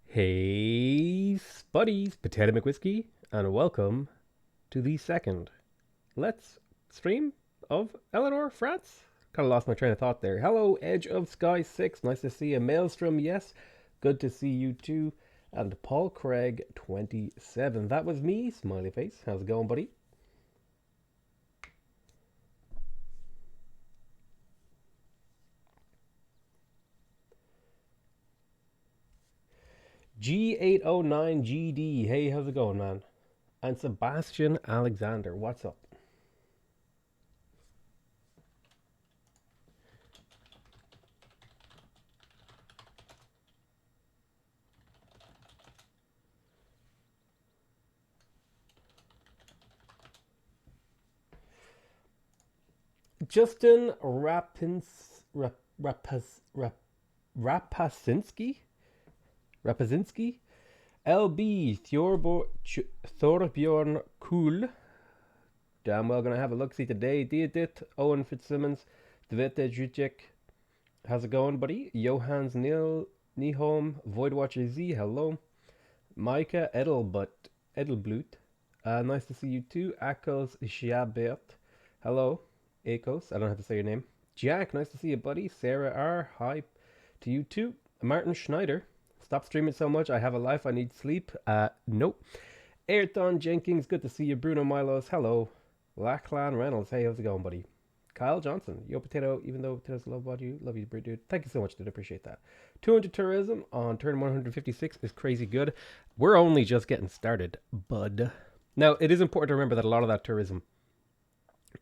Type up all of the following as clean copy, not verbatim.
Hey, buddies, Potato McWhiskey, and welcome to the second Let's Stream of Eleanor, France. Kind of lost my train of thought there. Hello, Edge of Sky 6. Nice to see you. Maelstrom, yes. Good to see you too. And Paul Craig 27. That was me, smiley face. How's it going, buddy? G809GD. Hey, how's it going, man? And Sebastian Alexander. What's up? Justin Rapasinski? Rapazinski? LB Thorbjorn Cool. Damn well gonna have a look see today. Diedit Owen Fitzsimmons. Dvete Jucek. How's it going, buddy? Johans Nihom. Voidwatcher Z. Hello. Micah Edelblut. Nice to see you too. Akos Jabert. Hello. Akos. I don't have to say your name. Jack. Nice to see you, buddy. Sarah R. Hi to you too. Martin Schneider. Stop streaming so much. I have a life. I need sleep. Nope. Ayrton Jenkins. Good to see you. Bruno Milos. Hello. Lachlan Reynolds. Hey, how's it going, buddy? Kyle Johnson. Yo, Potato. Even though potatoes love you. Love you, dude. Thank you so much, dude. Appreciate that. 200 tourism on turn 156 is crazy good. We're only just getting started, bud. Now, it is important to remember that a lot of that tourism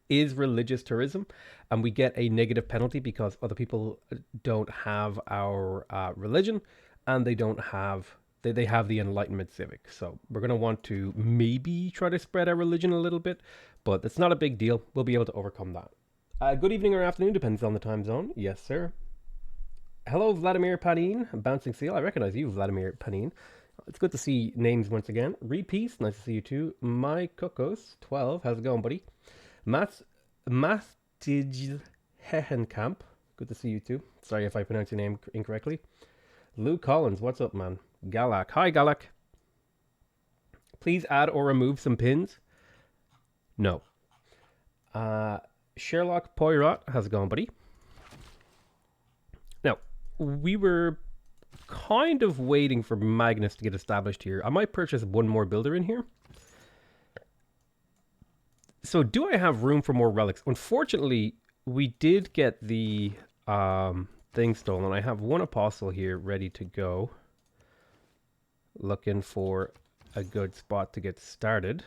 is religious tourism, and we get a negative penalty because other people don't have our religion, and they don't have they have the Enlightenment civic. So we're going to want to maybe try to spread our religion a little bit, but it's not a big deal. We'll be able to overcome that. Good evening or afternoon, depends on the time zone. Yes, sir. Hello, Vladimir Panin. Bouncing Seal. I recognize you, Vladimir Panin. It's good to see names once again. Repeat. Nice to see you too. My Kokos 12. How's it going, buddy? Mastij Hehenkamp. Good to see you too. Sorry if I pronounce your name incorrectly. Lou Collins, what's up, man? Galak. Hi, Galak. Please add or remove some pins. No. Sherlock Poirot, how's it going, buddy? Now, we were kind of waiting for Magnus to get established here. I might purchase one more builder in here. So do I have room for more relics? Unfortunately, we did get the thing stolen. I have one apostle here ready to go. Looking for a good spot to get started.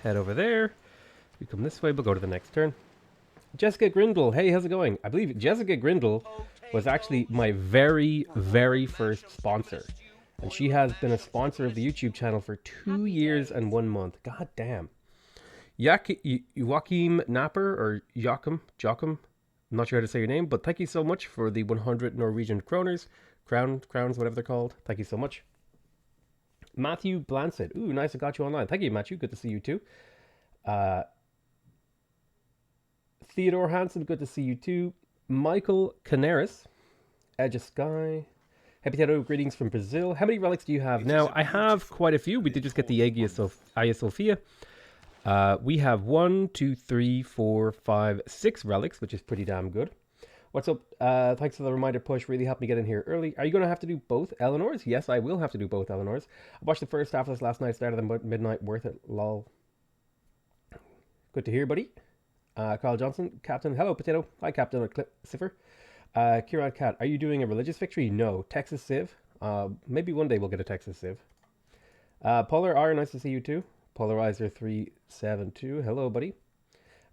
Head over there. We come this way, we'll go to the next turn. Jessica Grindle, hey, how's it going? I believe Jessica Grindle was actually my very, very first sponsor. And she has been a sponsor of the YouTube channel for 2 years and 1 month. God damn. Joachim Napper, or Joachim, I'm not sure how to say your name, but thank you so much for the 100 Norwegian kroners. Crowns, whatever they're called. Thank you so much. Matthew Blansett. Ooh, nice, I got you online. Thank you, Matthew. Good to see you too. Theodore Hansen, good to see you too. Michael Canaris. Edge of Sky. Happy Potato, greetings from Brazil. How many relics do you have? Now, I have quite a few. We did just get the Hagia Sophia. We have 1, 2, 3, 4, 5, 6 relics, which is pretty damn good. What's up? Thanks for the reminder push. Really helped me get in here early. Are you going to have to do both Eleanors? Yes, I will have to do both Eleanors. I watched the first half of this last night. Started at midnight. Worth it. Lol. Good to hear, buddy. Carl Johnson. Captain. Hello, Potato. Hi, Captain. Cipher. Kieran Cat, are you doing a religious victory? No. Texas Civ. Maybe one day we'll get a Texas Civ. Polar R, nice to see you too. Polarizer 372. Hello, buddy.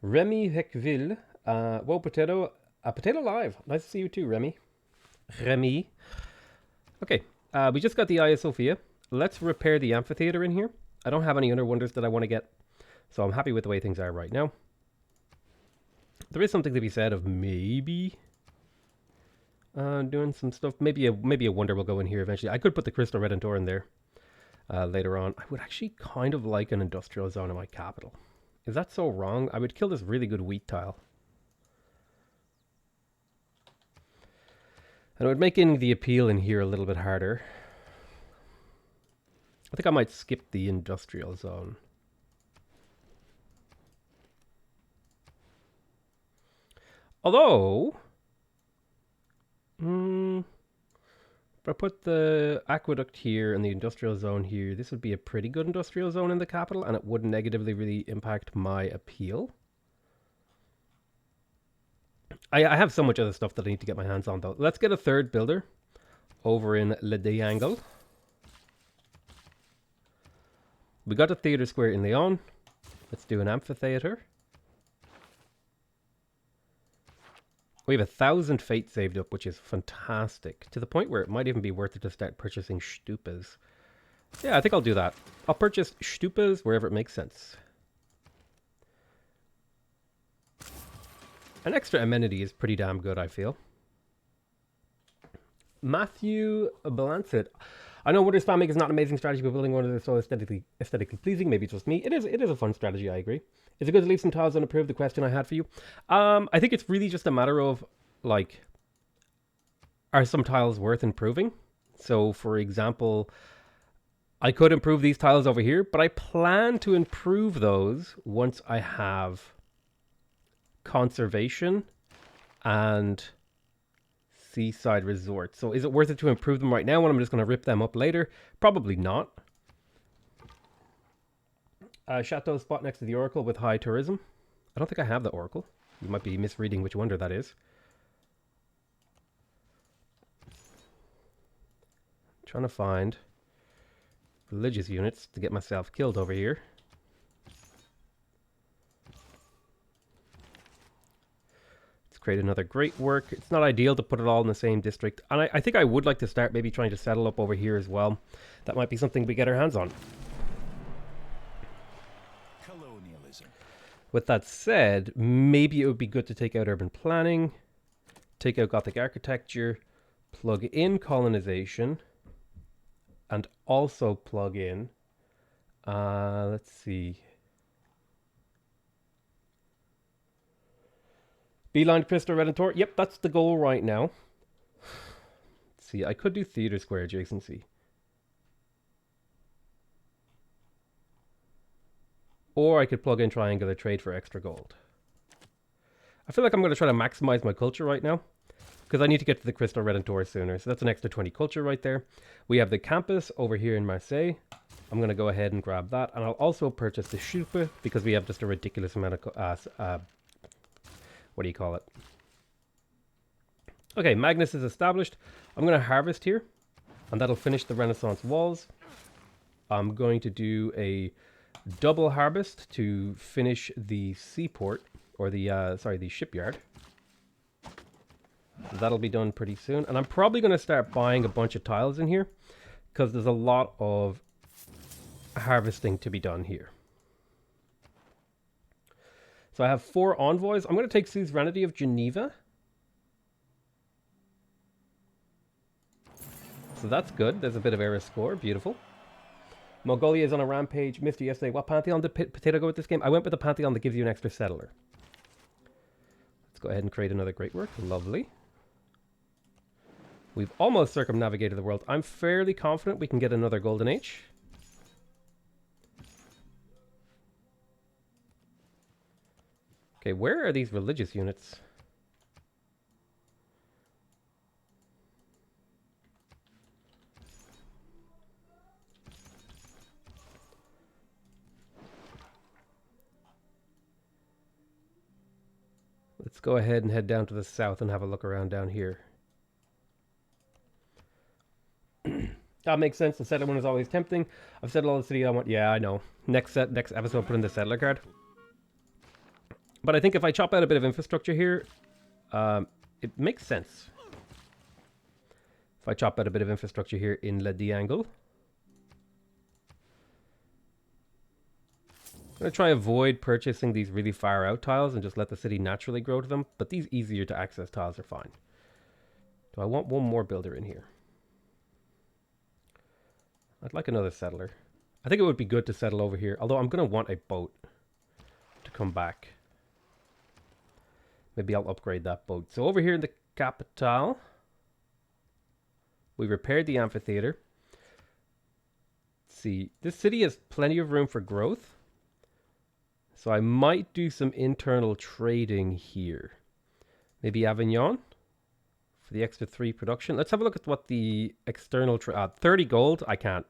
Remy Heckville. Whoa, Potato. Potato Live. Nice to see you too, Remy. Remy. Okay. We just got the Hagia Sophia. Let's repair the amphitheater in here. I don't have any other wonders that I want to get, so I'm happy with the way things are right now. There is something to be said of maybe doing some stuff. Maybe a wonder will go in here eventually. I could put the Crystal Redentor in there later on. I would actually kind of like an industrial zone in my capital. Is that so wrong? I would kill this really good wheat tile. And it would make getting the appeal in here a little bit harder. I think I might skip the industrial zone. Although, if I put the aqueduct here and the industrial zone here, this would be a pretty good industrial zone in the capital, and it wouldn't negatively really impact my appeal. I have so much other stuff that I need to get my hands on, though. Let's get a third builder over in Le Triangle. We got a theater square in Lyon. Let's do an amphitheater. We have 1,000 fate saved up, which is fantastic. To the point where it might even be worth it to start purchasing stupas. Yeah, I think I'll do that. I'll purchase stupas wherever it makes sense. An extra amenity is pretty damn good, I feel. Matthew Balancet. I know Winter Spamming is not an amazing strategy, but building one that is so aesthetically pleasing, maybe it's just me. It is a fun strategy, I agree. Is it good to leave some tiles unapproved? The question I had for you. I think it's really just a matter of, like, are some tiles worth improving? So, for example, I could improve these tiles over here, but I plan to improve those once I have conservation and seaside resort. So is it worth it to improve them right now when I'm just going to rip them up later? Probably not. Chateau spot next to the Oracle with high tourism. I don't think I have the Oracle. You might be misreading which wonder that is. I'm trying to find religious units to get myself killed over here. Create another great work. It's not ideal to put it all in the same district. And I think I would like to start maybe trying to settle up over here as well. That might be something we get our hands on. Colonialism. With that said, maybe it would be good to take out urban planning, take out Gothic architecture, plug in colonization, and also plug in, let's see, Beeline Crystal Redentor. Yep, that's the goal right now. Let's see, I could do Theater Square adjacency. Or I could plug in Triangular Trade for extra gold. I feel like I'm going to try to maximize my culture right now, because I need to get to the Crystal Redentor sooner. So that's an extra 20 culture right there. We have the campus over here in Marseille. I'm going to go ahead and grab that. And I'll also purchase the Schuppe, because we have just a ridiculous amount of... what do you call it? Okay, Magnus is established. I'm going to harvest here, and that'll finish the Renaissance walls. I'm going to do a double harvest to finish the seaport, or the the shipyard. That'll be done pretty soon, and I'm probably going to start buying a bunch of tiles in here, because there's a lot of harvesting to be done here. So I have 4 envoys. I'm going to take Suzerainty of Geneva. So that's good. There's a bit of era score. Beautiful. Mongolia is on a rampage. Missed you yesterday. What Pantheon did Potato go with this game? I went with the Pantheon that gives you an extra settler. Let's go ahead and create another great work. Lovely. We've almost circumnavigated the world. I'm fairly confident we can get another Golden Age. Okay, where are these religious units? Let's go ahead and head down to the south and have a look around down here. That makes sense. The settler one is always tempting. I've settled all the city I want. Yeah, I know. Next episode, put in the settler card. But I think if I chop out a bit of infrastructure here, it makes sense. If I chop out a bit of infrastructure here in Le Triangle. I'm going to try avoid purchasing these really far out tiles and just let the city naturally grow to them. But these easier to access tiles are fine. Do I want one more builder in here? I'd like another settler. I think it would be good to settle over here. Although I'm going to want a boat. to come back. Maybe I'll upgrade that boat. So over here in the capital, we repaired the amphitheater. Let's see, this city has plenty of room for growth. So I might do some internal trading here. Maybe Avignon for the extra 3 production. Let's have a look at what the external 30 gold. I can't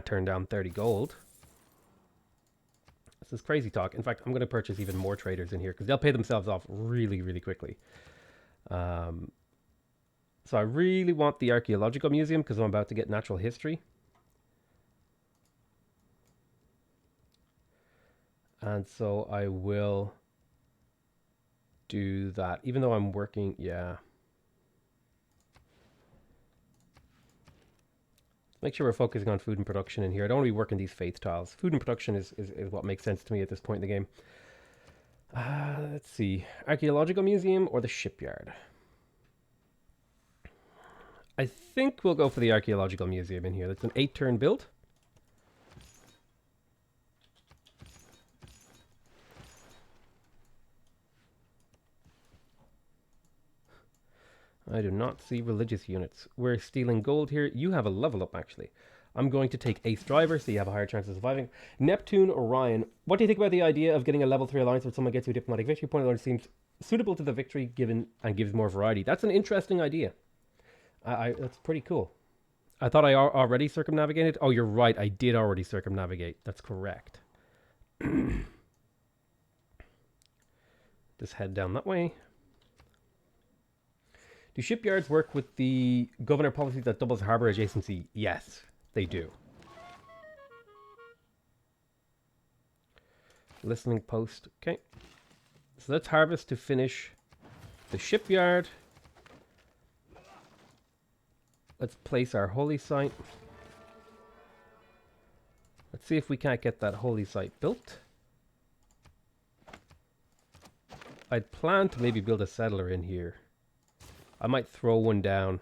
turn down 30 gold. This is crazy talk. In fact, I'm going to purchase even more traders in here because they'll pay themselves off really, really quickly. So I really want the archaeological museum because I'm about to get natural history. And so I will do that, even though I'm working, yeah. Make sure we're focusing on food and production in here. I don't want to be working these faith tiles. Food and production is what makes sense to me at this point in the game. Let's see. Archaeological museum or the shipyard? I think we'll go for the archaeological museum in here. That's an 8-turn build. I do not see religious units. We're stealing gold here. You have a level up, actually. I'm going to take Ace Driver, so you have a higher chance of surviving. Neptune, Orion. What do you think about the idea of getting a level 3 alliance where someone gets you a diplomatic victory point alone seems suitable to the victory given and gives more variety? That's an interesting idea. That's pretty cool. I thought I already circumnavigated. Oh, you're right. I did already circumnavigate. That's correct. Just head down that way. Do shipyards work with the governor policy that doubles harbor adjacency? Yes, they do. Listening post. Okay. So let's harvest to finish the shipyard. Let's place our holy site. Let's see if we can't get that holy site built. I'd plan to maybe build a settler in here. I might throw one down.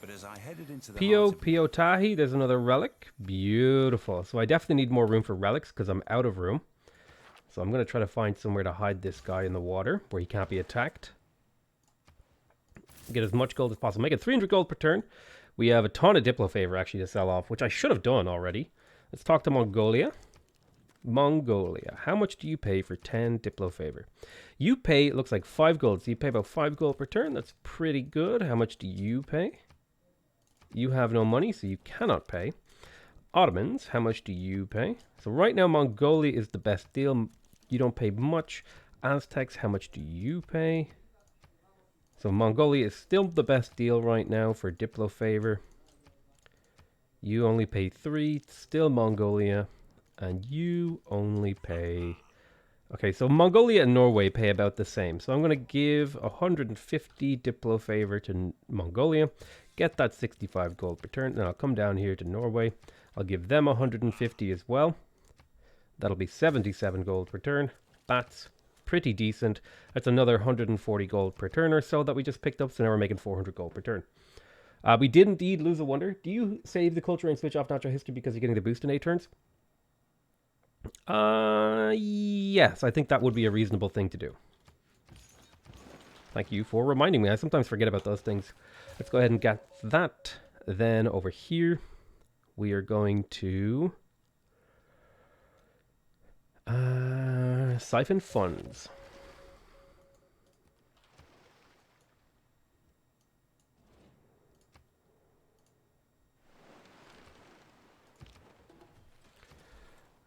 But as I headed into the Pio Tahi, there's another relic. Beautiful. So I definitely need more room for relics because I'm out of room. So I'm going to try to find somewhere to hide this guy in the water where he can't be attacked. Get as much gold as possible. Make it 300 gold per turn. We have a ton of Diplo favor actually to sell off, which I should have done already. Let's talk to Mongolia. Mongolia. How much do you pay for 10 Diplo favor? You pay, it looks like 5 gold. So you pay about 5 gold per turn. That's pretty good. How much do you pay? You have no money, so you cannot pay. Ottomans, how much do you pay? So right now, Mongolia is the best deal. You don't pay much. Aztecs, how much do you pay? So Mongolia is still the best deal right now for Diplo favor. You only pay 3. Still Mongolia. And you only pay... Okay, so Mongolia and Norway pay about the same. So I'm going to give 150 Diplo favor to Mongolia. Get that 65 gold per turn. Then I'll come down here to Norway. I'll give them 150 as well. That'll be 77 gold per turn. That's pretty decent. That's another 140 gold per turn or so that we just picked up. So now we're making 400 gold per turn. We did indeed lose a wonder. Do you save the culture and switch off natural history because you're getting the boost in 8 turns? Yes, I think that would be a reasonable thing to do. Thank you for reminding me. I sometimes forget about those things. Let's go ahead and get that. Then over here, we are going to siphon funds.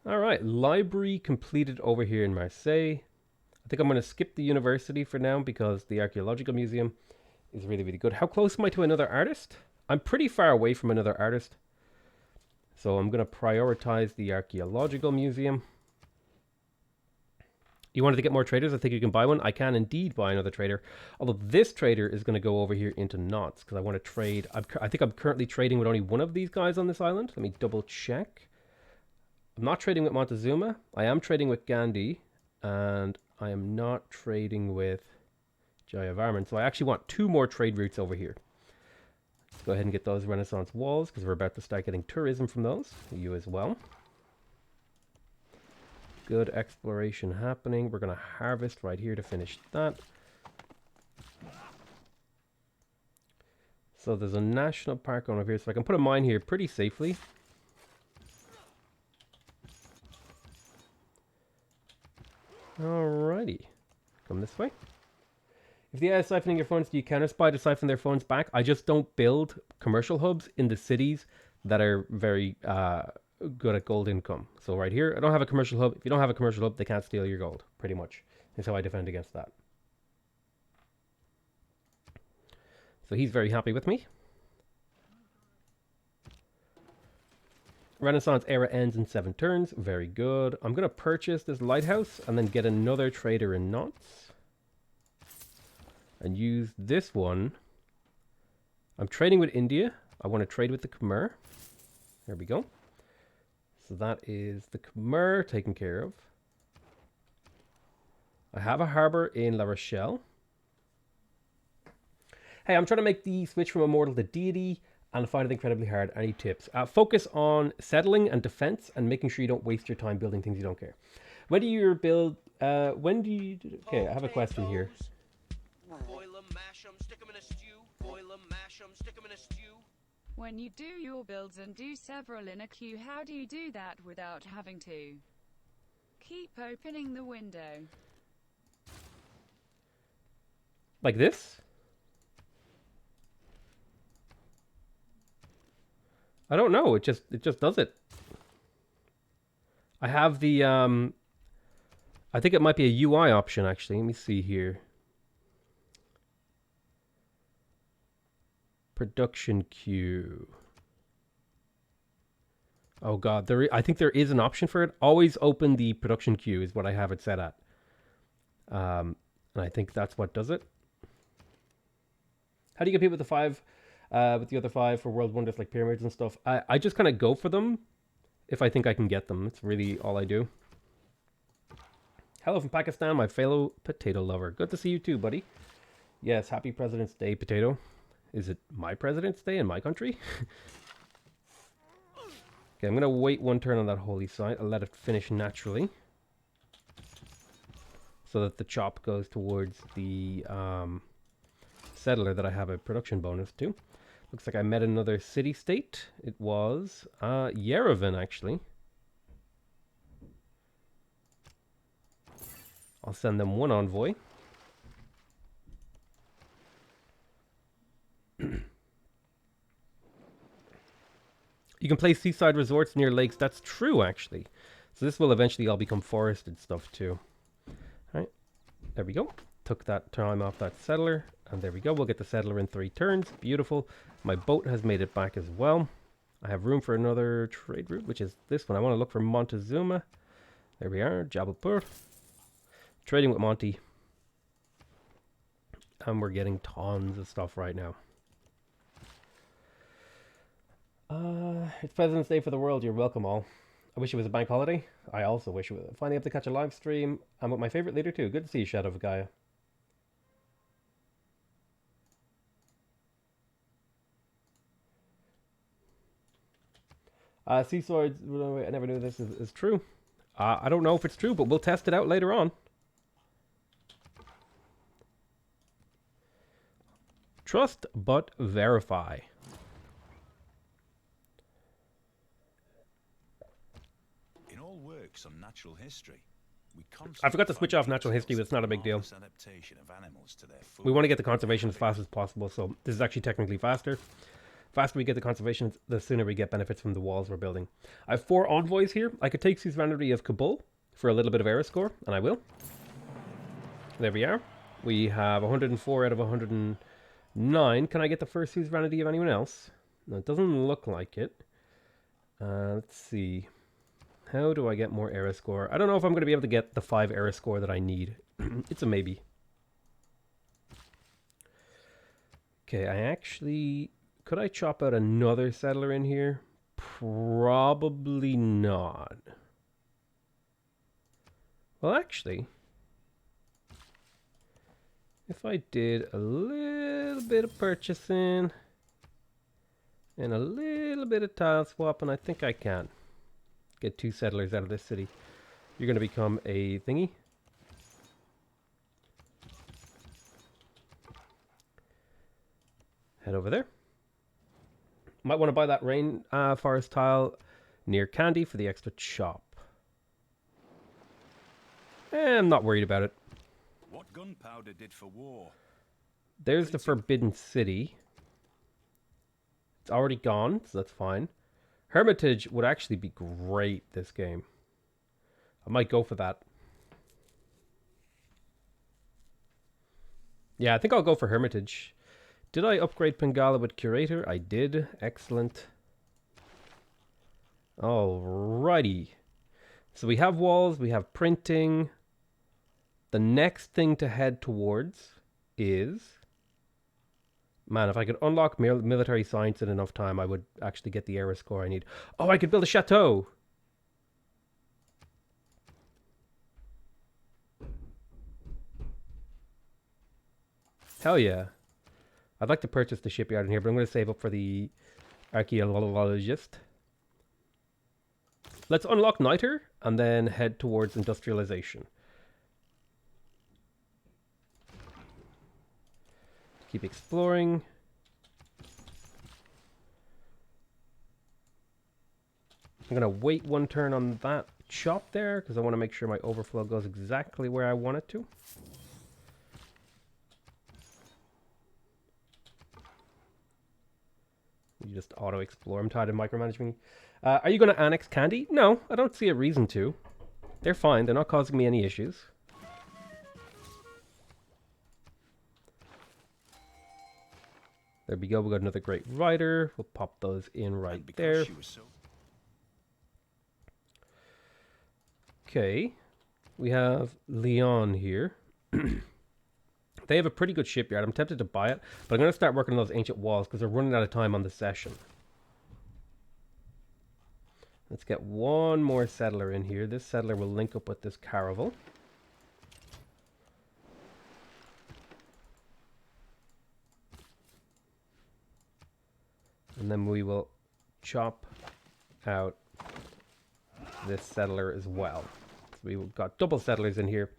All right, library completed over here in Marseille. I think I'm going to skip the university for now because the archaeological museum is really, really good. How close am I to another artist? I'm pretty far away from another artist. So I'm going to prioritize the archaeological museum. You wanted to get more traders? I think you can buy one. I can indeed buy another trader. Although this trader is going to go over here into knots because I want to trade. I think I'm currently trading with only one of these guys on this island. Let me double check. I'm not trading with Montezuma. I am trading with Gandhi. And I am not trading with Jayavarman. So I actually want 2 more trade routes over here. Let's go ahead and get those Renaissance walls because we're about to start getting tourism from those. You as well. Good exploration happening. We're going to harvest right here to finish that. So there's a national park over here, so I can put a mine here pretty safely. Alrighty. Come this way. If the AI is siphoning your funds, do you counter-spy to siphon their funds back? I just don't build commercial hubs in the cities that are very good at gold income. So right here, I don't have a commercial hub. If you don't have a commercial hub, they can't steal your gold, pretty much. That's how I defend against that. So he's very happy with me. Renaissance era ends in 7 turns. Very good. I'm going to purchase this lighthouse and then get another trader in knots. And use this one. I'm trading with India. I want to trade with the Khmer. There we go. So that is the Khmer taken care of. I have a harbor in La Rochelle. Hey, I'm trying to make the switch from immortal to deity and find it incredibly hard. Any tips? Focus on settling and defense and making sure you don't waste your time building things you don't care. When do you build? When do you? Okay, I have a question here. Boil 'em, mash 'em, stick 'em in a stew. Boil 'em, mash 'em, stick 'em in a stew. When you do your builds and do several in a queue, how do you do that without having to keep opening the window? Like this? I don't know. It just does it. I have the I think it might be a UI option actually. Let me see here. Production queue. Oh god, I think there is an option for it. Always open the production queue is what I have it set at. And I think that's what does it. How do you compete with the 5 with the other 5 for world wonders like pyramids and stuff? I just kind of go for them if I think I can get them. It's really all I do. Hello from Pakistan, my fellow potato lover. Good to see you too, buddy. Yes, happy President's Day, potato. Is it my President's Day in my country? Okay, I'm going to wait 1 turn on that holy site. I'll let it finish naturally. So that the chop goes towards the settler that I have a production bonus to. Looks like I met another city-state. It was Yerevan, actually. I'll send them 1 envoy. You can place seaside resorts near lakes. That's true, actually. So this will eventually all become forested stuff, too. All right. There we go. Took that time off that settler. And there we go. We'll get the settler in 3 turns. Beautiful. My boat has made it back as well. I have room for another trade route, which is this one. I want to look for Montezuma. There we are. Jabalpur. Trading with Monty. And we're getting tons of stuff right now. It's President's Day for the world. You're welcome all. I wish it was a bank holiday. I also wish it was. Finally able to catch a live stream. I'm with my favorite leader too. Good to see you, Shadow of Gaia. Sea swords. I never knew this is true. I don't know if it's true, but we'll test it out later on. Trust but verify. In all works on natural history, I forgot to switch off natural history, but it's not a big deal. We want to get the conservation as fast as possible, so this is actually technically faster. Faster we get the conservation, the sooner we get benefits from the walls we're building. I have 4 envoys here. I could take suzerainty of Kabul for a little bit of era score, and I will. There we are. We have 104 out of 109. Can I get the first suzerainty of anyone else? No, it doesn't look like it. Let's see. How do I get more era score? I don't know if I'm going to be able to get the 5 era score that I need. It's a maybe. Okay, I actually... Could I chop out another settler in here? Probably not. Well, actually... If I did a little bit of purchasing... And a little bit of tile swap, and I think I can get 2 settlers out of this city. You're going to become a thingy. Head over there. Might want to buy that rainforest tile near Candy for the extra chop. I'm not worried about it. What gunpowder did for war? There's the Forbidden City. It's already gone, so that's fine. Hermitage would actually be great this game. I might go for that. Yeah, I think I'll go for Hermitage. Did I upgrade Pangala with Curator? I did. Excellent. Alrighty. So we have walls, we have printing. The next thing to head towards is... Man, if I could unlock military science in enough time, I would actually get the era score I need. Oh, I could build a chateau! Hell yeah. I'd like to purchase the shipyard in here, but I'm going to save up for the archaeologist. Let's unlock Niter and then head towards industrialization. Keep exploring. I'm going to wait 1 turn on that chop there because I want to make sure my overflow goes exactly where I want it to. You just auto-explore. I'm tired of micromanaging. Are you going to annex Candy? No, I don't see a reason to. They're fine. They're not causing me any issues. There we go. We got another great rider. We'll pop those in right there. Okay. We have Leon here. They have a pretty good shipyard. I'm tempted to buy it, but I'm going to start working on those ancient walls because they're running out of time on the session. Let's get 1 more settler in here. This settler will link up with this caravel. And then we will chop out this settler as well. So we've got double settlers in here.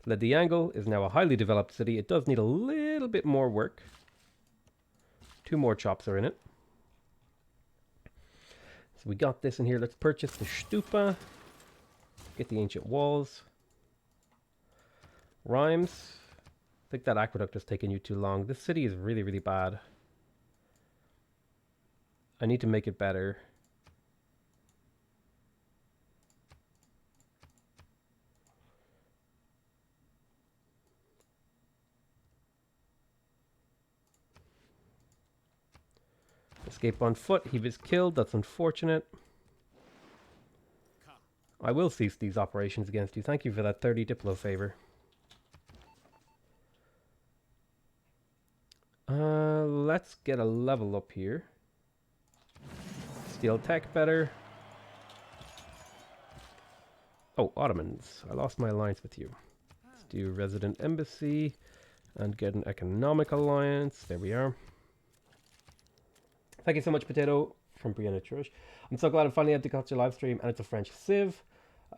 Le Diangle is now a highly developed city. It does need a little bit more work. 2 more chops are in it. So we got this in here. Let's purchase the Stupa. Get the ancient walls. Rhymes. I think that aqueduct has taken you too long. This city is really, really bad. I need to make it better. Escape on foot. He was killed. That's unfortunate. I will cease these operations against you. Thank you for that 30 Diplo favor. Let's get a level up here. Steel tech better. Oh, Ottomans. I lost my alliance with you. Let's do resident embassy and get an economic alliance. There we are. Thank you so much, Potato, from Brianna Trush. I'm so glad I'm finally able to catch a live stream, and it's a French Civ.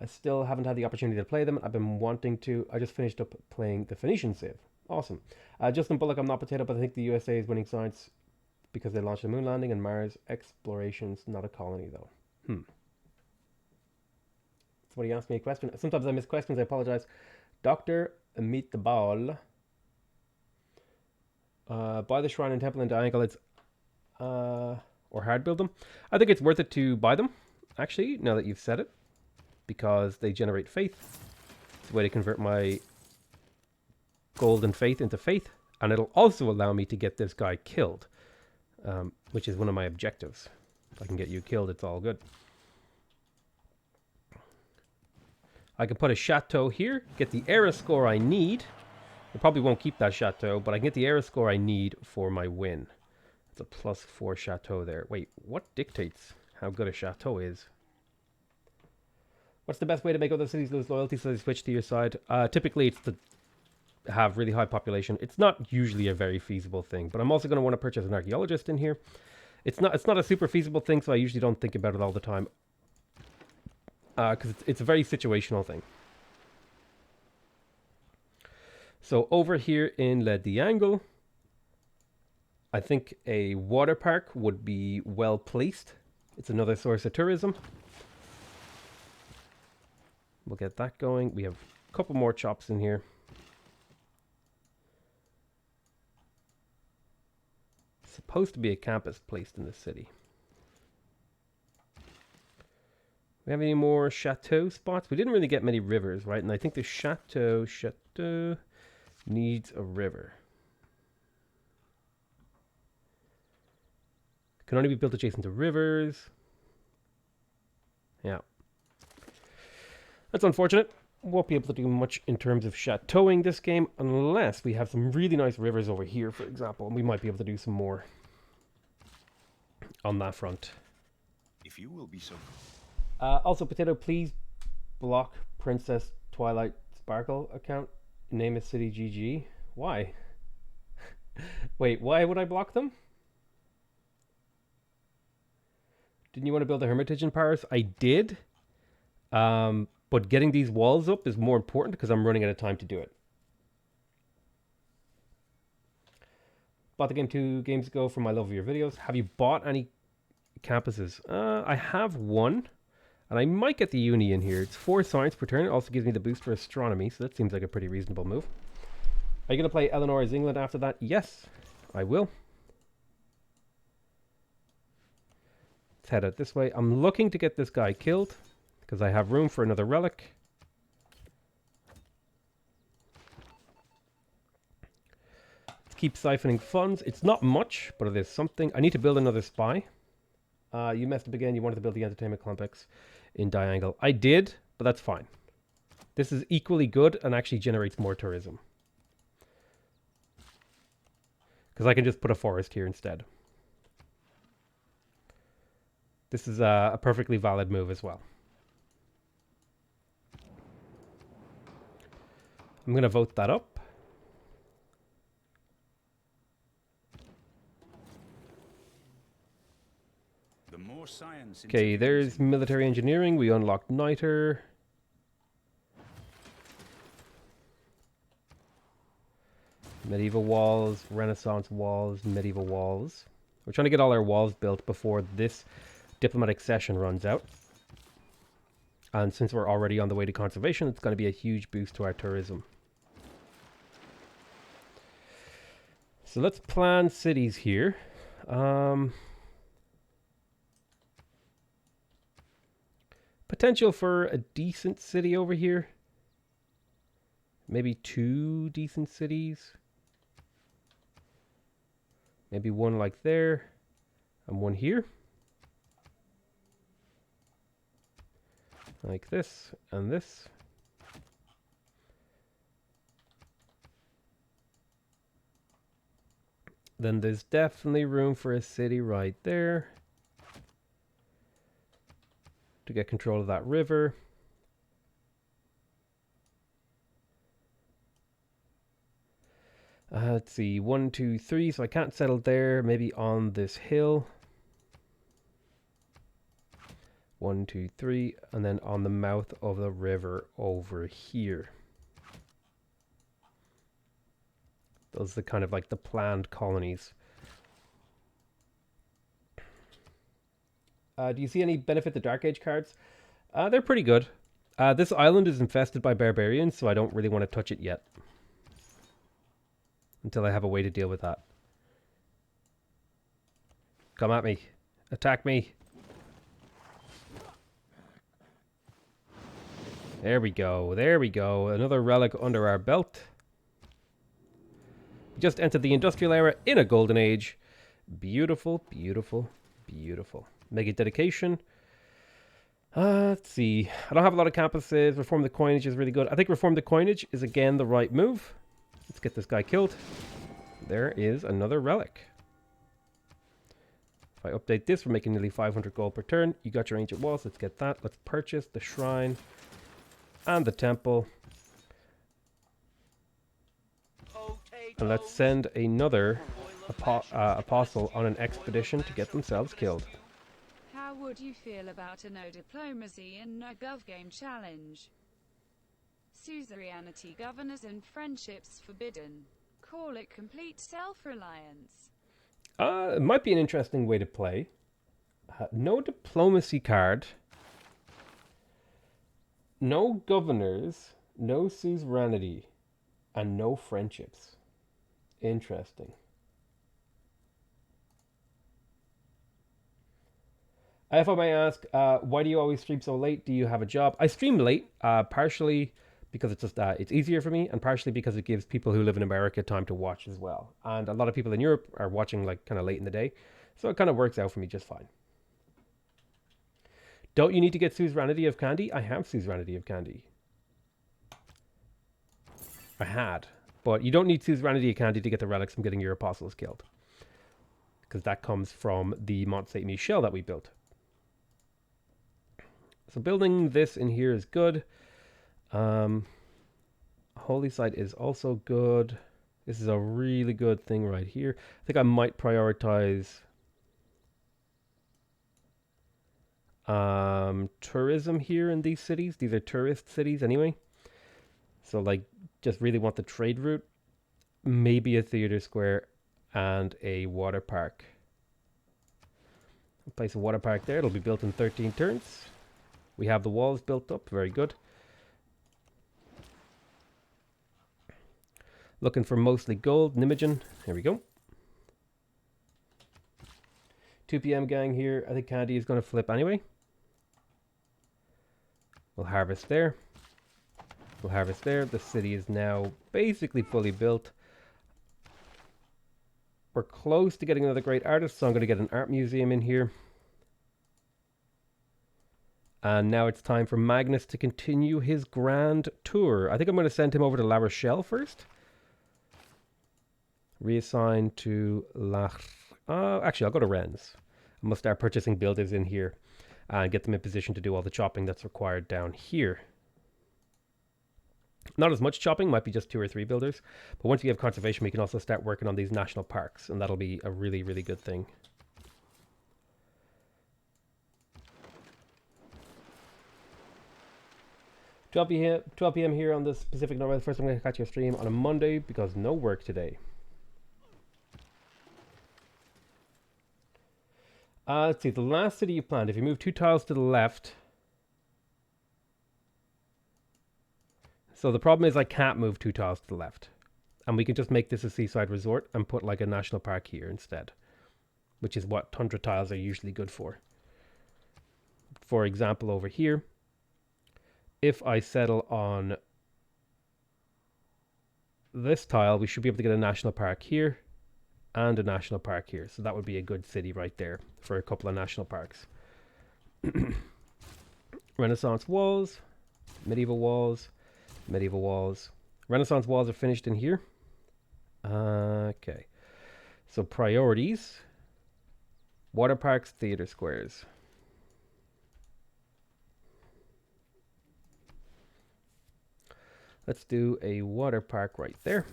I still haven't had the opportunity to play them. I've been wanting to. I just finished up playing the Phoenician Civ. Awesome. Justin Bullock, I'm not Potato, but I think the USA is winning science because they launched a moon landing and Mars explorations, not a colony, though. Somebody asked me a question. Sometimes I miss questions. I apologize. Dr. Meet the Ball. Buy the shrine and temple in Diangle. It's or hard build them. I think it's worth it to buy them, actually, now that you've said it, because they generate faith. It's a way to convert my golden faith into faith, and it'll also allow me to get this guy killed, which is one of my objectives. If I can get you killed, it's all good. I can put a chateau here, get the era score I need. I probably won't keep that chateau, but I can get the era score I need for my win. It's a +4 chateau there. Wait, what dictates how good a chateau is? What's the best way to make other cities lose loyalty so they switch to your side? Typically, it's to have really high population. It's not usually a very feasible thing, but I'm also going to want to purchase an archaeologist in here. It's not a super feasible thing, so I usually don't think about it all the time. Because it's a very situational thing. So over here in Le Diangle, I think a water park would be well placed. It's another source of tourism. We'll get that going. We have a couple more shops in here. Supposed to be a campus placed in the city. We have any more chateau spots? We didn't really get many rivers, right? And I think the chateau needs a river. Can only be built adjacent to rivers. Yeah. That's unfortunate. Won't be able to do much in terms of chateauing this game unless we have some really nice rivers over here, for example. And we might be able to do some more on that front. If you will be so. Also, Potato, please block Princess Twilight Sparkle account. Name a city GG. Why? Wait, why would I block them? Didn't you want to build a hermitage in Paris? I did. But getting these walls up is more important because I'm running out of time to do it. Bought the game 2 games ago from my love of your videos. Have you bought any campuses? I have one. And I might get the uni in here. It's 4 science per turn. It also gives me the boost for astronomy. So that seems like a pretty reasonable move. Are you going to play Eleanor as England after that? Yes, I will. Let's head out this way. I'm looking to get this guy killed. Because I have room for another relic. Let's keep siphoning funds. It's not much, but it is something. I need to build another spy. You messed up again. You wanted to build the entertainment complex in Diangle. I did, but that's fine. This is equally good and actually generates more tourism. Because I can just put a forest here instead. This is a perfectly valid move as well. I'm going to vote that up. The more science. Okay, there's military engineering. We unlocked Niter. Medieval walls, Renaissance walls, medieval walls. We're trying to get all our walls built before this diplomatic session runs out. And since we're already on the way to conservation, it's going to be a huge boost to our tourism. So let's plan cities here. Potential for a decent city over here. Maybe 2 decent cities. Maybe one like there. And one here. Like this and this. Then there's definitely room for a city right there. To get control of that river. Let's see, 1, 2, 3. So I can't settle there. Maybe on this hill. 1, 2, 3. And then on the mouth of the river over here. Those are kind of like the planned colonies. Do you see any benefit to Dark Age cards? They're pretty good. This island is infested by barbarians, so I don't really want to touch it yet. Until I have a way to deal with that. Come at me. Attack me. There we go. There we go. Another relic under our belt. We just entered the industrial era in a golden age. Beautiful, beautiful, beautiful. Mega dedication. Let's see. I don't have a lot of campuses. Reform the coinage is really good. I think reform the coinage is again the right move. Let's get this guy killed. There is another relic. If I update this, we're making nearly 500 gold per turn. You got your ancient walls. Let's get that. Let's purchase the shrine and the temple. And let's send another apostle on an expedition to get themselves killed. How would you feel about a no diplomacy and no gov game challenge? Suzerainty governors and friendships forbidden. Call it complete self-reliance. It might be an interesting way to play. No diplomacy card. No governors. No suzerainty. And no friendships. Interesting. If I may ask, why do you always stream so late? Do you have a job? I stream late, partially because it's just it's easier for me, and partially because it gives people who live in America time to watch as well. And a lot of people in Europe are watching like kind of late in the day, so it kind of works out for me just fine. Don't you need to get suzerainty of Candy? I have suzerainty of Candy. I had, but you don't need suzerainty of Candy to get the relics from getting your apostles killed, because that comes from the Mont Saint Michel that we built. So building this in here is good. Holy site is also good. This is a really good thing right here. I think I might prioritize tourism here in these cities. These are tourist cities anyway. So like just really want the trade route. Maybe a theater square and a water park. I'll place a water park there. It'll be built in 13 turns. We have the walls built up. Very good. Looking for mostly gold. Nijmegen. Here we go. 2 p.m. gang here. I think Candy is going to flip anyway. We'll harvest there. We'll harvest there. The city is now basically fully built. We're close to getting another great artist, so I'm going to get an art museum in here. And now it's time for Magnus to continue his grand tour. I think I'm going to send him over to La Rochelle first. Reassign to actually, I'll go to Rennes. I must start purchasing builders in here and get them in position to do all the chopping that's required down here. Not as much chopping, might be just 2 or 3 builders. But once we have conservation, we can also start working on these national parks, and that'll be a really, really good thing. 12 p.m. here on this Pacific Northwest. First, I'm going to catch your stream on a Monday because no work today. Let's see, the last city you planned. If you move 2 tiles to the left. So the problem is I can't move 2 tiles to the left. And we can just make this a seaside resort and put like a national park here instead. Which is what 100 tiles are usually good for. For example, over here. If I settle on this tile, we should be able to get a national park here and a national park here. So that would be a good city right there for a couple of national parks. Renaissance walls, medieval walls, medieval walls. Renaissance walls are finished in here. Okay. So priorities. Water parks, theater squares. Let's do a water park right there.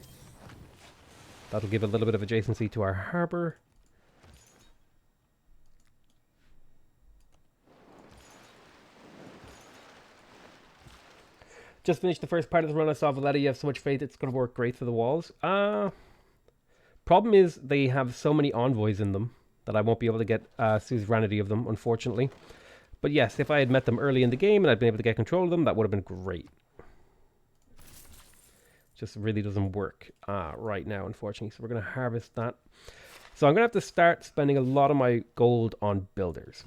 That'll give a little bit of adjacency to our harbor. Just finished the first part of the run. I saw Valletta. You have so much faith it's going to work great for the walls. Problem is they have so many envoys in them that I won't be able to get suzerainty of them, unfortunately. But yes, if I had met them early in the game and I'd been able to get control of them, that would have been great. Just really doesn't work right now, unfortunately. So we're going to harvest that. So I'm going to have to start spending a lot of my gold on builders.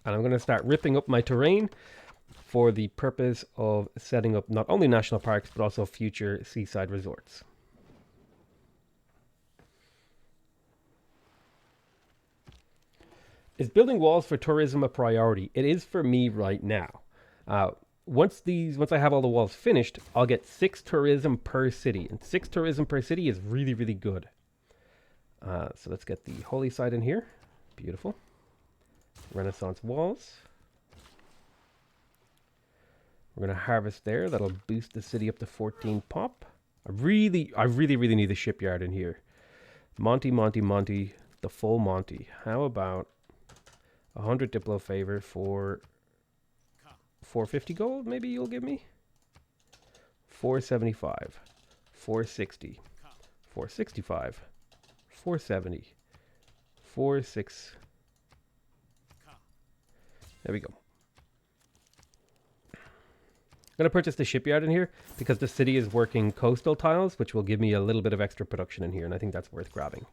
And I'm going to start ripping up my terrain for the purpose of setting up not only national parks, but also future seaside resorts. Is building walls for tourism a priority? It is for me right now. Once I have all the walls finished, I'll get 6 tourism per city. And 6 tourism per city is really, really good. So let's get the holy site in here. Beautiful. Renaissance walls. We're going to harvest there. That'll boost the city up to 14 pop. I really need the shipyard in here. Monty, the full Monty. How about 100 Diplo favor for 450 gold? Maybe you'll give me 475, 460, 465, 470, 46. There we go. I'm going to purchase the shipyard in here because the city is working coastal tiles, which will give me a little bit of extra production in here, and I think that's worth grabbing.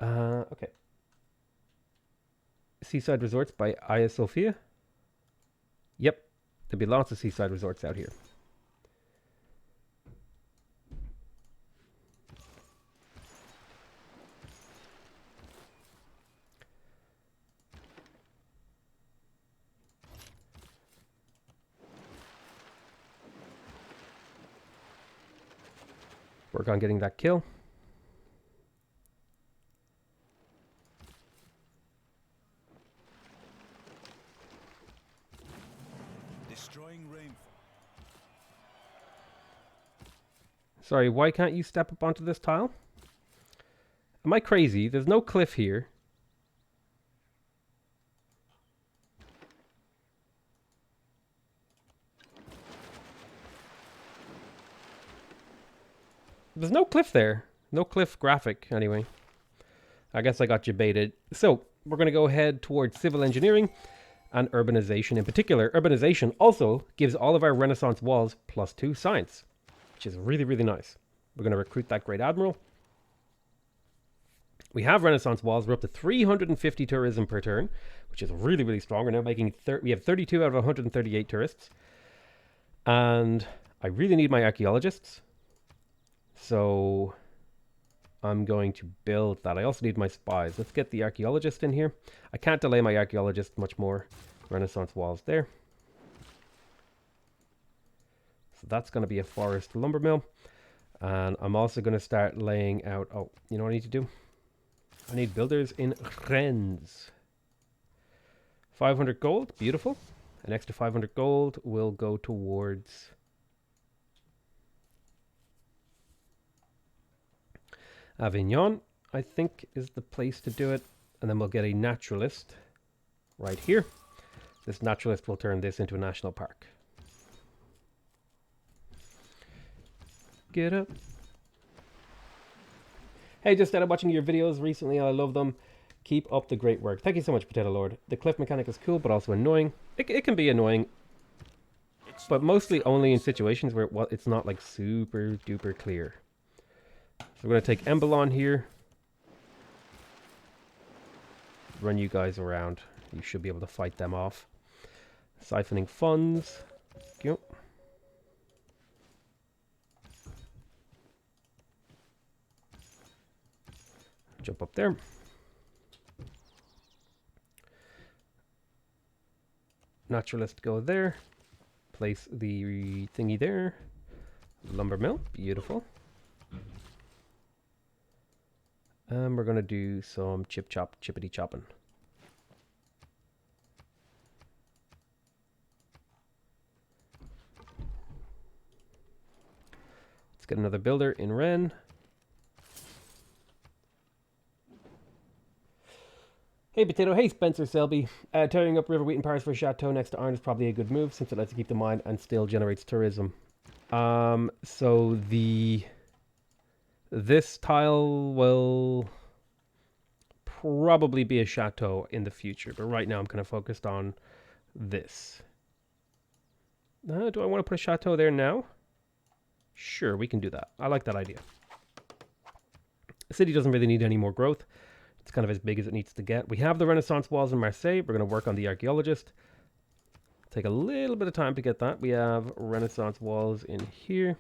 Okay. Seaside Resorts by Aya Sophia. Yep, there'll be lots of seaside resorts out here. Work on getting that kill. Destroying rain. Sorry, why can't you step up onto this tile? Am I crazy? There's no cliff here. There's no cliff there. No cliff graphic, anyway. I guess I got you baited. So, we're going to go ahead towards civil engineering and urbanization in particular. Urbanization also gives all of our Renaissance walls +2 science, which is really, really nice. We're going to recruit that Great Admiral. We have Renaissance walls. We're up to 350 tourism per turn, which is really, really strong. We're now making... we have 32 out of 138 tourists. And I really need my archaeologists. So I'm going to build that. I also need my spies. Let's get the archaeologist in here. I can't delay my archaeologist much more. Renaissance walls there. So that's going to be a forest lumber mill. And I'm also going to start laying out... Oh, you know what I need to do? I need builders in Rennes. 500 gold. Beautiful. An extra 500 gold will go towards... Avignon, I think, is the place to do it. And then we'll get a naturalist right here. This naturalist will turn this into a national park. Get up. Hey, just started watching your videos recently. I love them. Keep up the great work. Thank you so much, Potato Lord. The cliff mechanic is cool, but also annoying. It can be annoying, but mostly only in situations where it's not like super duper clear. So we're going to take Embelon here. Run you guys around. You should be able to fight them off. Siphoning funds. Yep. Jump up there. Naturalist go there. Place the thingy there. Lumber mill. Beautiful. And we're going to do some chippity chopping. Let's get another builder in Rennes. Hey Potato, hey Spencer Selby. Tearing up River Wheat in Paris for a chateau next to Arn is probably a good move since it lets you keep the mine and still generates tourism. So this tile will probably be a chateau in the future, but right now I'm kind of focused on this. Do I want to put a chateau there now? Sure, we can do that. I like that idea. The city doesn't really need any more growth. It's kind of as big as it needs to get. We have the Renaissance walls in Marseille. We're going to work on the archaeologist. Take a little bit of time to get that. We have Renaissance walls in here.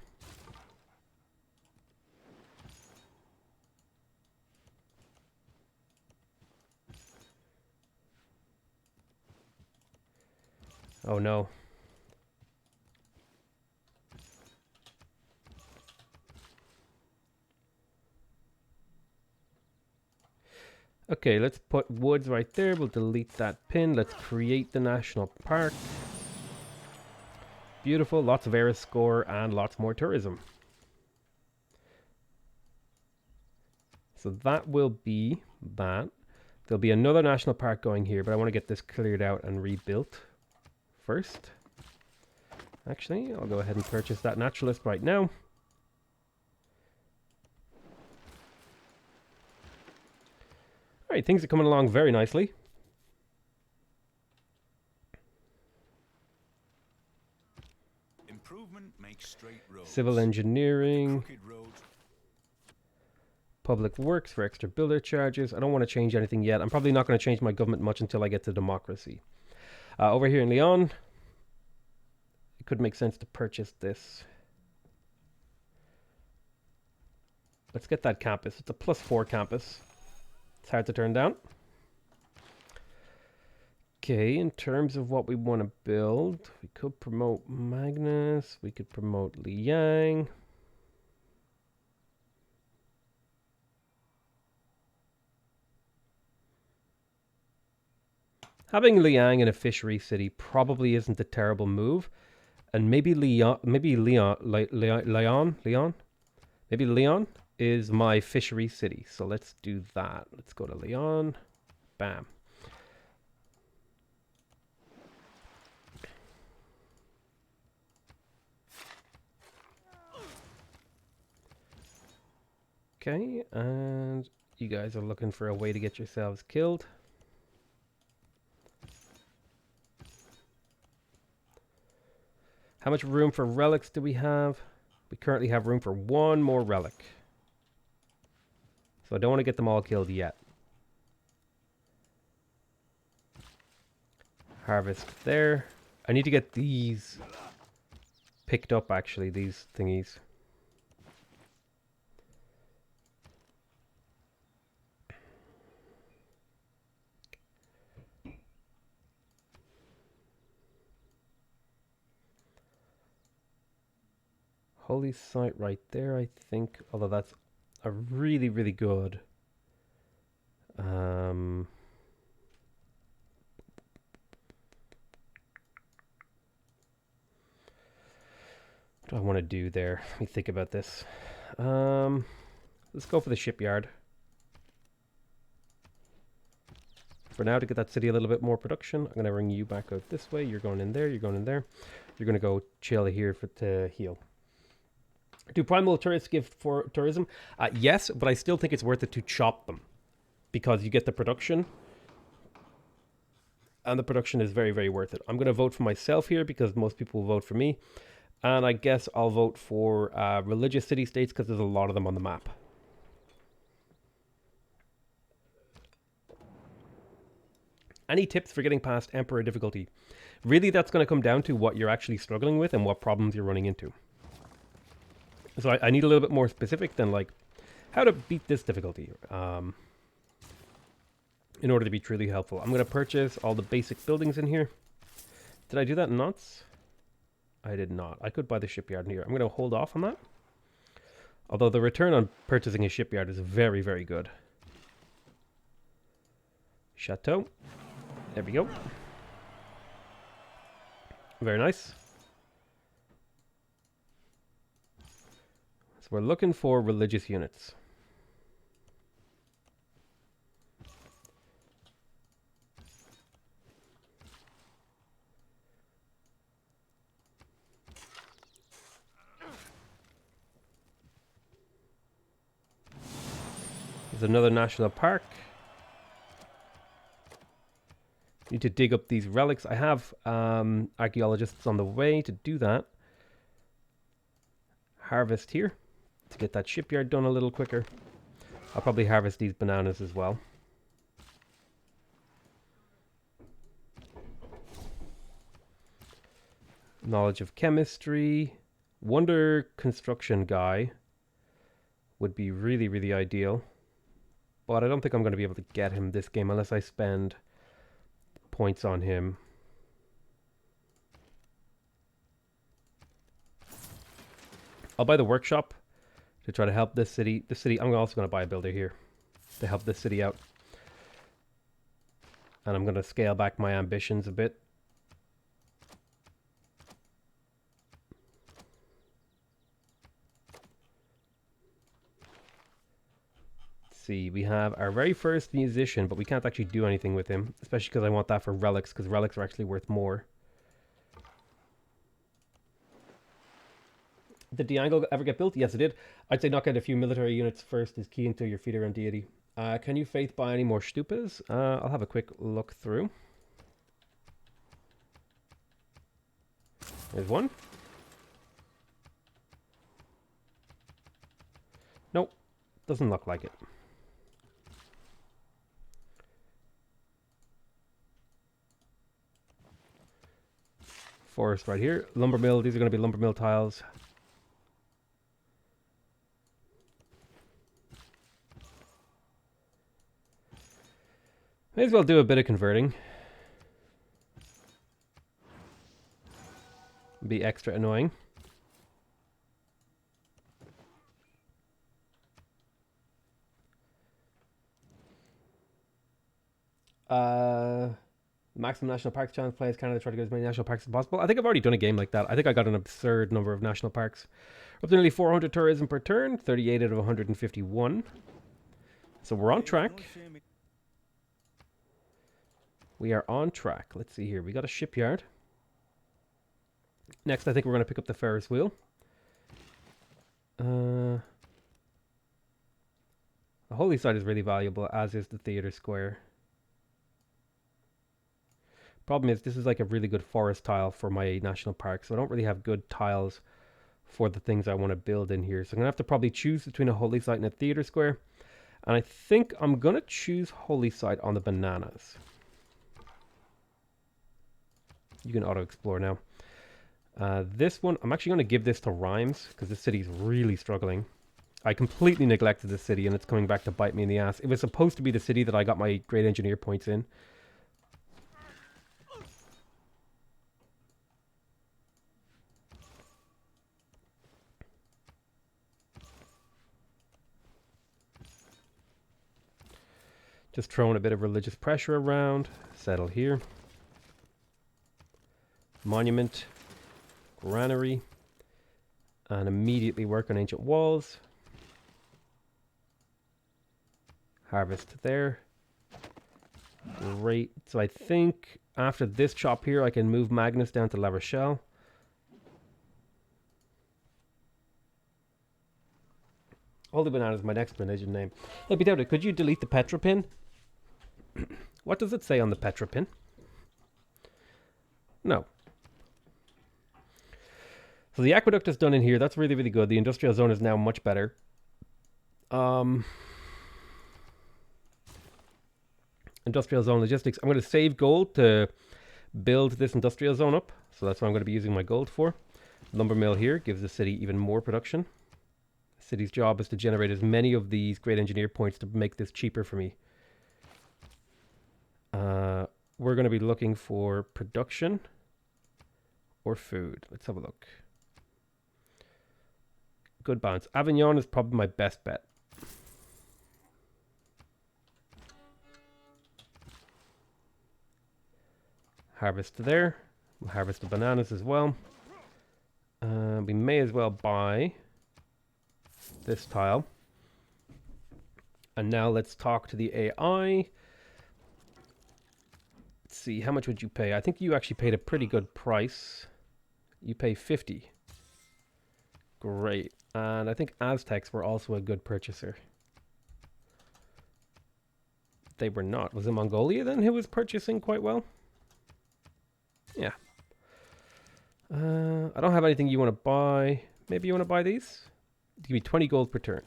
Oh no. Okay, let's put woods right there. We'll delete that pin. Let's create the national park. Beautiful. Lots of Eris score and lots more tourism. So that will be that. There'll be another national park going here, but I want to get this cleared out and rebuilt first. Actually, I'll go ahead and purchase that naturalist right now. Alright, things are coming along very nicely. Improvement makes straight roads. Civil engineering. Crooked roads. Public works for extra builder charges. I don't want to change anything yet. I'm probably not going to change my government much until I get to democracy. Over here in Leon, it could make sense to purchase this. Let's get that campus. It's a +4 campus. It's hard to turn down. Okay, in terms of what we want to build, we could promote Magnus. We could promote Liang. Having Liang in a fishery city probably isn't a terrible move. And maybe Leon is my fishery city. So let's do that. Let's go to Leon. Bam. Okay, and you guys are looking for a way to get yourselves killed. How much room for relics do we have? We currently have room for one more relic. So I don't want to get them all killed yet. Harvest there. I need to get these picked up, actually, these thingies. Holy site right there, I think. Although that's a really, really good. What do I want to do there? Let me think about this. Let's go for the shipyard. For now, to get that city a little bit more production, I'm going to bring you back out this way. You're going in there, you're going in there. You're going to go chill here to heal. Do primal tourists give for tourism? Yes, but I still think it's worth it to chop them. Because you get the production. And the production is very, very worth it. I'm going to vote for myself here because most people will vote for me. And I guess I'll vote for religious city-states because there's a lot of them on the map. Any tips for getting past Emperor difficulty? Really, that's going to come down to what you're actually struggling with and what problems you're running into. So I need a little bit more specific than like how to beat this difficulty in order to be truly helpful. I'm going to purchase all the basic buildings in here. Did I do that nuts? I did not. I could buy the shipyard in here. I'm going to hold off on that. Although the return on purchasing a shipyard is very, very good. Chateau. There we go. Very nice. So we're looking for religious units. There's another national park. Need to dig up these relics. I have archaeologists on the way to do that. Harvest here to get that shipyard done a little quicker. I'll probably harvest these bananas as well. Knowledge of chemistry. Wonder construction guy would be really, really ideal. But I don't think I'm going to be able to get him this game unless I spend points on him. I'll buy the workshop to try to help this city. I'm also going to buy a builder here to help this city out. And I'm going to scale back my ambitions a bit. see. We have our very first musician, but we can't actually do anything with him, especially because I want that for relics, because relics are actually worth more. Did the angle ever get built? Yes, it did. I'd say knock out a few military units first is key until your feet are on deity. Can you faith buy any more stupas? I'll have a quick look through. There's one. Nope, doesn't look like it. Forest right here. Lumber mill, these are going to be lumber mill tiles. May as well do a bit of converting. Be extra annoying. Maximum National Parks Challenge plays Canada try to get as many national parks as possible. I think I've already done a game like that. I think I got an absurd number of national parks. Up to nearly 400 tourism per turn, 38 out of 151. So we're on track. We are on track. Let's see here. We got a shipyard. Next, I think we're going to pick up the Ferris wheel. The Holy Site is really valuable, as is the Theatre Square. Problem is, this is like a really good forest tile for my national park, so I don't really have good tiles for the things I want to build in here. So I'm going to have to probably choose between a Holy Site and a Theatre Square. And I think I'm going to choose Holy Site on the bananas. You can auto-explore now. This one, I'm actually going to give this to Rhymes, because this city's really struggling. I completely neglected this city, and it's coming back to bite me in the ass. It was supposed to be the city that I got my Great Engineer points in. Just throwing a bit of religious pressure around. Settle here. Monument. Granary. And immediately work on ancient walls. Harvest there. Great. So I think after this chop here, I can move Magnus down to La Rochelle. Holy Banana is my next religion name. Let me doubt it. Could you delete the Petra pin? What does it say on the Petra pin? No. So the aqueduct is done in here. That's really, really good. The industrial zone is now much better. Industrial zone logistics. I'm going to save gold to build this industrial zone up. So that's what I'm going to be using my gold for. Lumber mill here gives the city even more production. The city's job is to generate as many of these great engineer points to make this cheaper for me. We're going to be looking for production or food. Let's have a look. Good balance. Avignon is probably my best bet. Harvest there. We'll harvest the bananas as well. We may as well buy this tile. And now let's talk to the AI. Let's see, how much would you pay? I think you actually paid a pretty good price. You pay 50. Great. And I think Aztecs were also a good purchaser. They were not. Was it Mongolia then who was purchasing quite well? Yeah. I don't have anything you want to buy. Maybe you want to buy these? Give me 20 gold per turn.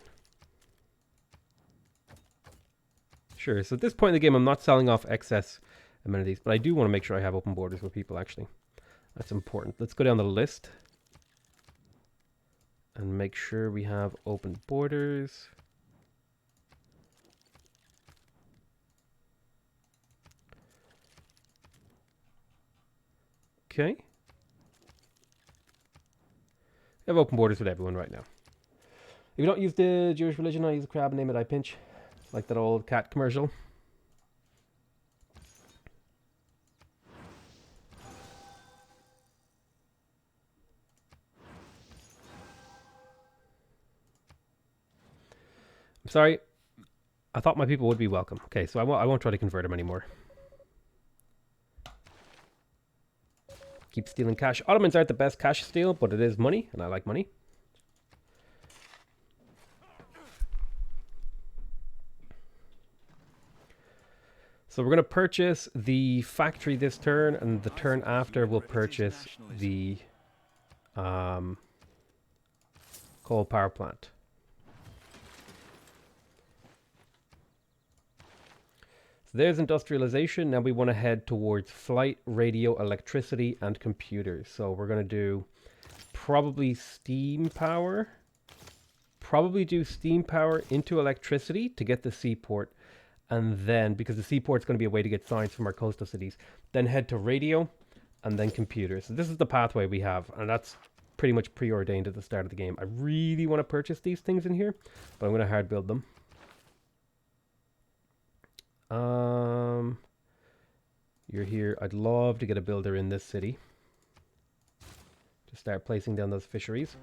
Sure, so at this point in the game, I'm not selling off excess amenities, but I do want to make sure I have open borders with people, actually. That's important. Let's go down the list and make sure we have open borders. Okay. I have open borders with everyone right now. If you don't use the Jewish religion, I use the crab and name it I pinch. Like that old cat commercial. I'm sorry. I thought my people would be welcome. Okay, so I won't try to convert them anymore. Keep stealing cash. Ottomans aren't the best cash to steal, but it is money, and I like money. So we're going to purchase the factory this turn, and the turn after we'll purchase the coal power plant. So there's industrialization. Now we want to head towards flight, radio, electricity, and computers. So we're going to do probably steam power. Probably do steam power into electricity to get the seaport. And then, because the seaport's going to be a way to get science from our coastal cities, then head to radio and then computers. So this is the pathway we have, and that's pretty much preordained at the start of the game. I really want to purchase these things in here, but I'm going to hard build them. You're here. I'd love to get a builder in this city to start placing down those fisheries.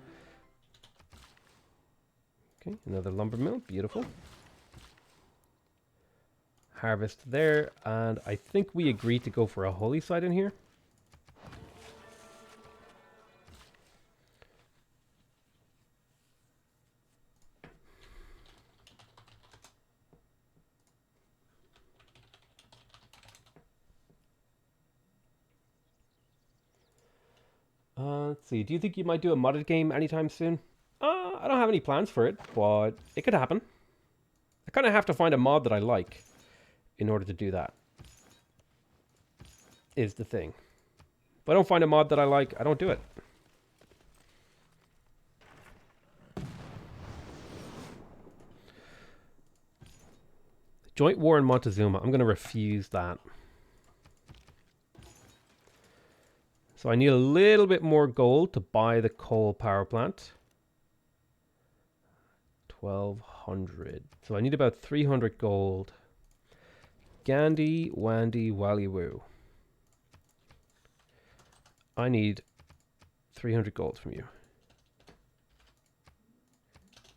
Okay, another lumber mill. Beautiful. Harvest there, and I think we agreed to go for a holy site in here. Let's see, do you think you might do a modded game anytime soon? I don't have any plans for it, but it could happen. I kind of have to find a mod that I like in order to do that, is the thing. If I don't find a mod that I like, I don't do it. Joint war in Montezuma. I'm going to refuse that. So I need a little bit more gold to buy the coal power plant. 1,200. So I need about 300 gold. Gandhi, Wandy, Wallywoo. I need 300 gold from you.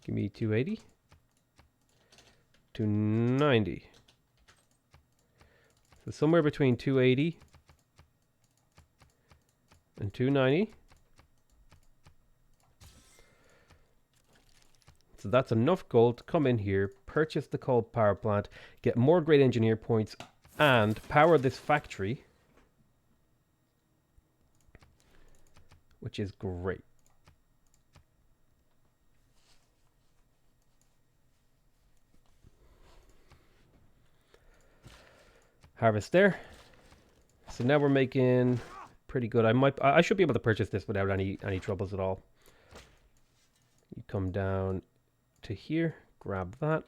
Give me 280. 290. So somewhere between 280 and 290. So that's enough gold to come in here, purchase the coal power plant, get more great engineer points, and power this factory, which is great. Harvest there. So now we're making pretty good. I should be able to purchase this without any troubles at all. You come down to here, grab that.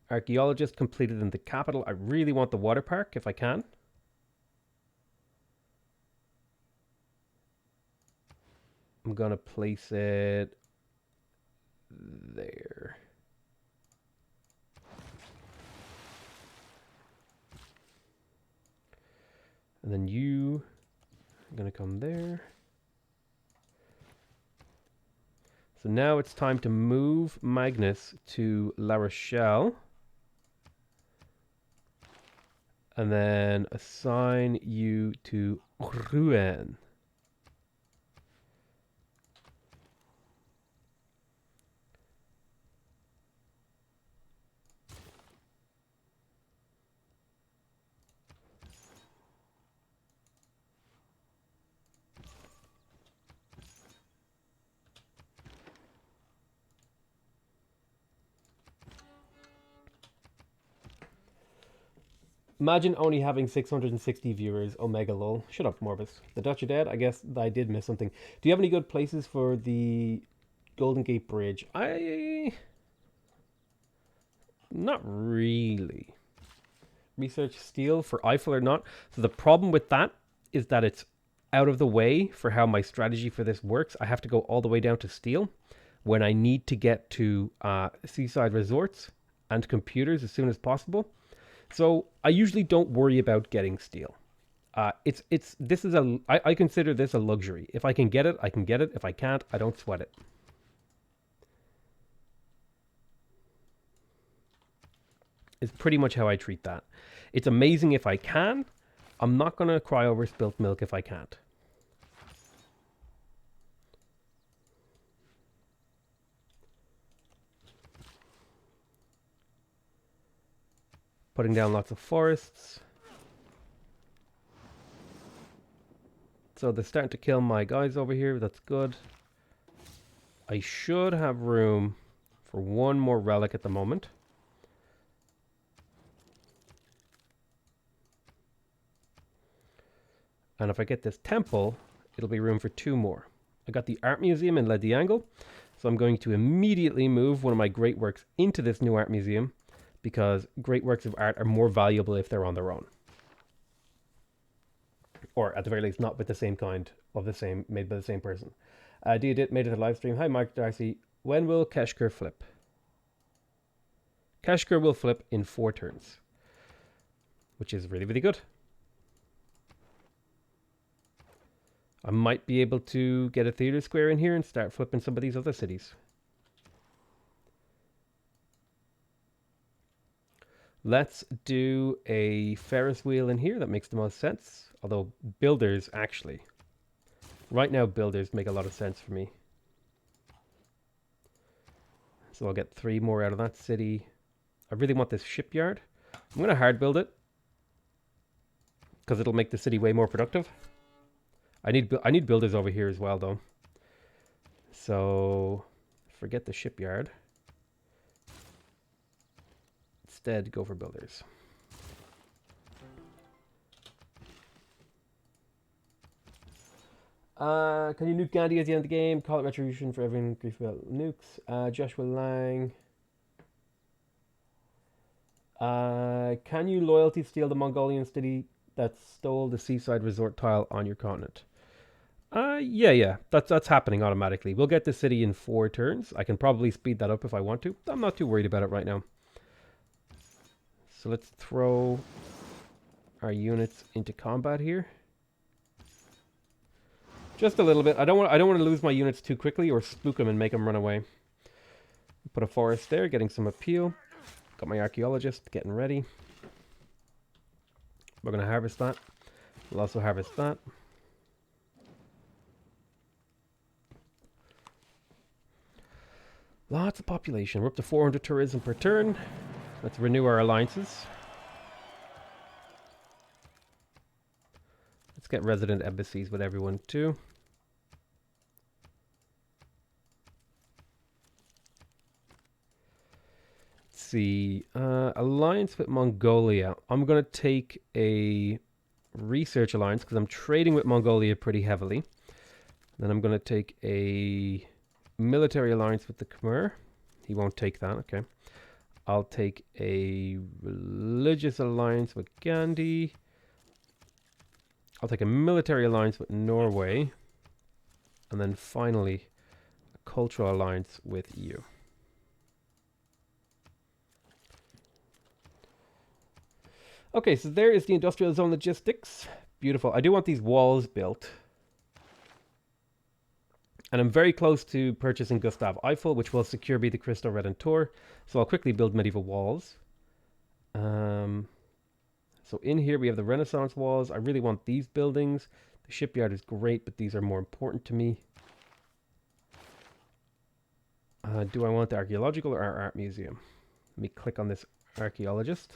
Archaeologist completed in the capital. I really want the water park if I can. I'm gonna place it there. And then you are gonna come there. So now it's time to move Magnus to La Rochelle. And then assign you to Rouen. Imagine only having 660 viewers. Omega lol. Shut up, Morbus. The Dutch are dead. I guess I did miss something. Do you have any good places for the Golden Gate Bridge? Not really. Research steel for Eiffel or not. So the problem with that is that it's out of the way for how my strategy for this works. I have to go all the way down to steel when I need to get to seaside resorts and computers as soon as possible. So I usually don't worry about getting steel. I consider this a luxury. If I can get it, I can get it. If I can't, I don't sweat it. is pretty much how I treat that. It's amazing if I can. I'm not going to cry over spilt milk if I can't. Putting down lots of forests. So they're starting to kill my guys over here. That's good. I should have room for one more relic at the moment. And if I get this temple, it'll be room for 2 more. I got the art museum in Le Diangle, so I'm going to immediately move one of my great works into this new art museum because great works of art are more valuable if they're on their own. Or at the very least, not with the same kind of the same, made by the same person. Diadit made it a live stream. Hi, Mark Darcy. When will Keshker flip? Keshker will flip in 4 turns, which is really, really good. I might be able to get a theater square in here and start flipping some of these other cities. Let's do a Ferris wheel in here. That makes the most sense. Although builders, actually. Right now, builders make a lot of sense for me. So I'll get 3 more out of that city. I really want this shipyard. I'm going to hard build it, because it'll make the city way more productive. I need builders over here as well, though. So forget the shipyard. Instead, go for builders. Can you nuke Gandhi at the end of the game? Call it retribution for everyone grief about nukes. Joshua Lang. Can you loyalty steal the Mongolian city that stole the seaside resort tile on your continent? Yeah. That's happening automatically. We'll get the city in 4 turns. I can probably speed that up if I want to. I'm not too worried about it right now. So let's throw our units into combat here. Just a little bit. I don't want to lose my units too quickly or spook them and make them run away. Put a forest there, getting some appeal. Got my archaeologist getting ready. We're going to harvest that. We'll also harvest that. Lots of population. We're up to 400 tourism per turn. Let's renew our alliances. Let's get resident embassies with everyone too. Let's see. Alliance with Mongolia. I'm going to take a research alliance because I'm trading with Mongolia pretty heavily. Then I'm going to take a military alliance with the Khmer. He won't take that, okay. I'll take a religious alliance with Gandhi. I'll take a military alliance with Norway. And then finally, a cultural alliance with you. Okay, so there is the industrial zone logistics. Beautiful. I do want these walls built. And I'm very close to purchasing Gustav Eiffel, which will secure me the Crystal Redentor. So I'll quickly build medieval walls. So in here we have the Renaissance walls. I really want these buildings. The shipyard is great, but these are more important to me. Do I want the archaeological or our art museum? Let me click on this archaeologist.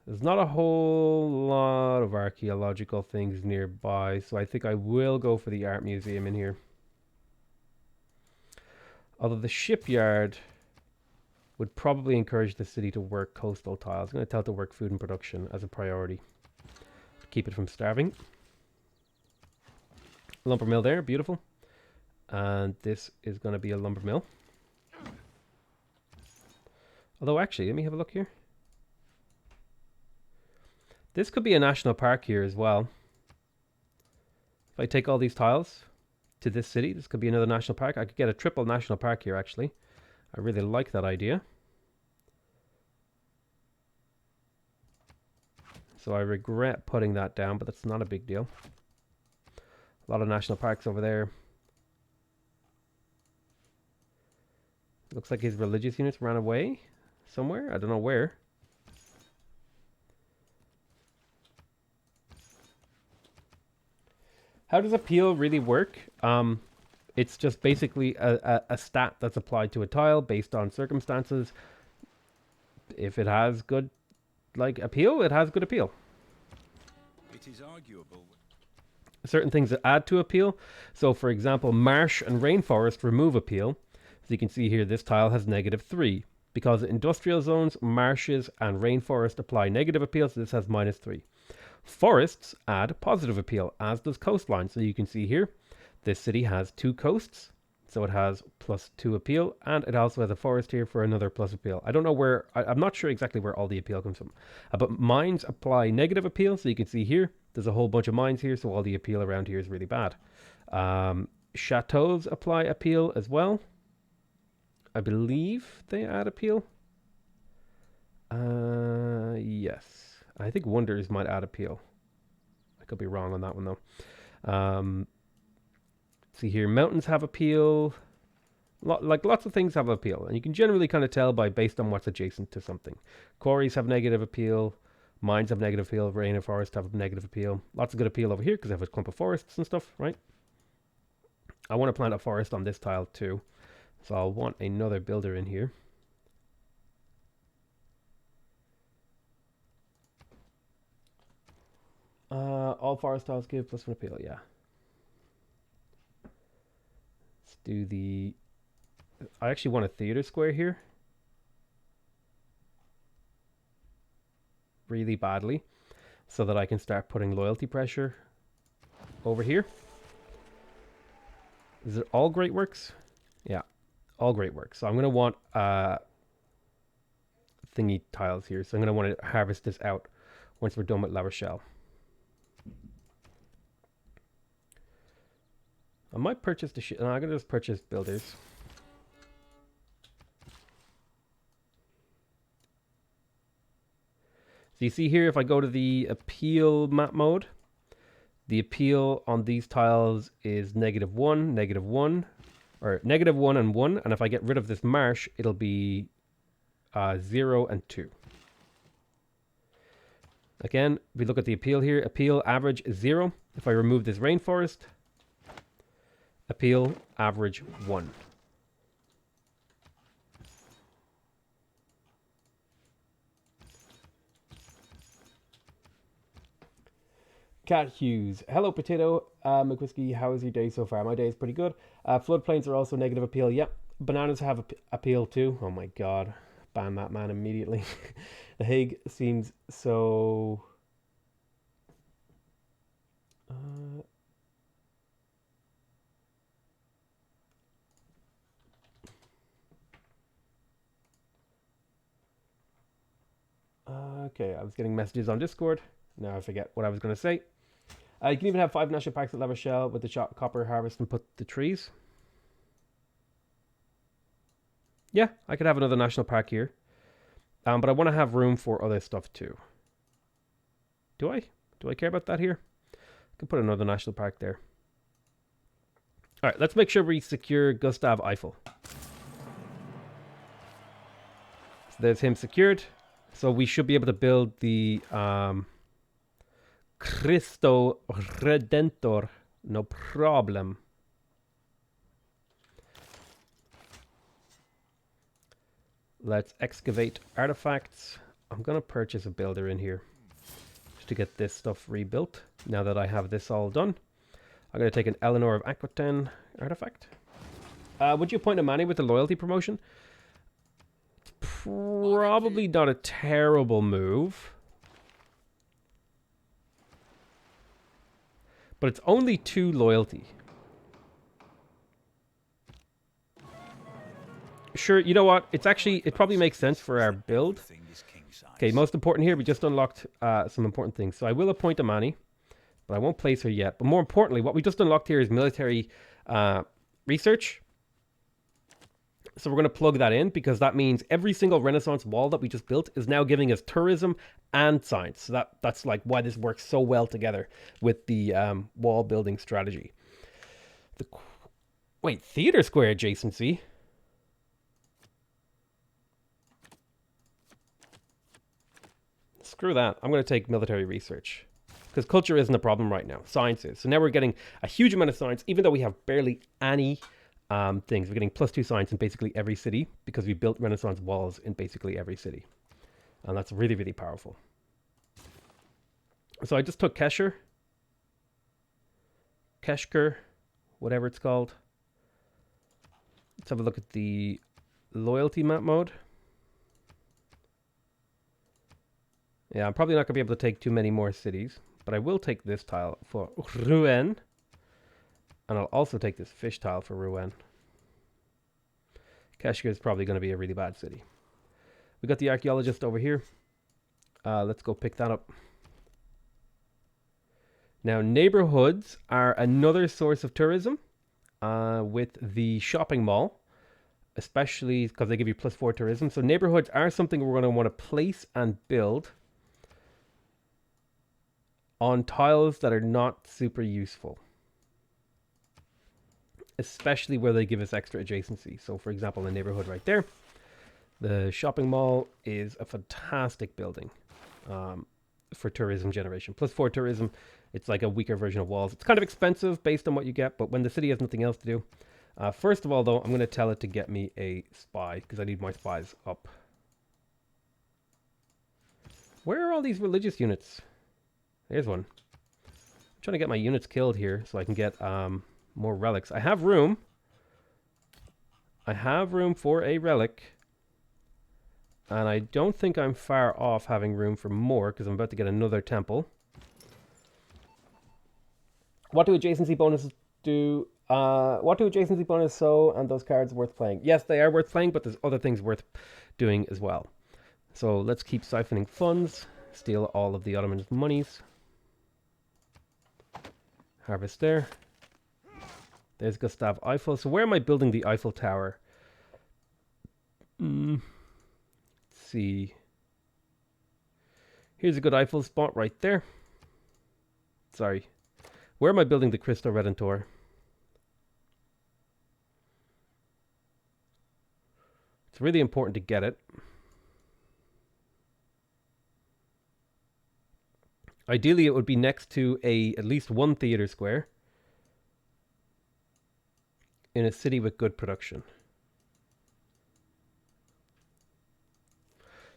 There's not a whole lot of archaeological things nearby, so I think I will go for the art museum in here. Although the shipyard would probably encourage the city to work coastal tiles. I'm going to tell it to work food and production as a priority to keep it from starving. Lumber mill there, beautiful. And this is going to be a lumber mill. Although actually, let me have a look here. This could be a national park here as well. If I take all these tiles to this city, this could be another national park. I could get a triple national park here, actually. I really like that idea. So I regret putting that down, but that's not a big deal. A lot of national parks over there. Looks like his religious units ran away. somewhere. I don't know where. How does appeal really work? It's just basically a stat that's applied to a tile based on circumstances. If it has good, like, appeal, it has good appeal. It is arguable. Certain things that add to appeal. So, for example, marsh and rainforest remove appeal. So you can see here, this tile has -3. Because industrial zones, marshes, and rainforest apply negative appeal, so this has -3. Forests add positive appeal, as does coastline. So you can see here, this city has 2 coasts, so it has +2 appeal, and it also has a forest here for another plus appeal. I don't know where, I'm not sure exactly where all the appeal comes from. But mines apply negative appeal, so you can see here, there's a whole bunch of mines here, so all the appeal around here is really bad. Chateaus apply appeal as well. I believe they add appeal. Yes. I think wonders might add appeal. I could be wrong on that one though. See here, mountains have appeal. Like lots of things have appeal, and you can generally kind of tell based on what's adjacent to something. Quarries have negative appeal. Mines have negative appeal. Rain and forest have negative appeal. Lots of good appeal over here because I have a clump of forests and stuff, right? I want to plant a forest on this tile too. So I'll want another builder in here. All forest tiles give +1 appeal, yeah. Let's do the... I actually want a theater square here. Really badly. So that I can start putting loyalty pressure over here. Is it all great works? Yeah. All great work. So I'm going to want thingy tiles here. So I'm going to want to harvest this out once we're done with La Rochelle. I might purchase the shit. No, I'm going to just purchase builders. So you see here, if I go to the appeal map mode, the appeal on these tiles is -1, -1, or -1 and 1, and if I get rid of this marsh, it'll be 0 and 2. Again, if we look at the appeal here, appeal average is 0. If I remove this rainforest, appeal average 1. Cat Hughes. Hello, Potato. McWhiskey, how is your day so far? My day is pretty good. Floodplains are also negative appeal. Yep. Bananas have appeal too. Oh my god. Ban that man immediately. The Hague seems so... okay, I was getting messages on Discord. Now I forget what I was going to say. You can even have 5 national parks at La Rochelle with the copper harvest and put the trees. Yeah, I could have another national park here. But I want to have room for other stuff too. Do I? Do I care about that here? I can put another national park there. Alright, let's make sure we secure Gustav Eiffel. So there's him secured. So we should be able to build the... Cristo Redentor, no problem. Let's excavate artifacts. I'm going to purchase a builder in here just to get this stuff rebuilt. Now that I have this all done, I'm going to take an Eleanor of Aquitaine artifact. Would you appoint a Manny with the loyalty promotion? It's probably not a terrible move. But it's only 2 loyalty. Sure, you know what? It's actually, it probably makes sense for our build. Okay, most important here, we just unlocked some important things. So I will appoint a Manny, but I won't place her yet. But more importantly, what we just unlocked here is military research. So we're going to plug that in because that means every single Renaissance wall that we just built is now giving us tourism and science. So that's like why this works so well together with the wall building strategy. Wait, theater square adjacency? Screw that. I'm going to take military research. Because culture isn't a problem right now. Science is. So now we're getting a huge amount of science, even though we have barely any things. We're getting +2 science in basically every city because we built Renaissance walls in basically every city. And that's really, really powerful. So I just took Keshker, whatever it's called. Let's have a look at the loyalty map mode. Yeah, I'm probably not going to be able to take too many more cities, but I will take this tile for Rouen. And I'll also take this fish tile for Rouen. Keshker is probably going to be a really bad city. We got the archaeologist over here. Let's go pick that up. Now, neighborhoods are another source of tourism with the shopping mall, especially because they give you +4 tourism. So neighborhoods are something we're going to want to place and build on tiles that are not super useful, especially where they give us extra adjacency. So for example, the neighborhood right there, the shopping mall is a fantastic building for tourism generation. +4 tourism. It's like a weaker version of walls. It's kind of expensive based on what you get, but when the city has nothing else to do. First of all, though, I'm going to tell it to get me a spy, because I need my spies up. Where are all these religious units? There's one. I'm trying to get my units killed here so I can get more relics. I have room. I have room for a relic. And I don't think I'm far off having room for more, because I'm about to get another temple. What do adjacency bonuses do? What do adjacency bonus so and those cards worth playing? Yes, they are worth playing, but there's other things worth doing as well. So let's keep siphoning funds. Steal all of the Ottoman monies. Harvest there. There's Gustav Eiffel. So where am I building the Eiffel Tower? Let's see. Here's a good Eiffel spot right there. Sorry. Where am I building the Cristo Redentor? It's really important to get it. Ideally, it would be next to at least one theater square in a city with good production.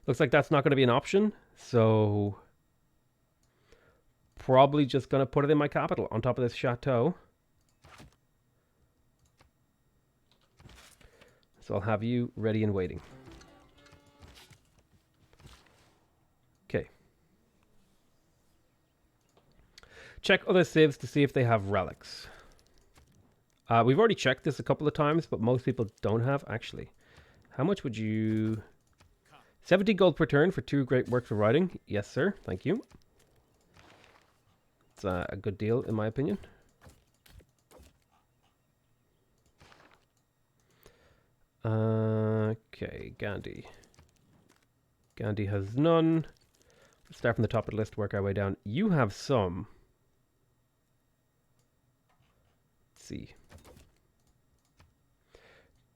Looks like that's not going to be an option, so probably just going to put it in my capital on top of this chateau. So I'll have you ready and waiting. Okay. Check other civs to see if they have relics. We've already checked this a couple of times, but most people don't have, actually. How much would you... 70 gold per turn for 2 great works of writing. Yes, sir. Thank you. It's a good deal, in my opinion. Okay, Gandhi. Gandhi has none. Let's start from the top of the list, work our way down. You have some. Let's see.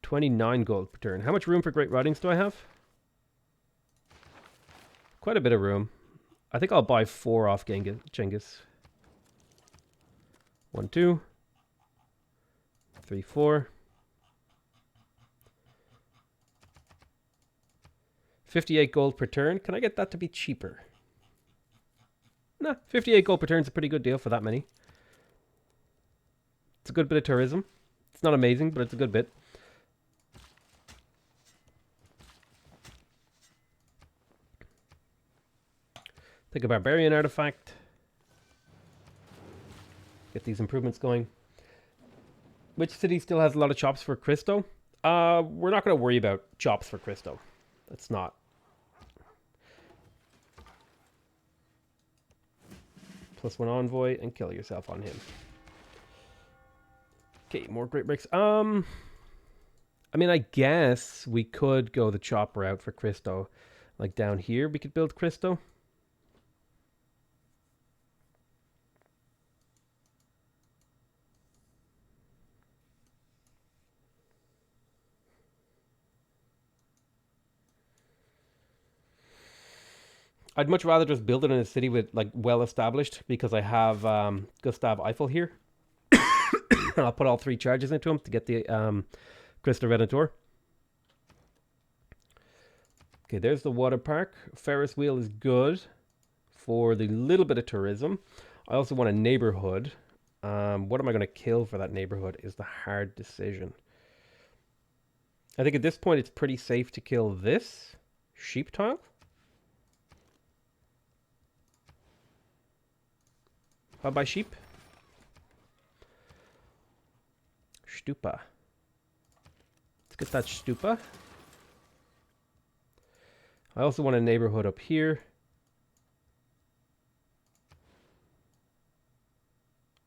29 gold per turn. How much room for great writings do I have? Quite a bit of room. I think I'll buy 4 off Genghis. 1, 2, 3, 4. 58 gold per turn. Can I get that to be cheaper? Nah, 58 gold per turn is a pretty good deal for that many. It's a good bit of tourism. It's not amazing, but it's a good bit. Take a barbarian artifact. Get these improvements going. Which city still has a lot of chops for Cristo? We're not going to worry about chops for Cristo. That's not. +1 envoy and kill yourself on him. Okay, more great bricks. I mean, I guess we could go the chop route for Cristo. Like down here, we could build Cristo. I'd much rather just build it in a city with like well established because I have Gustav Eiffel here. I'll put all 3 charges into him to get the Crystal Redentor. Okay, there's the water park. Ferris wheel is good for the little bit of tourism. I also want a neighborhood. What am I going to kill for that neighborhood is the hard decision. I think at this point it's pretty safe to kill this sheep tile. Bye-bye sheep. Stupa. Let's get that stupa. I also want a neighborhood up here.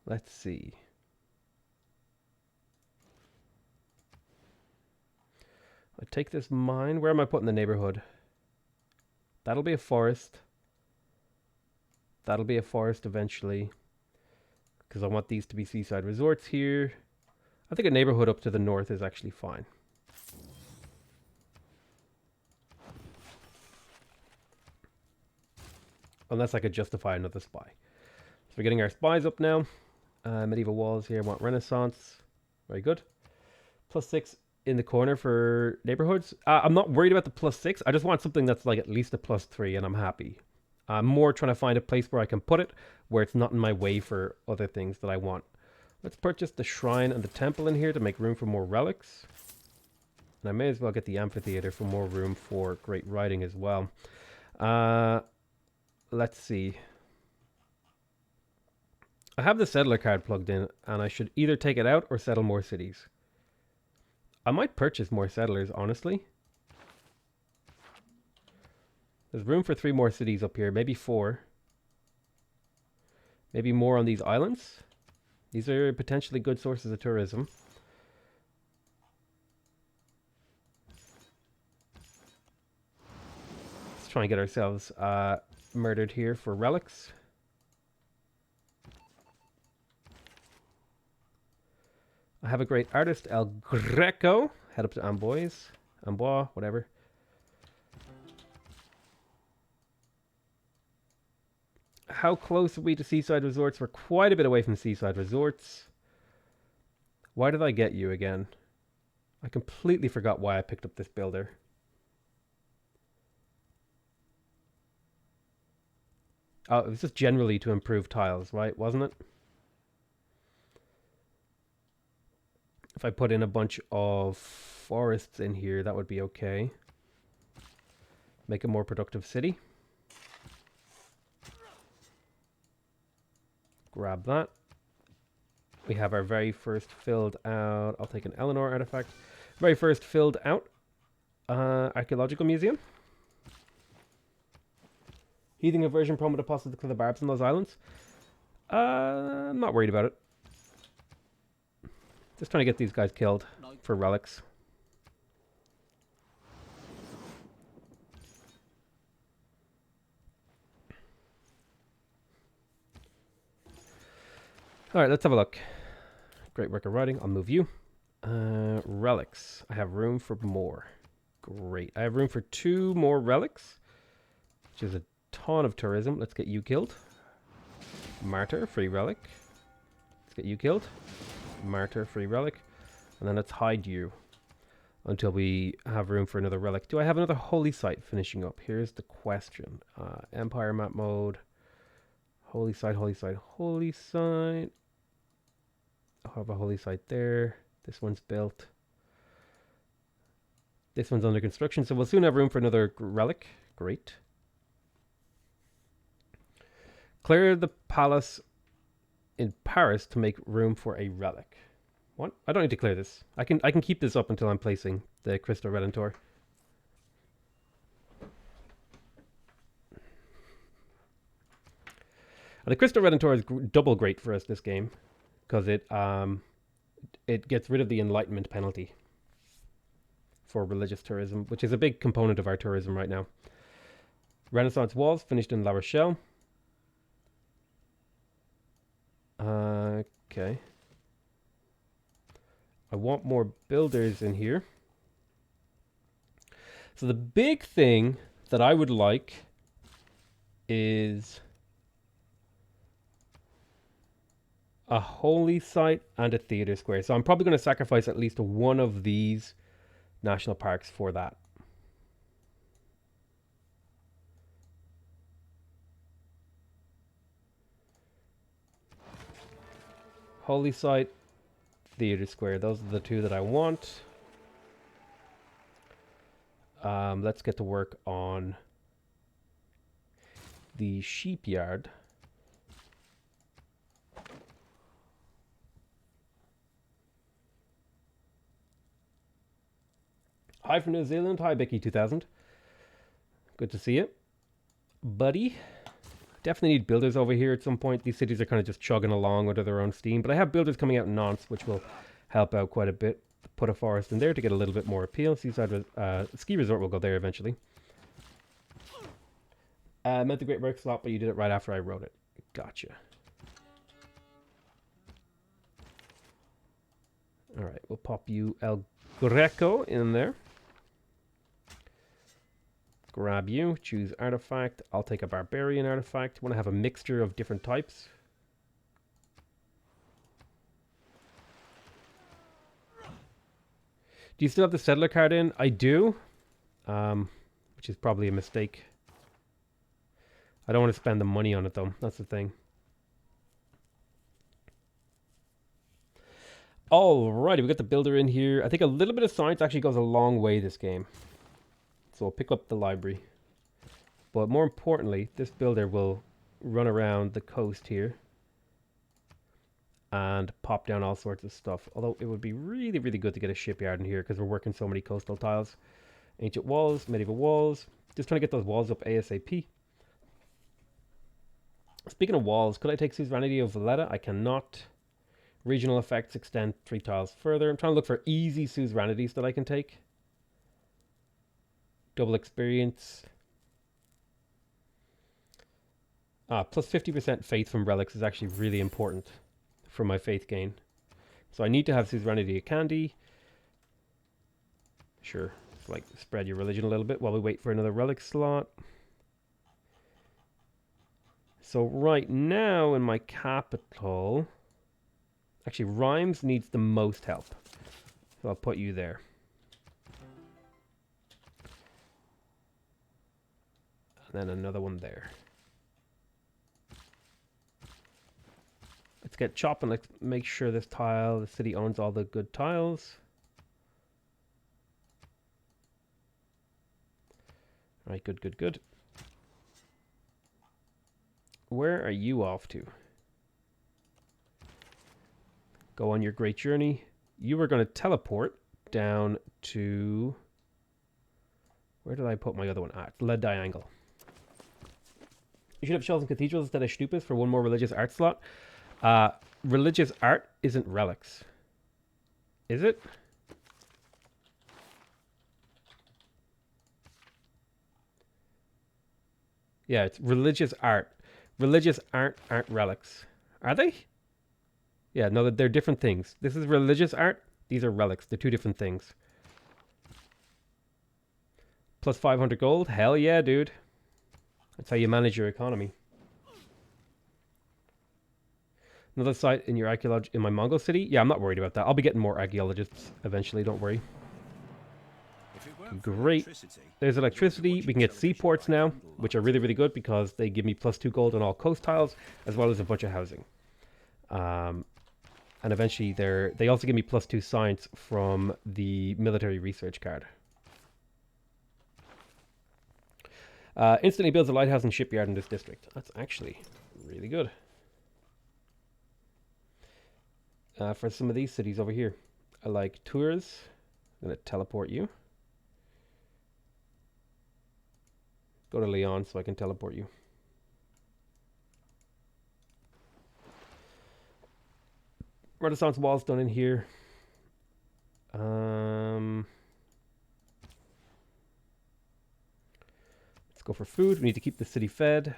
Let's see. I take this mine. Where am I putting the neighborhood? That'll be a forest. That'll be a forest eventually. Because I want these to be seaside resorts here. I think a neighborhood up to the north is actually fine. Unless I could justify another spy. So we're getting our spies up now. Medieval walls here. I want Renaissance. Very good. +6 in the corner for neighborhoods. I'm not worried about the +6. I just want something that's like at least a +3 and I'm happy. I'm more trying to find a place where I can put it, where it's not in my way for other things that I want. Let's purchase the shrine and the temple in here to make room for more relics. And I may as well get the amphitheater for more room for great writing as well. Let's see. I have the settler card plugged in, and I should either take it out or settle more cities. I might purchase more settlers, honestly. There's room for 3 more cities up here, maybe 4. Maybe more on these islands. These are potentially good sources of tourism. Let's try and get ourselves murdered here for relics. I have a great artist, El Greco. Head up to Amboise. Amboise, whatever. How close are we to seaside resorts? We're quite a bit away from seaside resorts. Why did I get you again? I completely forgot why I picked up this builder. Oh, it was just generally to improve tiles, right? Wasn't it? If I put in a bunch of forests in here, that would be okay. Make a more productive city. Grab that. We have our very first filled out. I'll take an Eleanor artifact. Very first filled out archaeological museum. Heathing aversion promo deposit to the barbs in those islands. I'm not worried about it. Just trying to get these guys killed for relics. Alright, let's have a look. Great work of writing. I'll move you. Relics. I have room for more. Great. I have room for 2 more relics, which is a ton of tourism. Let's get you killed. Martyr, free relic. Let's get you killed. Martyr, free relic. And then let's hide you until we have room for another relic. Do I have another holy site finishing up? Here's the question. Empire map mode. Holy site, holy site, holy site. I have a holy site there. This one's built. This one's under construction, so we'll soon have room for another relic. Great. Clear the palace in Paris to make room for a relic. What? I don't need to clear this. I can keep this up until I'm placing the Crystal Redentor. And the Crystal Redentor is double great for us this game, because it gets rid of the enlightenment penalty for religious tourism, which is a big component of our tourism right now. Renaissance walls finished in La Rochelle. Okay. I want more builders in here. So the big thing that I would like is a holy site and a theater square. So I'm probably going to sacrifice at least one of these national parks for that. Holy site, theater square. Those are the two that I want. Let's get to work on the sheep yard. Hi from New Zealand. Hi, Bicky2000. Good to see you, buddy. Definitely need builders over here at some point. These cities are kind of just chugging along under their own steam. But I have builders coming out in Nantes, which will help out quite a bit. Put a forest in there to get a little bit more appeal. Seaside ski resort will go there eventually. Meant the great work slot, but you did it right after I wrote it. Gotcha. Alright, we'll pop you El Greco in there. Grab you, choose artifact. I'll take a barbarian artifact. Want to have a mixture of different types. Do you still have the settler card in? I do. Which is probably a mistake. I don't want to spend the money on it though. That's the thing. Alrighty, we got the builder in here. I think a little bit of science actually goes a long way this game. So I'll pick up the library. But more importantly, this builder will run around the coast here and pop down all sorts of stuff. Although it would be really, really good to get a shipyard in here because we're working so many coastal tiles. Ancient walls, medieval walls. Just trying to get those walls up ASAP. Speaking of walls, could I take Suzerainty of Valletta? I cannot. Regional effects extend 3 tiles further. I'm trying to look for easy suzerainities that I can take. Double experience. Plus 50% faith from relics is actually really important for my faith gain. So I need to have suzerainty of Candy. Sure, it's like spread your religion a little bit while we wait for another relic slot. So right now in my capital, actually Rhymes needs the most help. So I'll put you there. And then another one there. Let's get chopping. Let's make sure this tile, the city owns all the good tiles. All right, good, good, good. Where are you off to? Go on your great journey. You were going to teleport down to... Where did I put my other one at? Lead Diangle. You should have chosen cathedrals instead of stupas for one more religious art slot. Religious art isn't relics. Is it? Yeah, it's religious art. Religious art aren't relics. Are they? Yeah, no, they're different things. This is religious art. These are relics. They're two different things. Plus 500 gold? Hell yeah, dude. That's how you manage your economy. Another site in your archaeology in my Mongol city? Yeah, I'm not worried about that. I'll be getting more archaeologists eventually, don't worry. Great. There's electricity. We can get seaports now, which are really, really good because they give me plus 2 gold on all coast tiles, as well as a bunch of housing. And eventually they also give me plus 2 science from the military research card. Instantly builds a lighthouse and shipyard in this district. That's actually really good. For some of these cities over here, I like Tours. I'm going to teleport you. Go to Lyon so I can teleport you. Renaissance walls done in here. Let's go for food. We need to keep the city fed.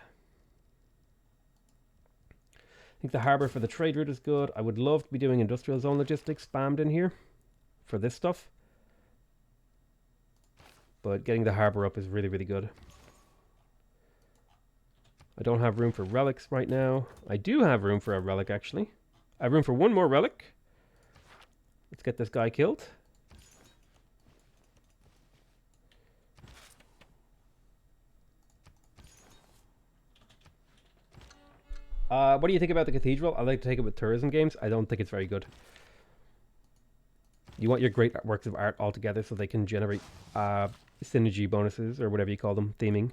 I think the harbour for the trade route is good. I would love to be doing industrial zone logistics spammed in here for this stuff. But getting the harbour up is really, really good. I don't have room for relics right now. I do have room for a relic, actually. I have room for one more relic. Let's get this guy killed. What do you think about the cathedral? I like to take it with tourism games. I don't think it's very good. You want your great works of art all together so they can generate synergy bonuses, or whatever you call them, theming.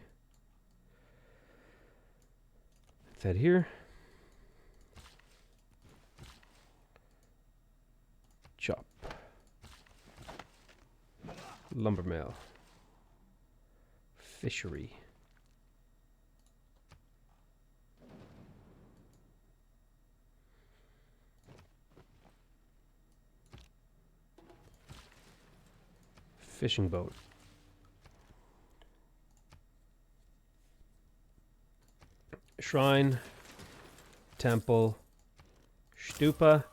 Let's head here. Chop. Lumber mill. Fishery. Fishing boat. Shrine. Temple. Stupa.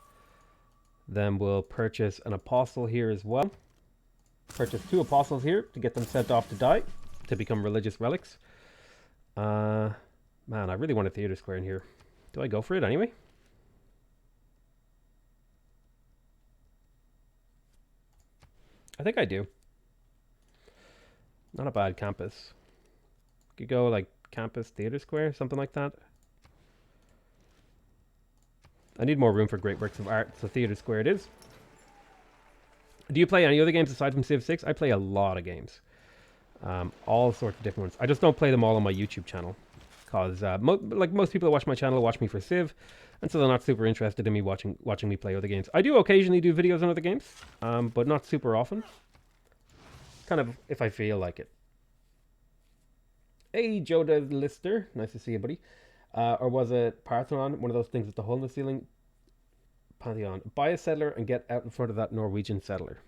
Then we'll purchase an apostle here as well. Purchase 2 apostles here to get them sent off to die, to become religious relics. Man, I really want a theater square in here. Do I go for it anyway? I think I do. Not a bad campus. Could go like campus theater square, something like that. I need more room for great works of art, so theater square it is. Do you play any other games aside from Civ 6? I play a lot of games. All sorts of different ones. I just don't play them all on my YouTube channel. Because like most people that watch my channel watch me for Civ, and so they're not super interested in me watching me play other games. I do occasionally do videos on other games, but not super often. Kind of if I feel like it. Hey, Joe the Lister. Nice to see you, buddy. Or was it Parthenon? One of those things with the hole in the ceiling? Pantheon. Buy a settler and get out in front of that Norwegian settler.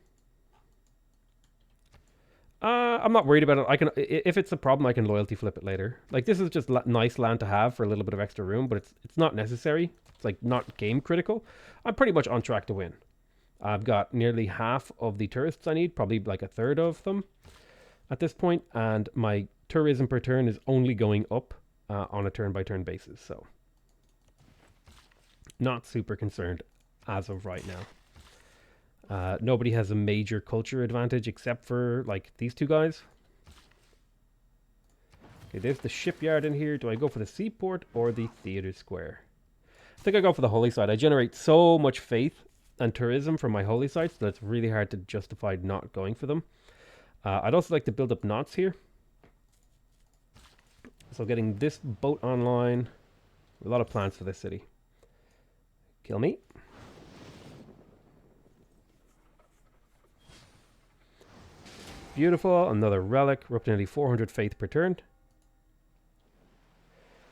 I'm not worried about it. I can, if it's a problem, I can loyalty flip it later. Like, this is just nice land to have for a little bit of extra room, but it's not necessary. It's like not game critical. I'm pretty much on track to win. I've got nearly half of the tourists I need, probably like a third of them at this point, and my tourism per turn is only going up on a turn-by-turn basis, so not super concerned as of right now. Nobody has a major culture advantage except for like these 2 guys. Okay, there's the shipyard in here. Do I go for the seaport or the theater square? I think I go for the holy site. I generate so much faith and tourism from my holy sites that it's really hard to justify not going for them. I'd also like to build up knots here. So getting this boat online. A lot of plans for this city. Kill me. Beautiful. Another relic. We're up to nearly 400 faith per turn.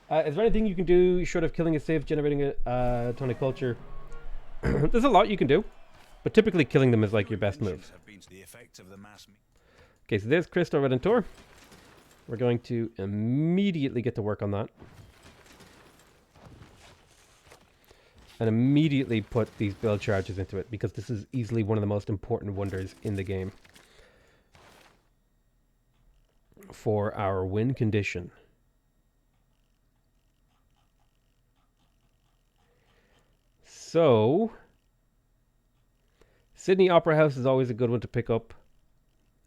Is there anything you can do short of killing a civ, generating a ton of culture? There's a lot you can do, but typically killing them is like your best move. Okay, so there's Cristo Redentor. We're going to immediately get to work on that. And immediately put these build charges into it, because this is easily one of the most important wonders in the game for our win condition. So, Sydney Opera House is always a good one to pick up,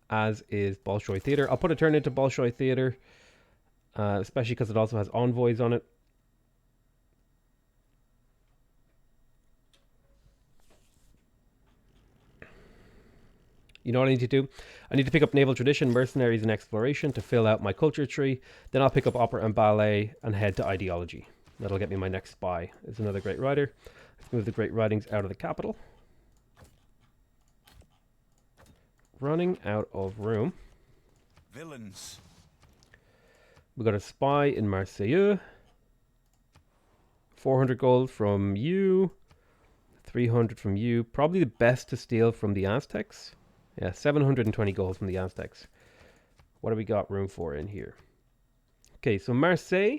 as is Bolshoi Theatre. I'll put a turn into Bolshoi Theatre, especially because it also has envoys on it. You know what I need to do? I need to pick up Naval Tradition, Mercenaries, and Exploration to fill out my culture tree. Then I'll pick up Opera and Ballet and head to Ideology. That'll get me my next spy. It's another great writer. Let's move the great writings out of the capital. Running out of room. Villains. We got a spy in Marseille. 400 gold from you. 300 from you. Probably the best to steal from the Aztecs. Yeah, 720 gold from the Aztecs. What do we got room for in here? Okay, so Marseille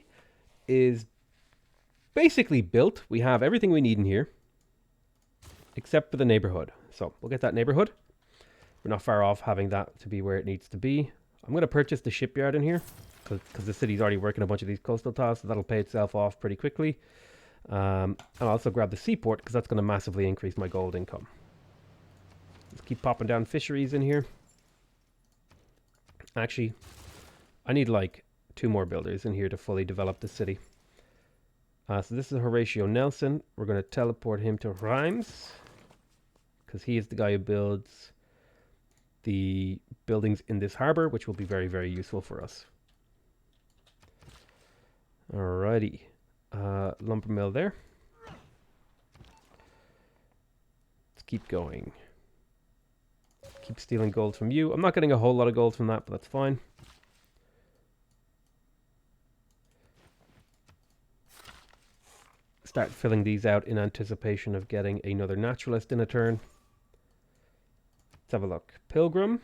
is basically built. We have everything we need in here, except for the neighborhood. So we'll get that neighborhood. We're not far off having that to be where it needs to be. I'm going to purchase the shipyard in here because the city's already working a bunch of these coastal tiles, so that'll pay itself off pretty quickly. I'll also grab the seaport because that's going to massively increase my gold income. Let's keep popping down fisheries in here. Actually, I need like 2 more builders in here to fully develop the city. So this is Horatio Nelson. We're going to teleport him to Reims because he is the guy who builds the buildings in this harbor, which will be very, very useful for us. Alrighty. Lumber mill there. Let's keep going. Keep stealing gold from you. I'm not getting a whole lot of gold from that, but that's fine. Start filling these out in anticipation of getting another naturalist in a turn. Let's have a look. Pilgrim.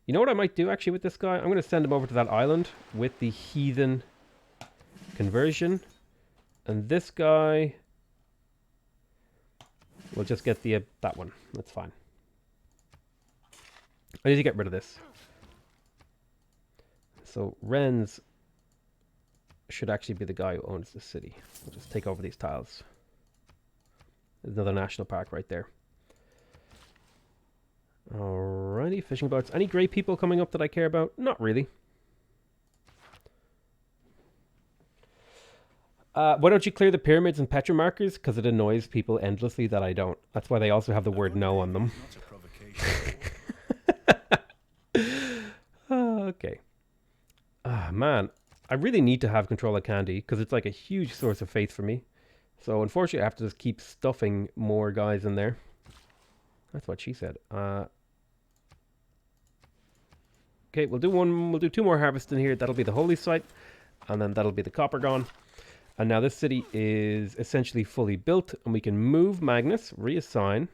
You know what I might do actually with this guy? I'm going to send him over to that island with the heathen conversion. And this guy will just get the that one. That's fine. I need to get rid of this. So Rennes should actually be the guy who owns the city. We'll just take over these tiles. There's another national park right there. Alrighty, fishing boats. Any great people coming up that I care about? Not really. Why don't you clear the pyramids and petromarkers? Because it annoys people endlessly that I don't. That's why they also have the word no on them. Okay. Ah, man. I really need to have control of candy because it's like a huge source of faith for me. So unfortunately I have to just keep stuffing more guys in there. That's what she said. Okay, we'll do 2 more harvests in here. That'll be the holy site. And then that'll be the copper gone. And now this city is essentially fully built. And we can move Magnus, reassign.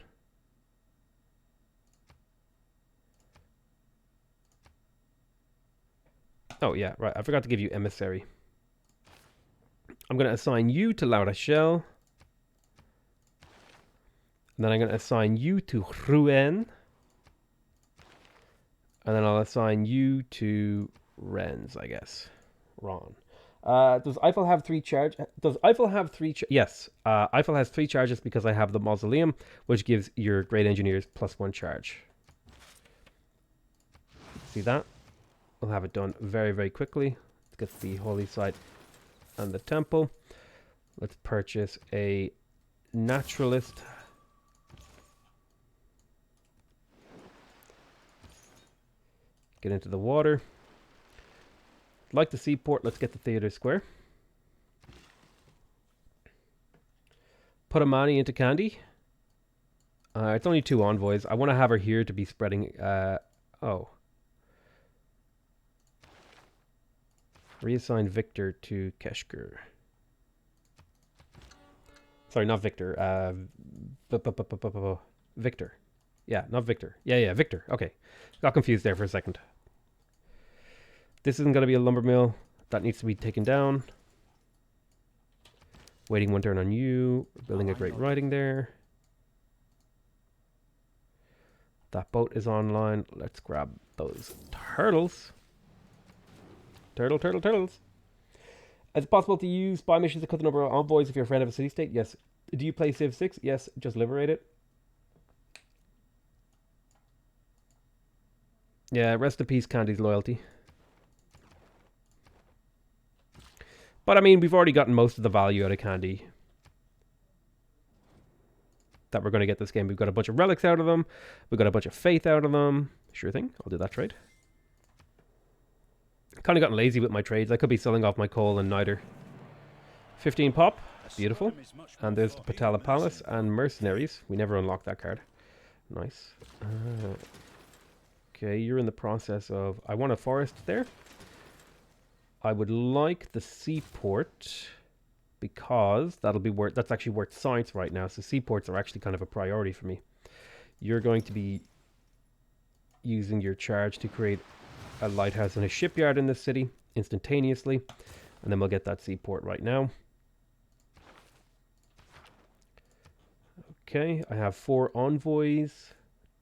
Oh yeah, right. I forgot to give you emissary. I'm going to assign you to La Rochelle. And then I'm going to assign you to Rouen. And then I'll assign you to Rennes, I guess. Ron. Does Eiffel have 3 charge? Does Eiffel have 3? Yes. Eiffel has 3 charges because I have the mausoleum, which gives your great engineers +1 charge. See that? We'll have it done very, very quickly. Let's get the holy site and the temple. Let's purchase a naturalist. Get into the water. Like the seaport, let's get the theater square. Put Amani into Candy. It's only 2 envoys. I want to have her here to be spreading... oh. Reassign Victor to Keshker. Sorry, not Victor. Victor. Yeah, not Victor. Yeah, Victor. Okay. Got confused there for a second. This isn't going to be a lumber mill. That needs to be taken down. Waiting 1 turn on you. Building a great riding there. That boat is online. Let's grab those turtles. Turtles. Is it possible to use buy missions to cut the number of envoys if you're a friend of a city-state? Yes. Do you play Civ 6? Yes. Just liberate it. Yeah, rest in peace, Candy's loyalty. But I mean, we've already gotten most of the value out of Candy that we're going to get this game. We've got a bunch of relics out of them. We've got a bunch of faith out of them. Sure thing. I'll do that trade. Kind of gotten lazy with my trades. I could be selling off my coal and niter. 15 pop. Beautiful. And there's the Patala Palace and Mercenaries. We never unlocked that card. Nice. Okay, you're in the process of... I want a forest there. I would like the seaport because that'll be worth... That's actually worth science right now. So seaports are actually kind of a priority for me. You're going to be using your charge to create a lighthouse and a shipyard in this city instantaneously. And then we'll get that seaport right now. Okay, I have 4 envoys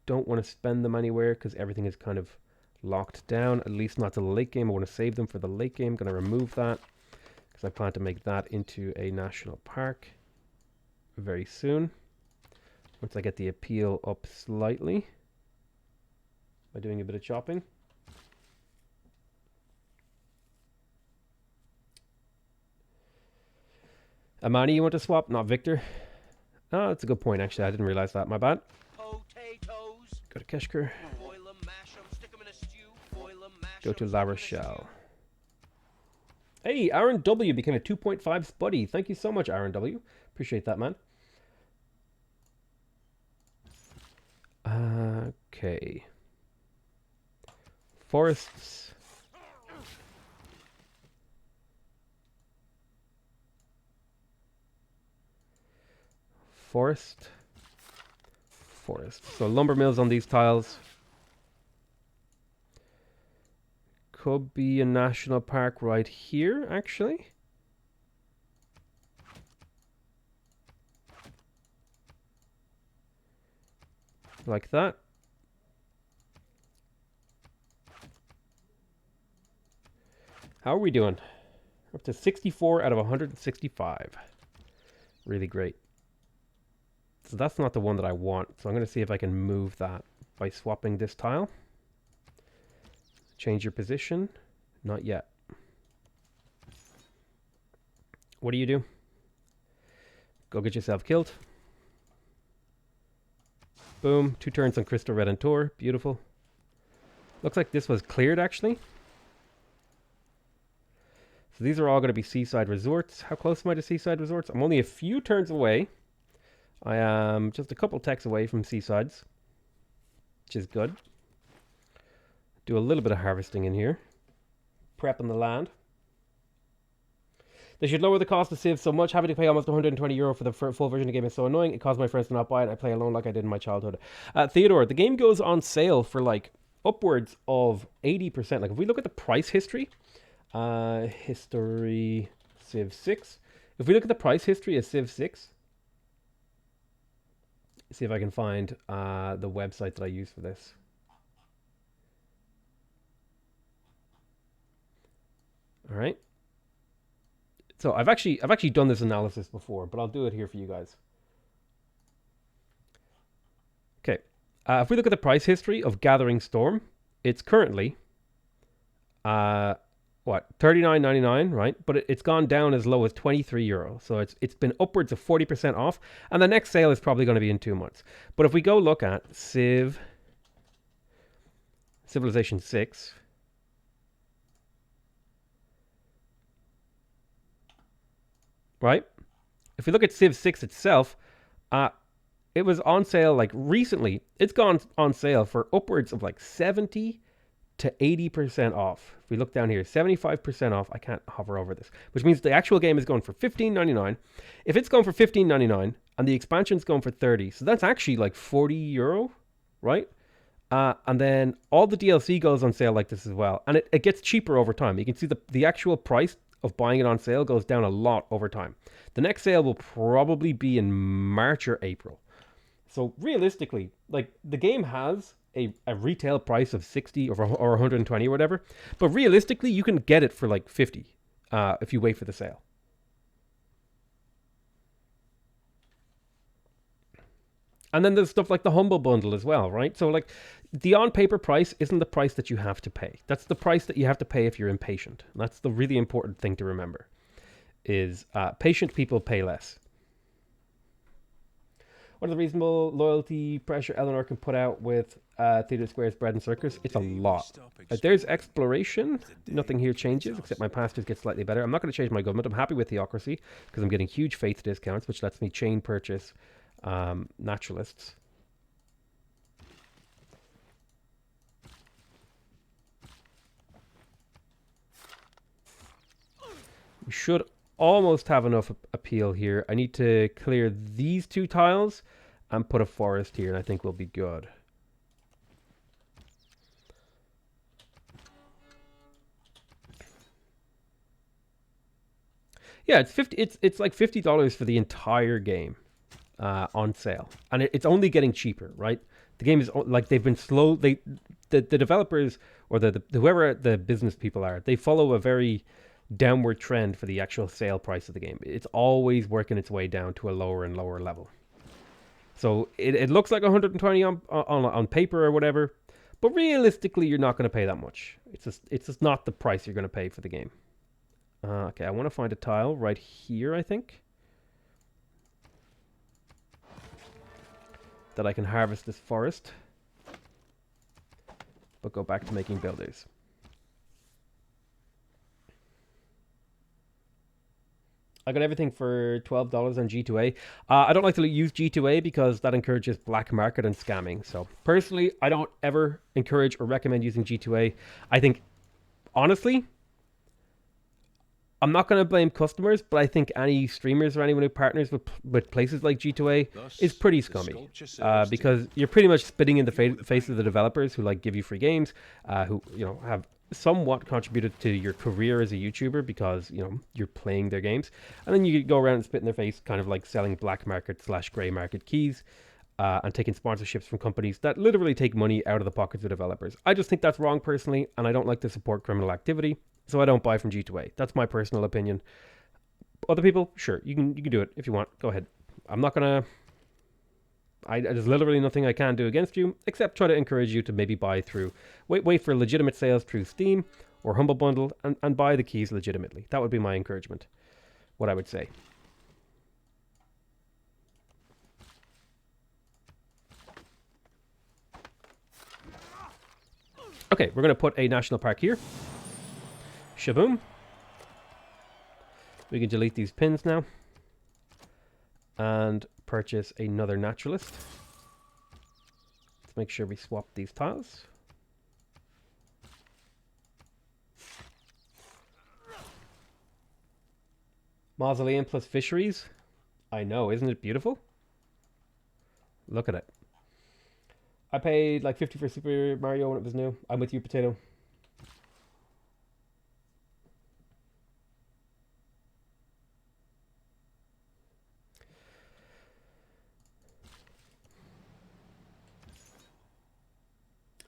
don't want to spend them anywhere because everything is kind of locked down, at least not to the late game. I want to save them for the late game. I'm going to remove that because I plan to make that into a national park very soon. Once I get the appeal up slightly by doing a bit of chopping. Amani, you want to swap? Not Victor. Oh, that's a good point, actually. I didn't realize that. My bad. Potatoes. Go to Keshker. Boil 'em, mash 'em, stick 'em in a stew. Boil 'em, mash 'em, Go to stick La 'em in a Rochelle. stew. Hey, Aaron W. became a 2.5 Spuddy. Thank you so much, Aaron W. Appreciate that, man. Okay. Forests. Forest. So lumber mills on these tiles. Could be a national park right here, actually. Like that. How are we doing? We're up to 64 out of 165. Really great. So that's not the one that I want. So I'm going to see if I can move that by swapping this tile. Change your position. Not yet. What do you do? Go get yourself killed. Boom. 2 turns on Crystal Red and Tor. Beautiful. Looks like this was cleared, actually. So these are all going to be seaside resorts. How close am I to seaside resorts? I'm only a few turns away. I am just a couple techs away from seasides, which is good. Do a little bit of harvesting in here. Prepping the land. They should lower the cost of Civ so much. Having to pay almost €120 for the full version of the game is so annoying. It caused my friends to not buy it. I play alone like I did in my childhood. Theodore, the game goes on sale for like upwards of 80%. Like if we look at the price history, history Civ 6. If we look at the price history of Civ 6, see if I can find the website that I use for this. All right. So I've actually done this analysis before, but I'll do it here for you guys. Okay. If we look at the price history of Gathering Storm, it's currently what, $39.99, right? But it's gone down as low as €23. So it's been upwards of 40% off, and the next sale is probably going to be in 2 months. But if we go look at Civilization 6, right? If we look at Civ 6 itself, it was on sale like recently. It's gone on sale for upwards of like 70 to 80% off. If we look down here, 75% off. I can't hover over this, which means the actual game is going for $15.99. If it's going for $15.99 and the expansion's going for 30, so that's actually like €40, right? And then all the DLC goes on sale like this as well, and it gets cheaper over time. You can see the actual price of buying it on sale goes down a lot over time. The next sale will probably be in March or April. So realistically, like the game has a retail price of 60 or 120 or whatever, but realistically you can get it for like 50 if you wait for the sale. And then there's stuff like the Humble Bundle as well, right? So like the on-paper price isn't the price that you have to pay. That's the price that you have to pay if you're impatient. That's the really important thing to remember, is patient people pay less. What is the reasonable loyalty pressure Eleanor can put out with Theatre Square's Bread and Circus? It's a lot. There's exploration. Nothing here changes, except my pastures get slightly better. I'm not going to change my government. I'm happy with Theocracy, because I'm getting huge faith discounts, which lets me chain purchase naturalists. We should almost have enough appeal here. I need to clear these 2 tiles and put a forest here, and I think we'll be good. Yeah, it's like $50 for the entire game on sale, and it's only getting cheaper, right? The game is like they've been slow. The developers or the whoever the business people are, they follow a very downward trend for the actual sale price of the game. It's always working its way down to a lower and lower level. So it looks like 120 on paper or whatever, but realistically, you're not going to pay that much. It's just not the price you're going to pay for the game. Okay, I want to find a tile right here, I think, that I can harvest this forest, but go back to making builders. I got everything for $12 on G2A. I don't like to use G2A because that encourages black market and scamming. So personally, I don't ever encourage or recommend using G2A. I think, honestly, I'm not going to blame customers, but I think any streamers or anyone who partners with places like G2A is pretty scummy. Because you're pretty much spitting in the face of the developers who like give you free games, who have somewhat contributed to your career as a YouTuber because you're playing their games, and then you go around and spit in their face, kind of like selling black market / grey market keys, and taking sponsorships from companies that literally take money out of the pockets of developers. I just think that's wrong personally, and I don't like to support criminal activity, so I don't buy from G2A. That's my personal opinion. Other people, sure, you can do it if you want. Go ahead. I'm not gonna. There's literally nothing I can do against you, except try to encourage you to maybe buy through, wait for legitimate sales through Steam or Humble Bundle, and buy the keys legitimately. That would be my encouragement, what I would say. Okay, we're going to put a national park here. Shaboom. We can delete these pins now. And purchase another naturalist. Let's make sure we swap these tiles. Mausoleum plus fisheries. I know, isn't it beautiful? Look at it. I paid like 50 for Super Mario when it was new. I'm with you, Potato.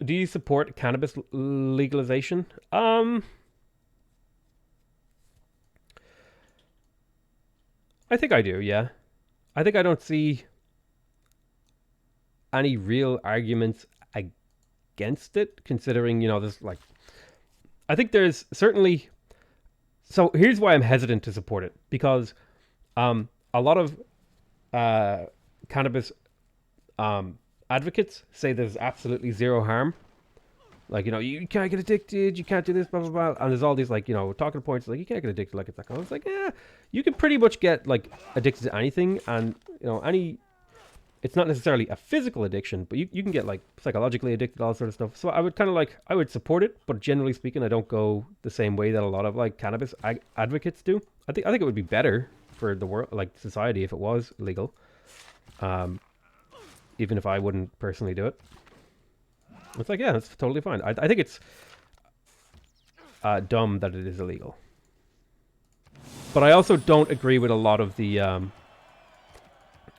Do you support cannabis legalization? I think I do, yeah. I think I don't see any real arguments against it, considering, there's like... I think there's certainly... So here's why I'm hesitant to support it. Because a lot of cannabis advocates say there's absolutely zero harm. Like, you can't get addicted, you can't do this, blah, blah, blah. And there's all these, like, talking points, like, you can't get addicted, like, it's like, I was like, yeah, you can pretty much get, like, addicted to anything. And, it's not necessarily a physical addiction, but you can get, like, psychologically addicted, all sort of stuff. So I would kind of like, I would support it, but generally speaking, I don't go the same way that a lot of, like, cannabis advocates do. I think it would be better for the world, like, society, if it was legal. Even if I wouldn't personally do it. It's like, yeah, that's totally fine. I think it's dumb that it is illegal. But I also don't agree with a lot of the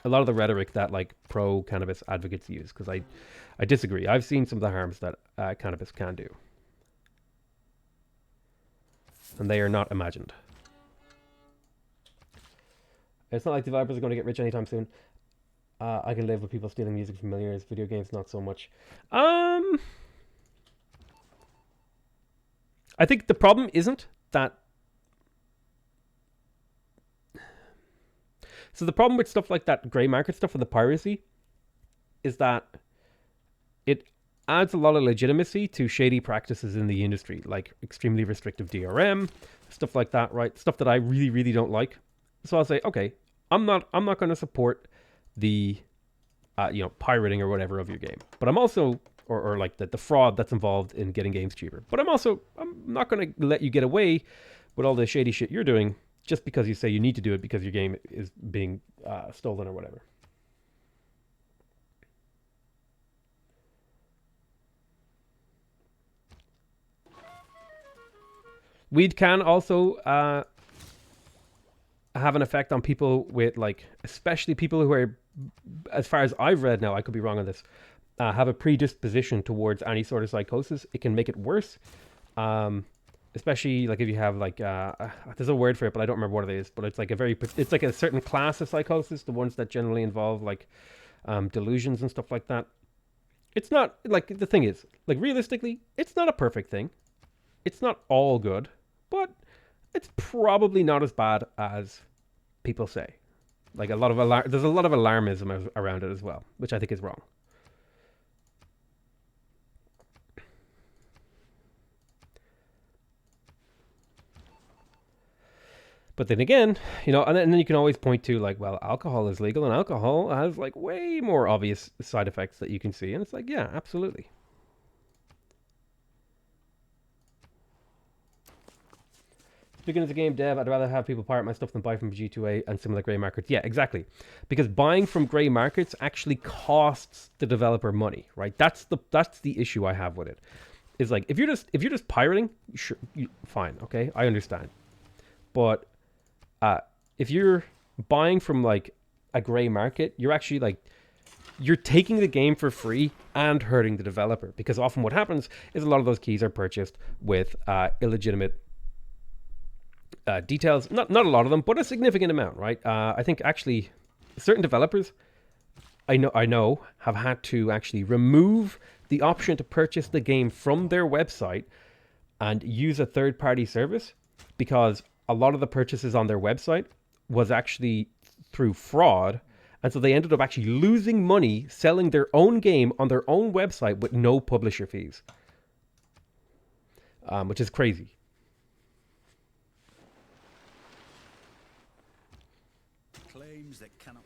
rhetoric that like pro-cannabis advocates use, because I disagree. I've seen some of the harms that cannabis can do. And they are not imagined. It's not like developers are going to get rich anytime soon. I can live with people stealing music from millionaires. Video games, not so much. I think the problem isn't that... So the problem with stuff like that grey market stuff and the piracy is that it adds a lot of legitimacy to shady practices in the industry, like extremely restrictive DRM, stuff like that, right? Stuff that I really, really don't like. So I'll say, okay, I'm not going to support the pirating or whatever of your game, but I'm also or like the fraud that's involved in getting games cheaper, but I'm not going to let you get away with all the shady shit you're doing just because you say you need to do it because your game is being stolen or whatever. Weed can also have an effect on people with, like, especially people who are, as far as I've read now, I could be wrong on this, have a predisposition towards any sort of psychosis. It can make it worse. Especially like if you have like there's a word for it, but I don't remember what it is. But it's like it's like a certain class of psychosis, the ones that generally involve like delusions and stuff like that. It's not like the thing is like realistically, it's not a perfect thing. It's not all good, but it's probably not as bad as people say. Like there's a lot of alarmism around it as well, which I think is wrong. But then again, you know, and then you can always point to like, well, alcohol is legal and alcohol has like way more obvious side effects that you can see. And it's like, yeah, absolutely. Speaking as a game dev, I'd rather have people pirate my stuff than buy from G2A and similar grey markets. Yeah, exactly. Because buying from grey markets actually costs the developer money, right? That's the issue I have with it. Is like if you're just pirating, sure, fine, okay, I understand. But if you're buying from like a grey market, you're actually like you're taking the game for free and hurting the developer, because often what happens is a lot of those keys are purchased with illegitimate details. Not a lot of them, but a significant amount, right? I think actually certain developers I know have had to actually remove the option to purchase the game from their website and use a third-party service, because a lot of the purchases on their website was actually through fraud. And so they ended up actually losing money selling their own game on their own website with no publisher fees, which is crazy. Claims that cannot.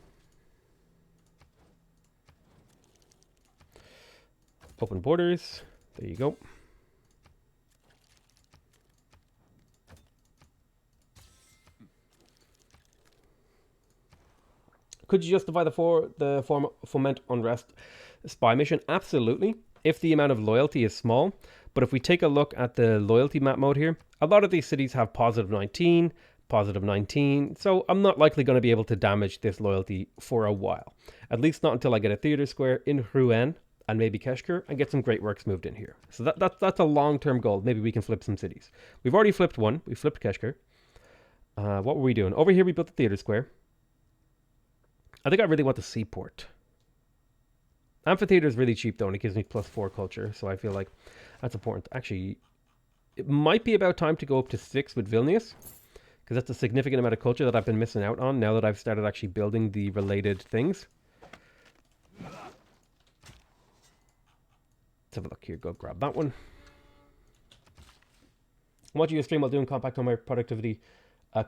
Open borders. There you go. Could you justify the foment unrest spy mission? Absolutely, if the amount of loyalty is small. But if we take a look at the loyalty map mode here, a lot of these cities have positive 19, positive 19. So I'm not likely going to be able to damage this loyalty for a while. At least not until I get a theater square in Rouen and maybe Keshkir and get some great works moved in here. So that's a long-term goal. Maybe we can flip some cities. We've already flipped one. We flipped Keshkir. What were we doing? Over here we built the theater square. I think I really want the seaport. Amphitheater is really cheap though, and it gives me +4 culture, so I feel like that's important. Actually, it might be about time to go up to 6 with Vilnius, because that's a significant amount of culture that I've been missing out on now that I've started actually building the related things. Let's have a look here. Go grab that one. I'm watching your stream while doing compact homework productivity.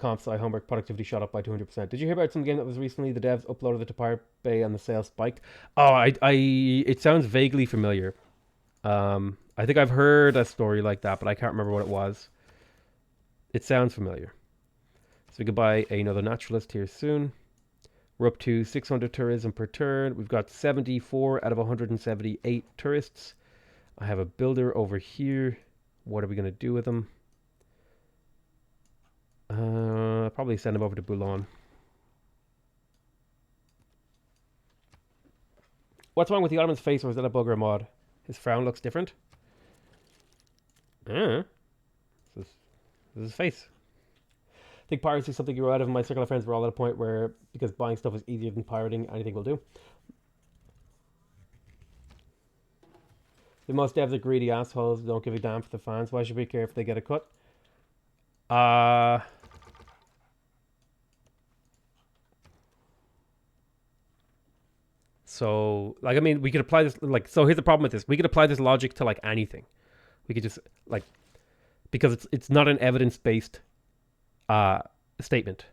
Comp sci homework productivity shot up by 200%. Did you hear about some game that was recently the devs uploaded it to Pirate Bay and the sales spiked? Oh, it sounds vaguely familiar. I think I've heard a story like that, but I can't remember what it was. It sounds familiar. So we could buy another naturalist here soon. We're up to 600 tourism per turn. We've got 74 out of 178 tourists. I have a builder over here. What are we going to do with them? Probably send him over to Boulogne. What's wrong with the Ottoman's face, or is that a bug or a mod? His frown looks different. This is his face. I think piracy is something you grew out of. My circle of friends were all at a point where, because buying stuff is easier than pirating, anything will do. The most devs are greedy assholes, don't give a damn for the fans. Why should we care if they get a cut? So, like, I mean, we could apply this, like, so here's the problem with this. We could apply this logic to, like, anything. We could just, like, because it's not an evidence-based statement,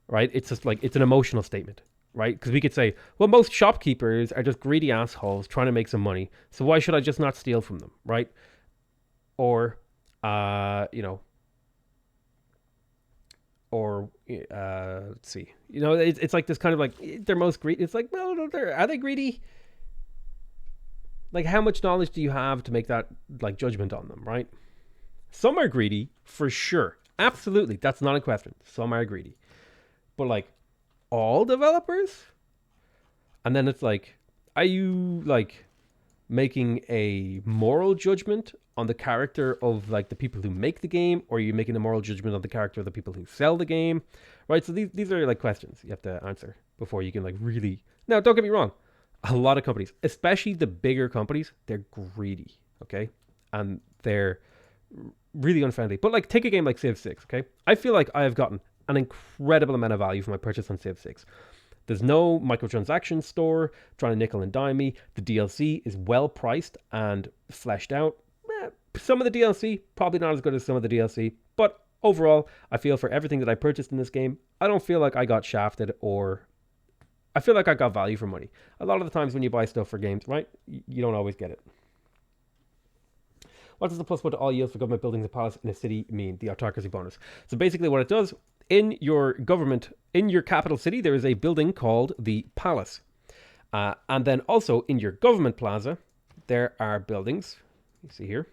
right? It's just, like, it's an emotional statement, right? Because we could say, well, most shopkeepers are just greedy assholes trying to make some money, so why should I just not steal from them, right? Or, you know, or let's see, you know, it's like this kind of like they're most greedy. It's like, well, are they greedy? Like, how much knowledge do you have to make that like judgment on them, right? Some are greedy for sure, absolutely, that's not a question. Some are greedy, but like all developers, and then it's like, are you like making a moral judgment on the character of like the people who make the game, or are you making a moral judgment on the character of the people who sell the game, right? So these are like questions you have to answer before you can like really. Now, don't get me wrong, a lot of companies, especially the bigger companies, they're greedy, okay, and they're really unfriendly. But like, take a game like Civ 6, okay? I feel like I have gotten an incredible amount of value for my purchase on Civ 6. There's no microtransaction store trying to nickel and dime me. The DLC is well priced and fleshed out. Some of the DLC, probably not as good as some of the DLC, but overall, I feel for everything that I purchased in this game, I don't feel like I got shafted, or I feel like I got value for money. A lot of the times when you buy stuff for games, right, you don't always get it. What does the +1 to all yields for government buildings and palace in a city mean? The autocracy bonus. So basically what it does, in your government, in your capital city, there is a building called the palace. And then also in your government plaza, there are buildings. You see here.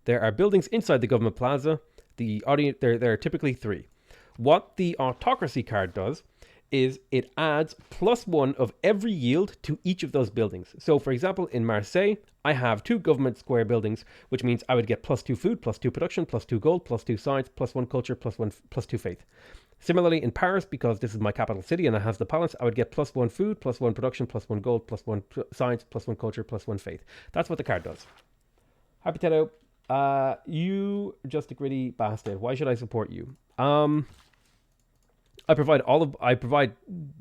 There are buildings inside the government plaza. There are typically 3. What the autocracy card does is it adds +1 of every yield to each of those buildings. So for example, in Marseille, I have 2 government square buildings, which means I would get +2 food, +2 production, +2 gold, +2 science, +1 culture, +2 faith. Similarly, in Paris, because this is my capital city and it has the palace, I would get +1 food, +1 production, +1 gold, +1 science, +1 culture, +1 faith. That's what the card does. Hi, Potato. You just a gritty bastard. Why should I support you? I provide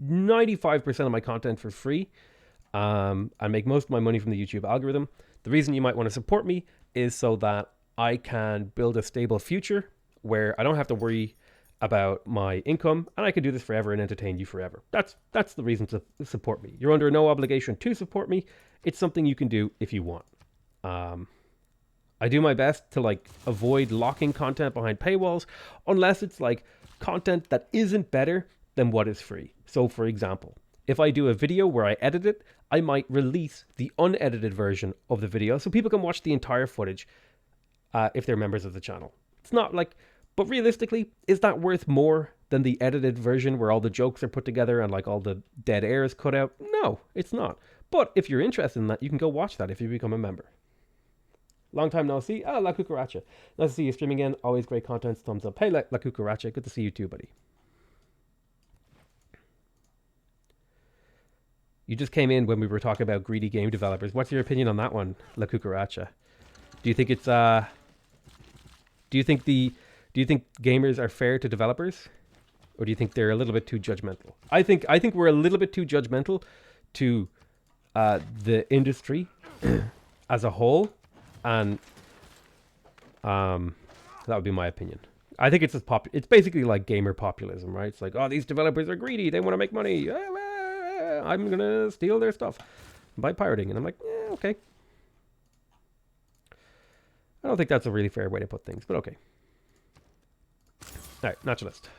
95% of my content for free. I make most of my money from the YouTube algorithm. The reason you might want to support me is so that I can build a stable future where I don't have to worry about my income, and I can do this forever and entertain you forever. That's the reason to support me. You're under no obligation to support me. It's something you can do if you want. I do my best to like avoid locking content behind paywalls unless it's like content that isn't better than what is free. So for example, if I do a video where I edit it, I might release the unedited version of the video so people can watch the entire footage if they're members of the channel. It's not like, but realistically, is that worth more than the edited version where all the jokes are put together and like all the dead air is cut out? No, it's not. But if you're interested in that, you can go watch that if you become a member. Long time no see. La Cucaracha. Nice to see you streaming again. Always great content. Thumbs up. Hey, La Cucaracha. Good to see you too, buddy. You just came in when we were talking about greedy game developers. What's your opinion on that one, La Cucaracha? Do you think it's Do you think gamers are fair to developers, or do you think they're a little bit too judgmental? I think we're a little bit too judgmental to the industry as a whole. And that would be my opinion. I think it's it's basically like gamer populism, right? It's like, oh, these developers are greedy. They want to make money. I'm going to steal their stuff by pirating. And I'm like, okay. I don't think that's a really fair way to put things, but okay. All right, naturalist.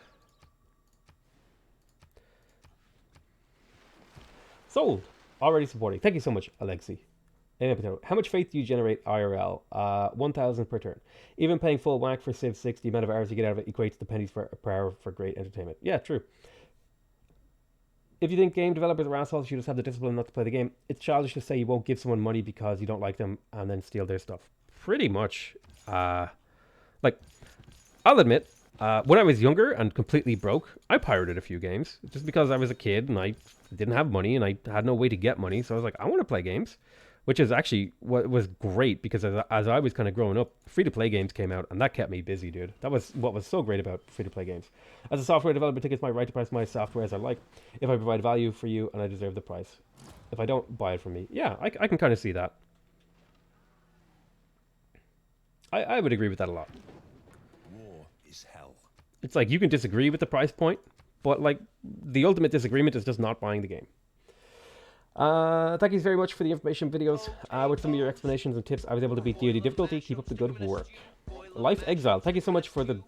Sold. Already supporting. Thank you so much, Alexi. How much faith do you generate IRL? 1,000 per turn. Even paying full whack for Civ 6, the amount of hours you get out of it equates to pennies per hour for great entertainment. Yeah, true. If you think game developers are assholes, you just have the discipline not to play the game. It's childish to say you won't give someone money because you don't like them and then steal their stuff. Pretty much. Like, I'll admit, when I was younger and completely broke, I pirated a few games. Just because I was a kid and I didn't have money and I had no way to get money. So I was like, I want to play games. Which is actually what was great, because as I was kind of growing up, free-to-play games came out, and that kept me busy, dude. That was what was so great about free-to-play games. As a software developer, I think it's my right to price my software as I like. If I provide value for you, and I deserve the price. If I don't, buy it from me. Yeah, I can kind of see that. I would agree with that a lot. War is hell. It's like, you can disagree with the price point, but like, the ultimate disagreement is just not buying the game. Thank you very much for the information videos. With some of your explanations and tips, I was able to beat DoD difficulty. Keep up the good work. Life Exile, thank you so much for the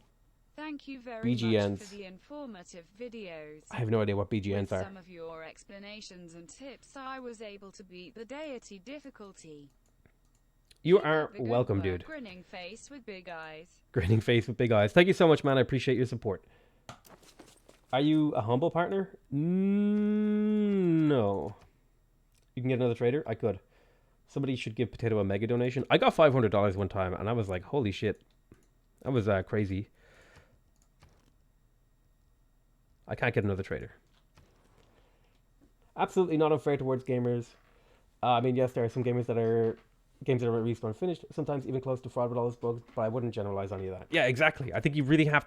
Thank you very BGNs. much for the informative videos. I have no idea what BGNs With are. some of your explanations and tips, I was able to beat the deity difficulty. You Keep are up the good welcome, work. dude. Grinning face with big eyes. Grinning face with big eyes. Thank you so much, man. I appreciate your support. Are you a humble partner? No. You can get another trader? I could. Somebody should give Potato a mega donation. I got $500 one time, and I was like, holy shit. That was crazy. I can't get another trader. Absolutely not unfair towards gamers. I mean, yes, there are some gamers that are games that are released unfinished, sometimes even close to fraud with all those bugs, but I wouldn't generalize any of that. Yeah, exactly. I think you really have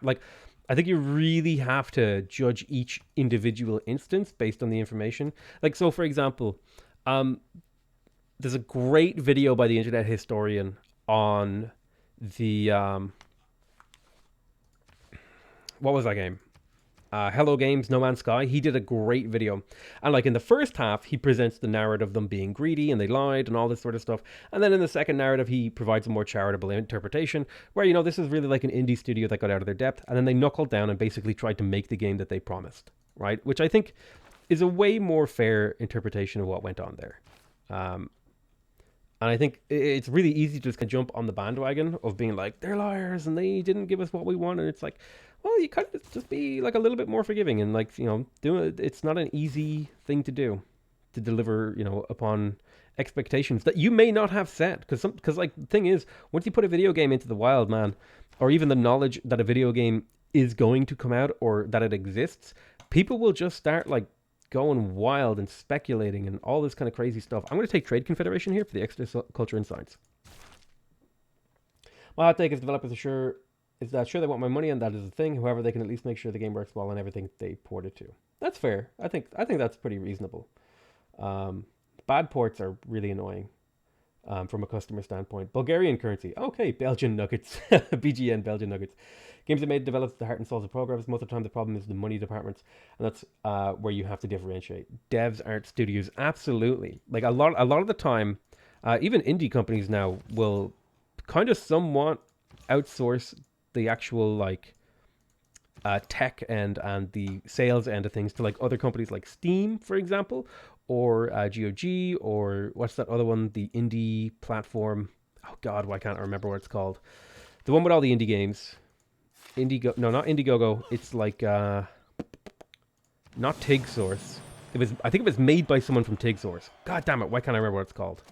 to judge each individual instance based on the information. Like, so for example, there's a great video by the internet historian on the what was that game? Hello Games, No Man's Sky. He did a great video. And like in the first half, he presents the narrative of them being greedy and they lied and all this sort of stuff. And then in the second narrative, he provides a more charitable interpretation where, you know, this is really like an indie studio that got out of their depth. And then they knuckled down and basically tried to make the game that they promised, right? Which I think is a way more fair interpretation of what went on there. And I think it's really easy to just jump on the bandwagon of being like, they're liars and they didn't give us what we wanted. It's like, well, you kind of just be like a little bit more forgiving and like, you know, do it. It's not an easy thing to do, to deliver, you know, upon expectations that you may not have set. Because like the thing is, once you put a video game into the wild, man, or even the knowledge that a video game is going to come out or that it exists, people will just start like going wild and speculating and all this kind of crazy stuff. I'm going to take Trade Confederation here for the extra culture and science. My hot take is developers are sure they want my money, and that is the thing. However, they can at least make sure the game works well and everything they port it to. That's fair. I think that's pretty reasonable. Bad ports are really annoying from a customer standpoint. Bulgarian currency. Okay, Belgian nuggets. BGN, Belgian nuggets. Games are made developed the heart and souls of programmers. Most of the time, the problem is the money departments, and that's where you have to differentiate. Devs aren't studios. Absolutely. Like a lot of the time, even indie companies now will kind of somewhat outsource the actual like tech and the sales end of things to like other companies like Steam, for example, or GOG, or what's that other one? The indie platform. Oh God, why can't I remember what it's called? The one with all the indie games. No, not Indiegogo. It's like not TigSource. I think it was made by someone from TigSource. God damn it, why can't I remember what it's called?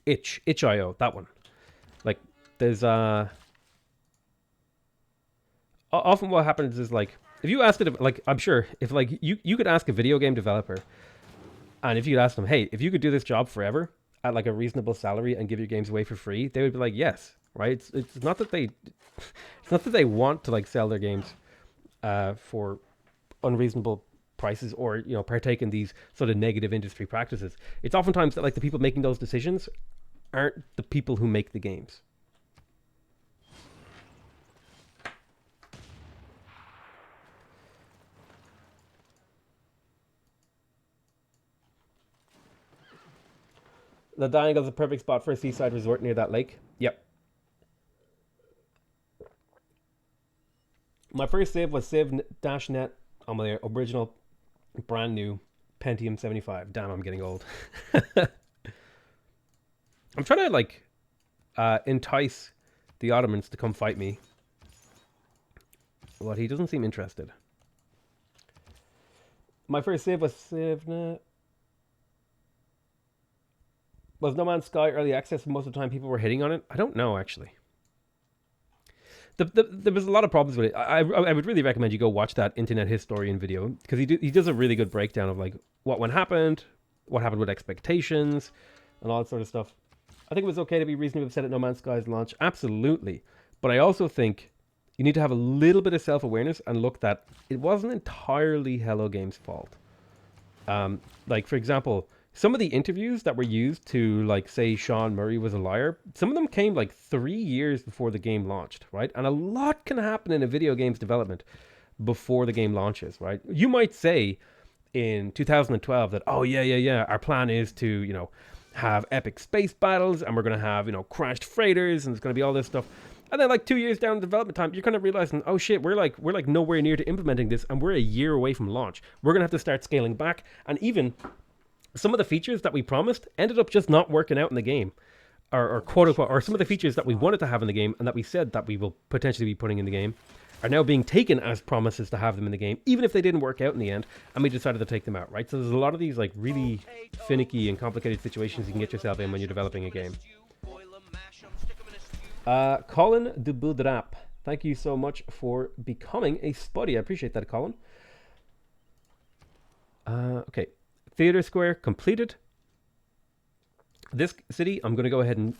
Itch.io, that one. Like, there's often what happens is like, if you ask it, like, I'm sure if like you could ask a video game developer, and if you could ask them, hey, if you could do this job forever at like a reasonable salary and give your games away for free, they would be like, yes, right? It's not that they want to like sell their games for unreasonable prices or, you know, partake in these sort of negative industry practices. It's oftentimes that like the people making those decisions aren't the people who make the games. The Diangle's a perfect spot for a seaside resort near that lake. Yep. My first save was save-net on my original brand new Pentium 75. Damn, I'm getting old. I'm trying to like entice the Ottomans to come fight me, but he doesn't seem interested. My first save was save-net. Was No Man's Sky early access? Most of the time people were hitting on it. I don't know, actually. There was a lot of problems with it. I would really recommend you go watch that internet historian video, because he does a really good breakdown of like what happened with expectations, and all that sort of stuff. I think it was okay to be reasonably upset at No Man's Sky's launch. Absolutely. But I also think you need to have a little bit of self-awareness and look that it wasn't entirely Hello Games' fault. Like, for example, some of the interviews that were used to, like, say Sean Murray was a liar, some of them came, like, 3 years before the game launched, right? And a lot can happen in a video game's development before the game launches, right? You might say in 2012 that, oh, yeah, our plan is to, you know, have epic space battles, and we're going to have, you know, crashed freighters, and there's going to be all this stuff. And then, like, 2 years down the development time, you're kind of realizing, oh shit, we're like nowhere near to implementing this, and we're a year away from launch. We're going to have to start scaling back, and even some of the features that we promised ended up just not working out in the game, or quote unquote, or some of the features that we wanted to have in the game and that we said that we will potentially be putting in the game are now being taken as promises to have them in the game, even if they didn't work out in the end, and we decided to take them out, right? So there's a lot of these like really finicky and complicated situations you can get yourself in when you're developing a game. Colin de Boudrap, thank you so much for becoming a spuddy. I appreciate that, Colin. Okay, Theater Square completed. This city, I'm going to go ahead and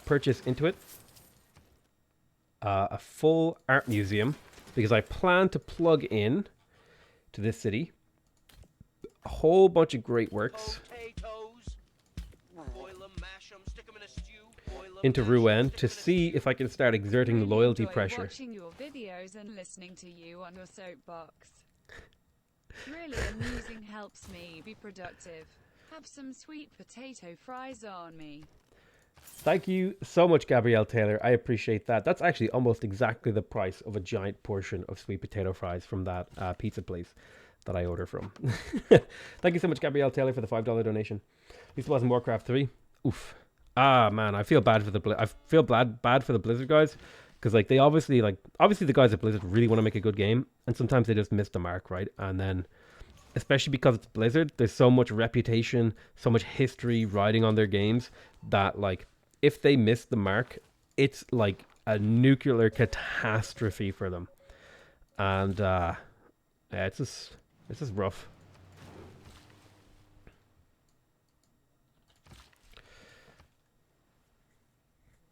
purchase into it a full art museum, because I plan to plug in to this city a whole bunch of great works into Rouen to see if I can start exerting Really loyalty enjoy pressure. watching your videos and listening to you on your soapbox. Really amusing, helps me be productive. Have some sweet potato fries on me. Thank you so much, Gabrielle Taylor. I appreciate that. That's actually almost exactly the price of a giant portion of sweet potato fries from that pizza place that I order from. Thank you so much, Gabrielle Taylor, for the $5 donation. At least it wasn't Warcraft 3. Oof. Ah, man, I feel bad for the bad for the Blizzard guys, because like obviously the guys at Blizzard really want to make a good game, and sometimes they just miss the mark, right? And then, especially because it's Blizzard, there's so much reputation, so much history riding on their games that like if they miss the mark, it's like a nuclear catastrophe for them. And yeah, it's just rough.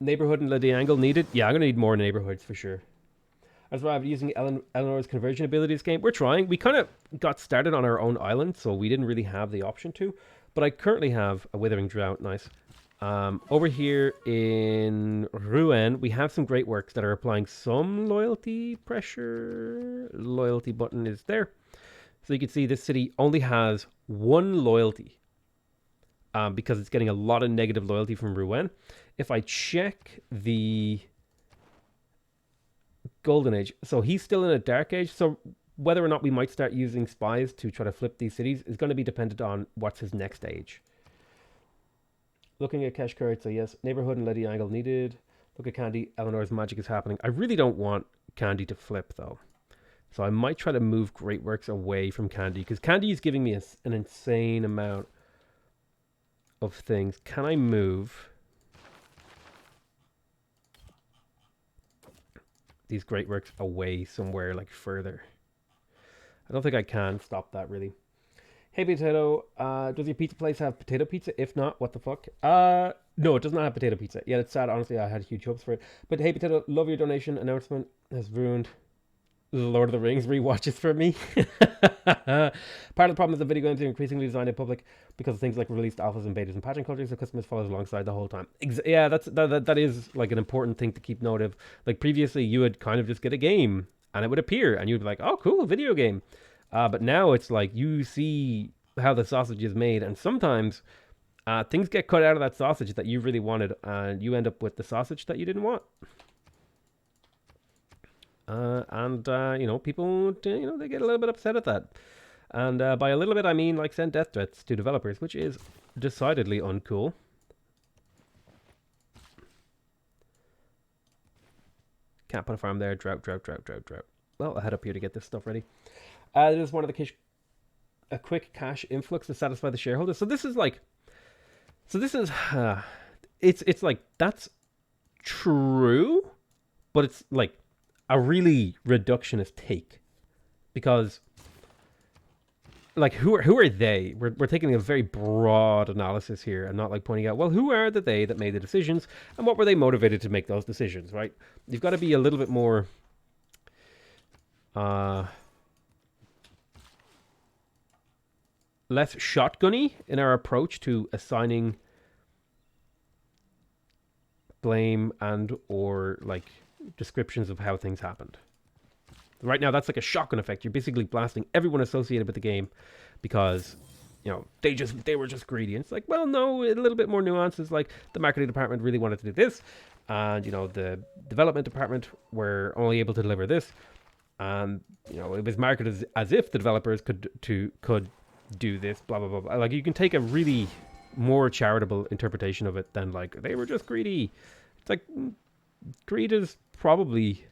Neighborhood in Lady Angle needed? Yeah, I'm going to need more neighborhoods for sure. As well, I'm using Eleanor's conversion ability this game. We're trying. We kind of got started on our own island, so we didn't really have the option to. But I currently have a Withering Drought. Nice. Over here in Rouen, we have some great works that are applying some loyalty pressure. Loyalty button is there. So you can see this city only has one loyalty because it's getting a lot of negative loyalty from Rouen. If I check the Golden Age, so he's still in a Dark Age, so whether or not we might start using spies to try to flip these cities is going to be dependent on what's his next age. Looking at cash cards, so yes, neighborhood and Lady Angle needed. Look at Candy, Eleanor's magic is happening. I really don't want Candy to flip though, so I might try to move Great Works away from Candy, because Candy is giving me an insane amount of things. Can I move these Great Works away somewhere like further? I don't think I can stop that really. Hey Potato, does your pizza place have potato pizza? If not, what the fuck? No, it does not have potato pizza. Yeah, it's sad. Honestly, I had huge hopes for it. But hey Potato, love your donation. Announcement has ruined the Lord of the Rings rewatches for me. Part of the problem is that video games are increasingly designed in public because of things like released alphas and betas and patching cultures, so customers follow alongside the whole time. Yeah, that is like an important thing to keep note of. Like previously, you would kind of just get a game and it would appear, and you'd be like, "Oh, cool, video game." But now it's like you see how the sausage is made, and sometimes things get cut out of that sausage that you really wanted, and you end up with the sausage that you didn't want. You know, people, you know, they get a little bit upset at that. And by a little bit, I mean like send death threats to developers, which is decidedly uncool. Can't put a farm there. Drought. Well, I'll head up here to get this stuff ready. There's one of the a quick cash influx to satisfy the shareholders. So this is like, it's like, that's true, but it's like a really reductionist take, because like who are they? We're taking a very broad analysis here and not like pointing out, well, who are the they that made the decisions and what were they motivated to make those decisions, right? You've got to be a little bit more less shotgunny in our approach to assigning blame and or like descriptions of how things happened. Right now, that's like a shotgun effect. You're basically blasting everyone associated with the game because, you know, they were just greedy. And it's like, well, no, a little bit more nuances. Like the marketing department really wanted to do this, and you know, the development department were only able to deliver this, and you know, it was marketed as if the developers could do this. Blah blah blah blah. Like you can take a really more charitable interpretation of it than like they were just greedy. It's like greed is probably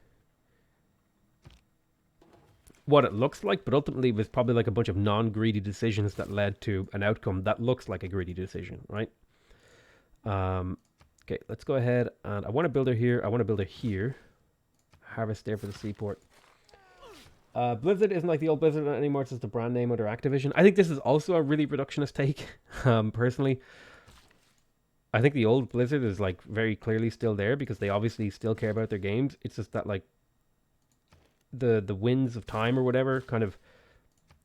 what it looks like, but ultimately it was probably like a bunch of non-greedy decisions that led to an outcome that looks like a greedy decision, right? Okay, let's go ahead, and I want to build her here. I want to build her here. Harvest there for the seaport. Blizzard isn't like the old Blizzard anymore. It's just a brand name under Activision. I think this is also a really reductionist take, personally. I think the old Blizzard is like very clearly still there because they obviously still care about their games. It's just that like the winds of time or whatever kind of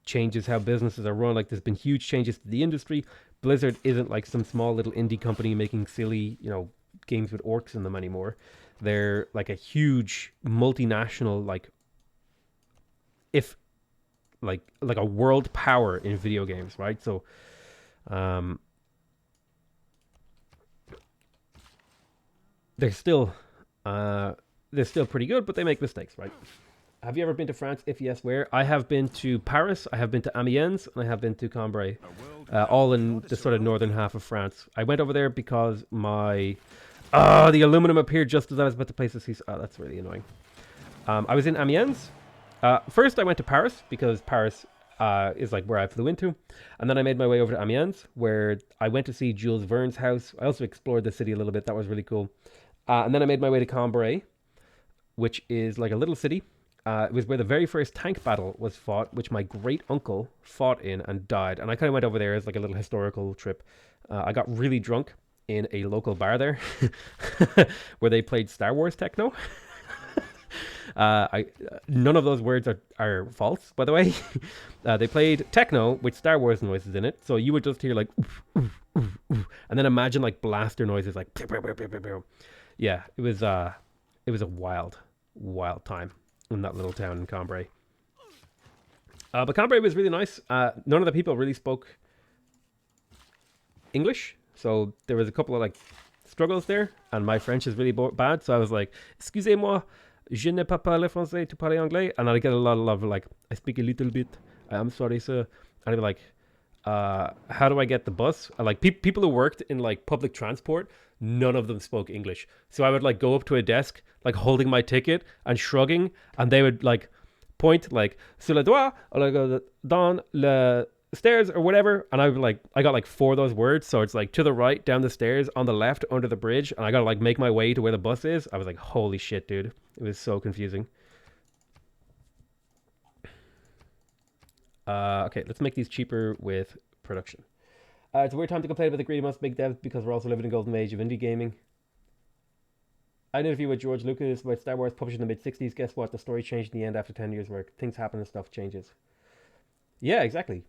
changes how businesses are run. Like there's been huge changes to the industry. Blizzard isn't like some small little indie company making silly, games with orcs in them anymore. They're like a huge multinational, like a world power in video games, right? So, they're still pretty good, but they make mistakes, right? Have you ever been to France? If yes, where? I have been to Paris, I have been to Amiens, and I have been to Cambrai, all in the sort of northern half of France. I went over there because the aluminum appeared just as I was about to place the cease. Oh, that's really annoying. I was in Amiens. First, I went to Paris because Paris is like where I flew into, and then I made my way over to Amiens, where I went to see Jules Verne's house. I also explored the city a little bit. That was really cool. And then I made my way to Cambrai, which is like a little city. It was where the very first tank battle was fought, which my great uncle fought in and died. And I kind of went over there as like a little historical trip. I got really drunk in a local bar there, where they played Star Wars techno. None of those words are false, by the way. They played techno with Star Wars noises in it, so you would just hear like, oof, oof, oof, oof, and then imagine like blaster noises, like, pew, pew, pew, pew, pew, pew. Yeah, it was a wild time in that little town in Cambrai. But Cambrai was really nice. None of the people really spoke English, so there was a couple of like struggles there, and my French is really bad, so I was like, excusez-moi, je ne parle pas français, tu parles anglais? And I get a lot of like, I speak a little bit, I'm sorry sir. And I'd be like, how do I get the bus? And like people who worked in like public transport, none of them spoke English. So I would like go up to a desk, like holding my ticket and shrugging, and they would like point like sur le doigt, or like dans le stairs or whatever, and I got like 4 of those words, so it's like to the right, down the stairs, on the left, under the bridge, and I gotta like make my way to where the bus is. I was like, holy shit, dude. It was so confusing. Okay, let's make these cheaper with production. It's a weird time to complain about the greedy most big devs because we're also living in a golden age of indie gaming. I had an interview with George Lucas about Star Wars published in the mid-60s. Guess what? The story changed in the end after 10 years work. Things happen and stuff changes. Yeah, exactly.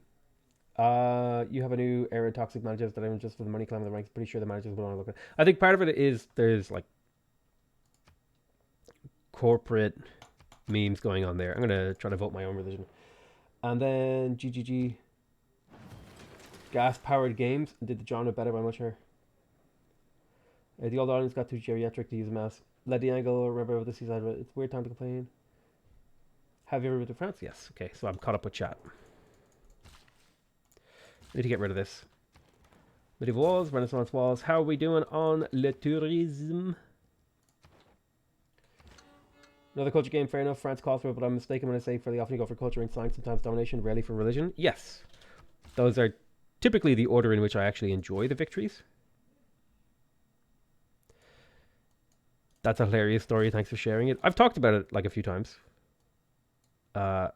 You have a new era of toxic managers that aren't just for the money climbing the ranks. Pretty sure the managers will want to look at. I think part of it is there's like corporate memes going on there. I'm gonna try to vote my own religion. And then GGG. Gas-powered games did the genre better by much more. The old audience got too geriatric to use a mouse. Let the angle, remember what the seaside. It's a weird time to complain. Have you ever been to France? Yes. Okay, so I'm caught up with chat. Need to get rid of this. Medieval walls, Renaissance walls. How are we doing on Le Tourisme? Another culture game, fair enough. France calls for it, but I'm mistaken when I say fairly often you go for culture and science, sometimes domination, rarely for religion. Yes. Those are typically the order in which I actually enjoy the victories. That's a hilarious story. Thanks for sharing it. I've talked about it like a few times. I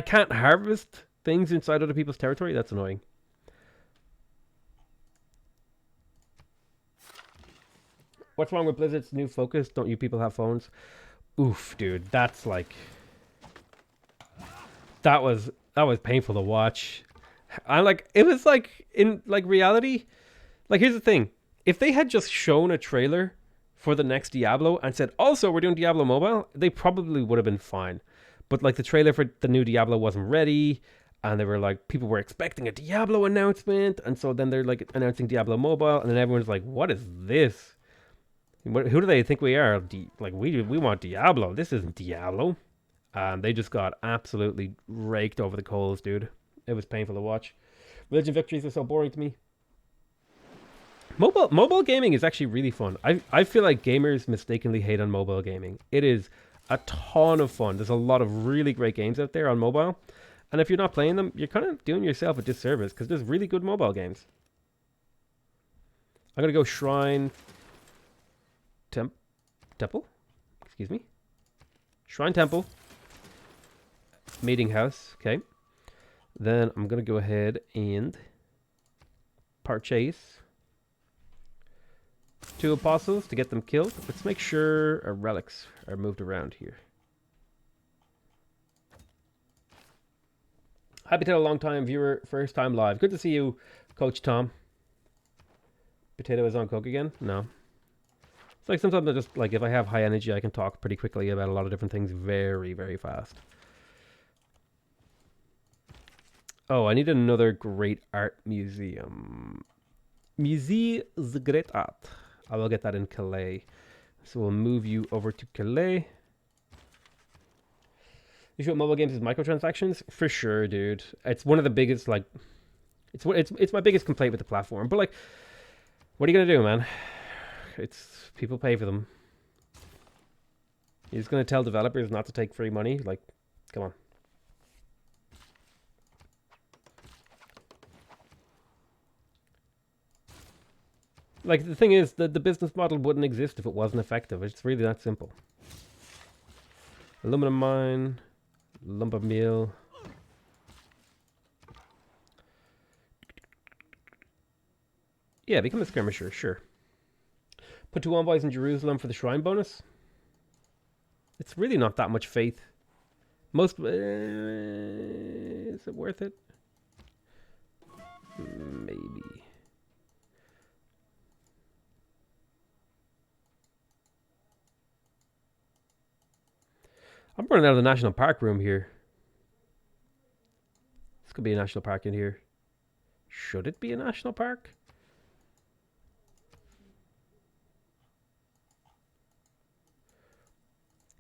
can't harvest things inside other people's territory. That's annoying. What's wrong with Blizzard's new focus? Don't you people have phones? Oof, dude. That's like... That was painful to watch. It was like, in like reality, like here's the thing. If they had just shown a trailer for the next Diablo and said, also we're doing Diablo Mobile, they probably would have been fine. But like the trailer for the new Diablo wasn't ready, and they were like, people were expecting a Diablo announcement, and so then they're like announcing Diablo Mobile, and then everyone's like, what is this? Who do they think we are? We want Diablo. This isn't Diablo. And they just got absolutely raked over the coals, dude. It was painful to watch. Religion victories are so boring to me. Mobile gaming is actually really fun. I feel like gamers mistakenly hate on mobile gaming. It is a ton of fun. There's a lot of really great games out there on mobile. And if you're not playing them, you're kind of doing yourself a disservice because there's really good mobile games. I'm going to go Shrine Temple. Excuse me. Shrine Temple. Meeting House. Okay. Then I'm going to go ahead and purchase 2 apostles to get them killed. Let's make sure our relics are moved around here. Happy to have a long time viewer, first time live. Good to see you, Coach Tom. Potato is on coke again? No. It's like sometimes I just, like, if I have high energy, I can talk pretty quickly about a lot of different things very, very fast. Oh, I need another great art museum. Musée de Great Art. I will get that in Calais. So we'll move you over to Calais. You sure mobile games is microtransactions? For sure, dude. It's one of the biggest, like, it's my biggest complaint with the platform. But, like, what are you gonna do, man? It's people pay for them. You're just gonna tell developers not to take free money? Like, come on. Like, the thing is, the business model wouldn't exist if it wasn't effective. It's really that simple. Aluminum mine. Lump of meal. Yeah, become a skirmisher, sure. Put 2 envoys in Jerusalem for the shrine bonus. It's really not that much faith. Most... is it worth it? Maybe. I'm running out of the national park room here. This could be a national park in here. Should it be a national park?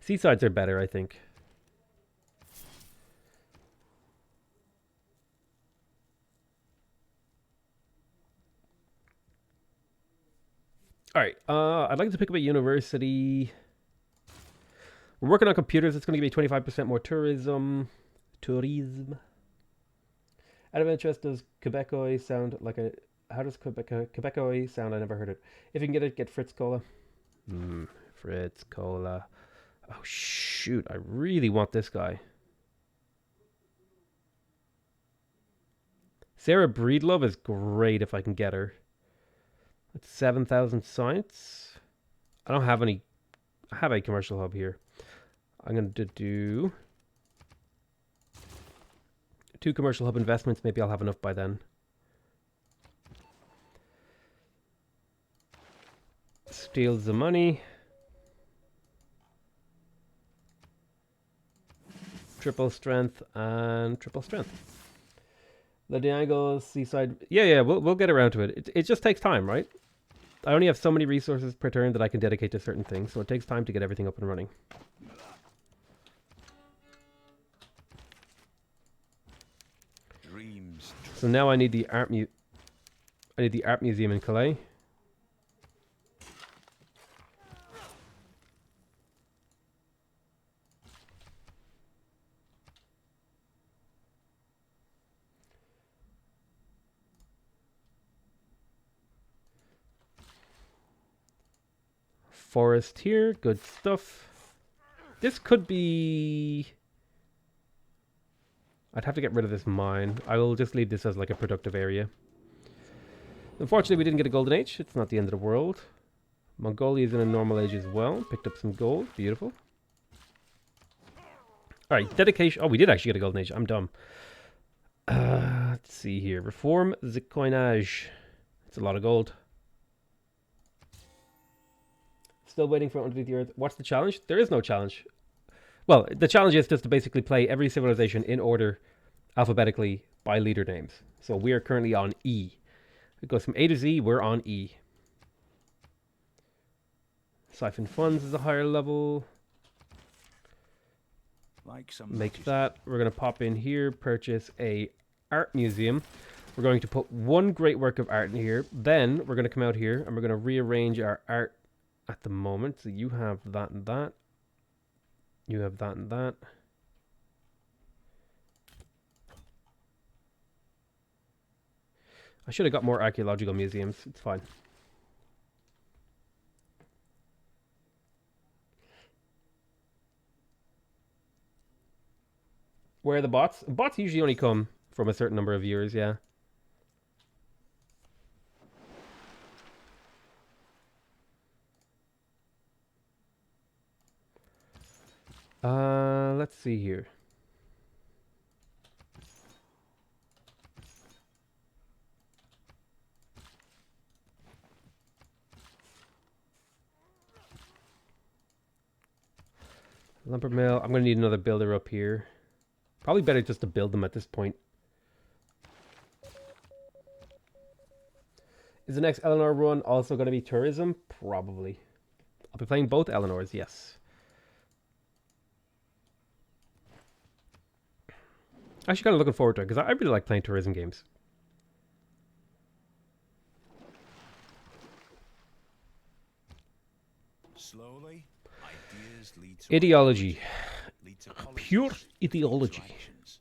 Seasides are better, I think. Alright, I'd like to pick up a university. We're working on computers. It's going to give me 25% more tourism. Tourism. Out of interest, does Quebecois sound like a... How does Quebecois sound? I never heard it. If you can get it, get Fritz Cola. Fritz Cola. Oh, shoot. I really want this guy. Sarah Breedlove is great if I can get her. That's 7,000 science. I don't have any... I have a commercial hub here. I'm going to do 2 commercial hub investments. Maybe I'll have enough by then. Steals the money. Triple strength and triple strength. The Diangos, Seaside. Yeah, we'll get around to it. It just takes time, right? I only have so many resources per turn that I can dedicate to certain things, so it takes time to get everything up and running. Dreams. So now I need the art museum in Calais. Forest here, good stuff. This could be... I'd have to get rid of this mine. I will just leave this as like a productive area. Unfortunately, we didn't get a golden age. It's not the end of the world. Mongolia is in a normal age as well. Picked up some gold. Beautiful. Alright, dedication. Oh, we did actually get a golden age. I'm dumb. Let's see here. Reform the coinage. It's a lot of gold. Still waiting for Underneath the Earth. What's the challenge? There is no challenge. Well, the challenge is just to basically play every civilization in order alphabetically by leader names. So we are currently on E. It goes from A to Z, we're on E. Siphon Funds is a higher level. Like some Make that. We're going to pop in here, purchase a art museum. We're going to put 1 great work of art in here. Then we're going to come out here and we're going to rearrange our art at the moment. So you have that and that. You have that and that. I should have got more archaeological museums. It's fine. Where are the bots? Bots usually only come from a certain number of viewers, yeah. Let's see here. Lumber mill. I'm going to need another builder up here. Probably better just to build them at this point. Is the next Eleanor run also going to be tourism? Probably. I'll be playing both Eleanors, yes. Actually kind of looking forward to it, because I really like playing tourism games. Slowly, ideas lead to Ideology. lead to Pure policies, ideology. to actions.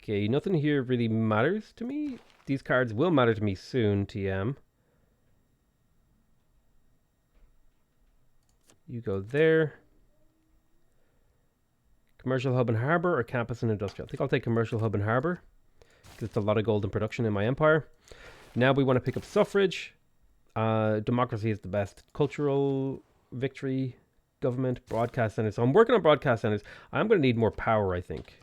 Okay, nothing here really matters to me. These cards will matter to me soon, TM. You go there. Commercial hub and harbor or campus and industrial? I think I'll take commercial hub and harbor because it's a lot of gold in production in my empire. Now we want to pick up suffrage. Democracy is the best. Cultural victory, government, broadcast centers. So I'm working on broadcast centers. I'm going to need more power, I think.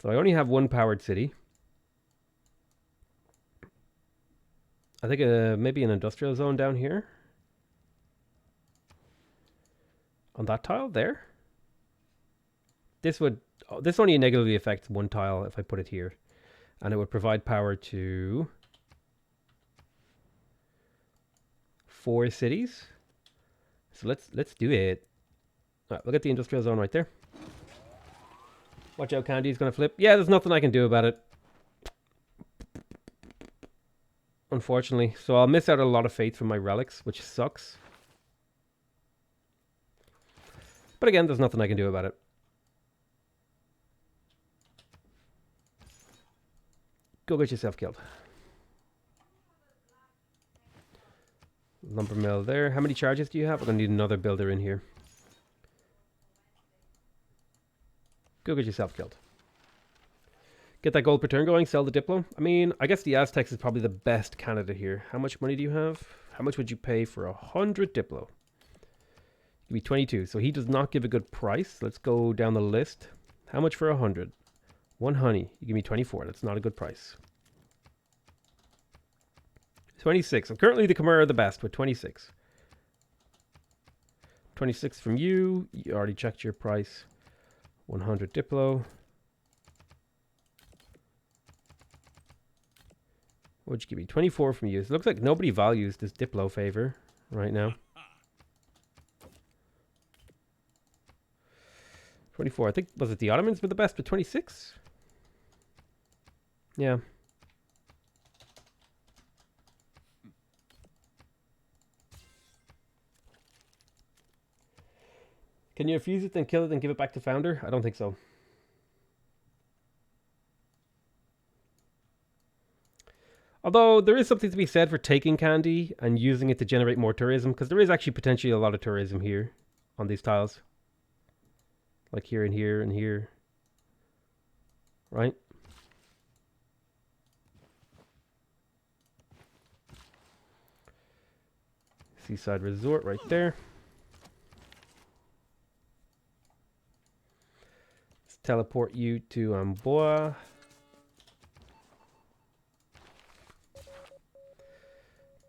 So I only have one powered city. I think maybe an industrial zone down here. On that tile there. This only negatively affects one tile if I put it here. And it would provide power to 4 cities. So let's do it. All right, look at the industrial zone right there. Watch out, Candy's gonna flip. Yeah, there's nothing I can do about it. Unfortunately. So I'll miss out a lot of faith from my relics, which sucks. But again, there's nothing I can do about it. Go get yourself killed. Lumber mill there. How many charges do you have? We're going to need another builder in here. Go get yourself killed. Get that gold per turn going. Sell the Diplo. I mean, I guess the Aztecs is probably the best candidate here. How much money do you have? How much would you pay for 100 Diplo? Give me 22. So he does not give a good price. Let's go down the list. How much for 100? 1 honey. You give me 24. That's not a good price. 26. I'm currently the Khmer the best with 26. 26 from you. You already checked your price. 100 Diplo. What'd you give me? 24 from you. So it looks like nobody values this Diplo favor right now. 24. I think, was it the Ottomans were the best with 26? Yeah. Can you fuse it, then kill it, and give it back to Founder? I don't think so. Although, there is something to be said for taking candy and using it to generate more tourism, because there is actually potentially a lot of tourism here on these tiles. Like here and here and here. Right? Seaside Resort right there. Let's teleport you to Amboa.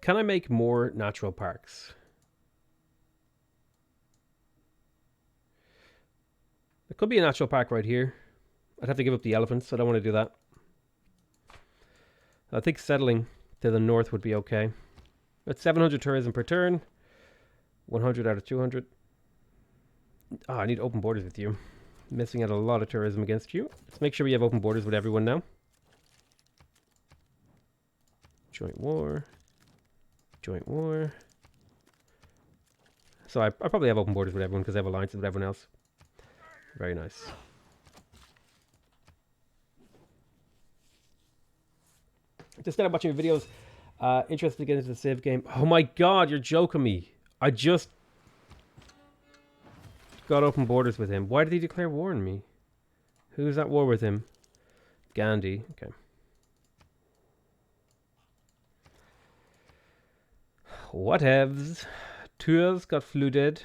Can I make more natural parks? There could be a natural park right here. I'd have to give up the elephants, so I don't want to do that. I think settling to the north would be okay. That's 700 tourism per turn. 100 out of 200. Ah, I need open borders with you. Missing out a lot of tourism against you. Let's make sure we have open borders with everyone now. Joint war. Joint war. So I probably have open borders with everyone because I have alliances with everyone else. Very nice. Just started watching your videos. Interested to get into the Civ game. Oh my god, you're joking me. I just got open borders with him. Why did he declare war on me? Who's at war with him? Gandhi. Okay. Whatevs. Tours got flooded.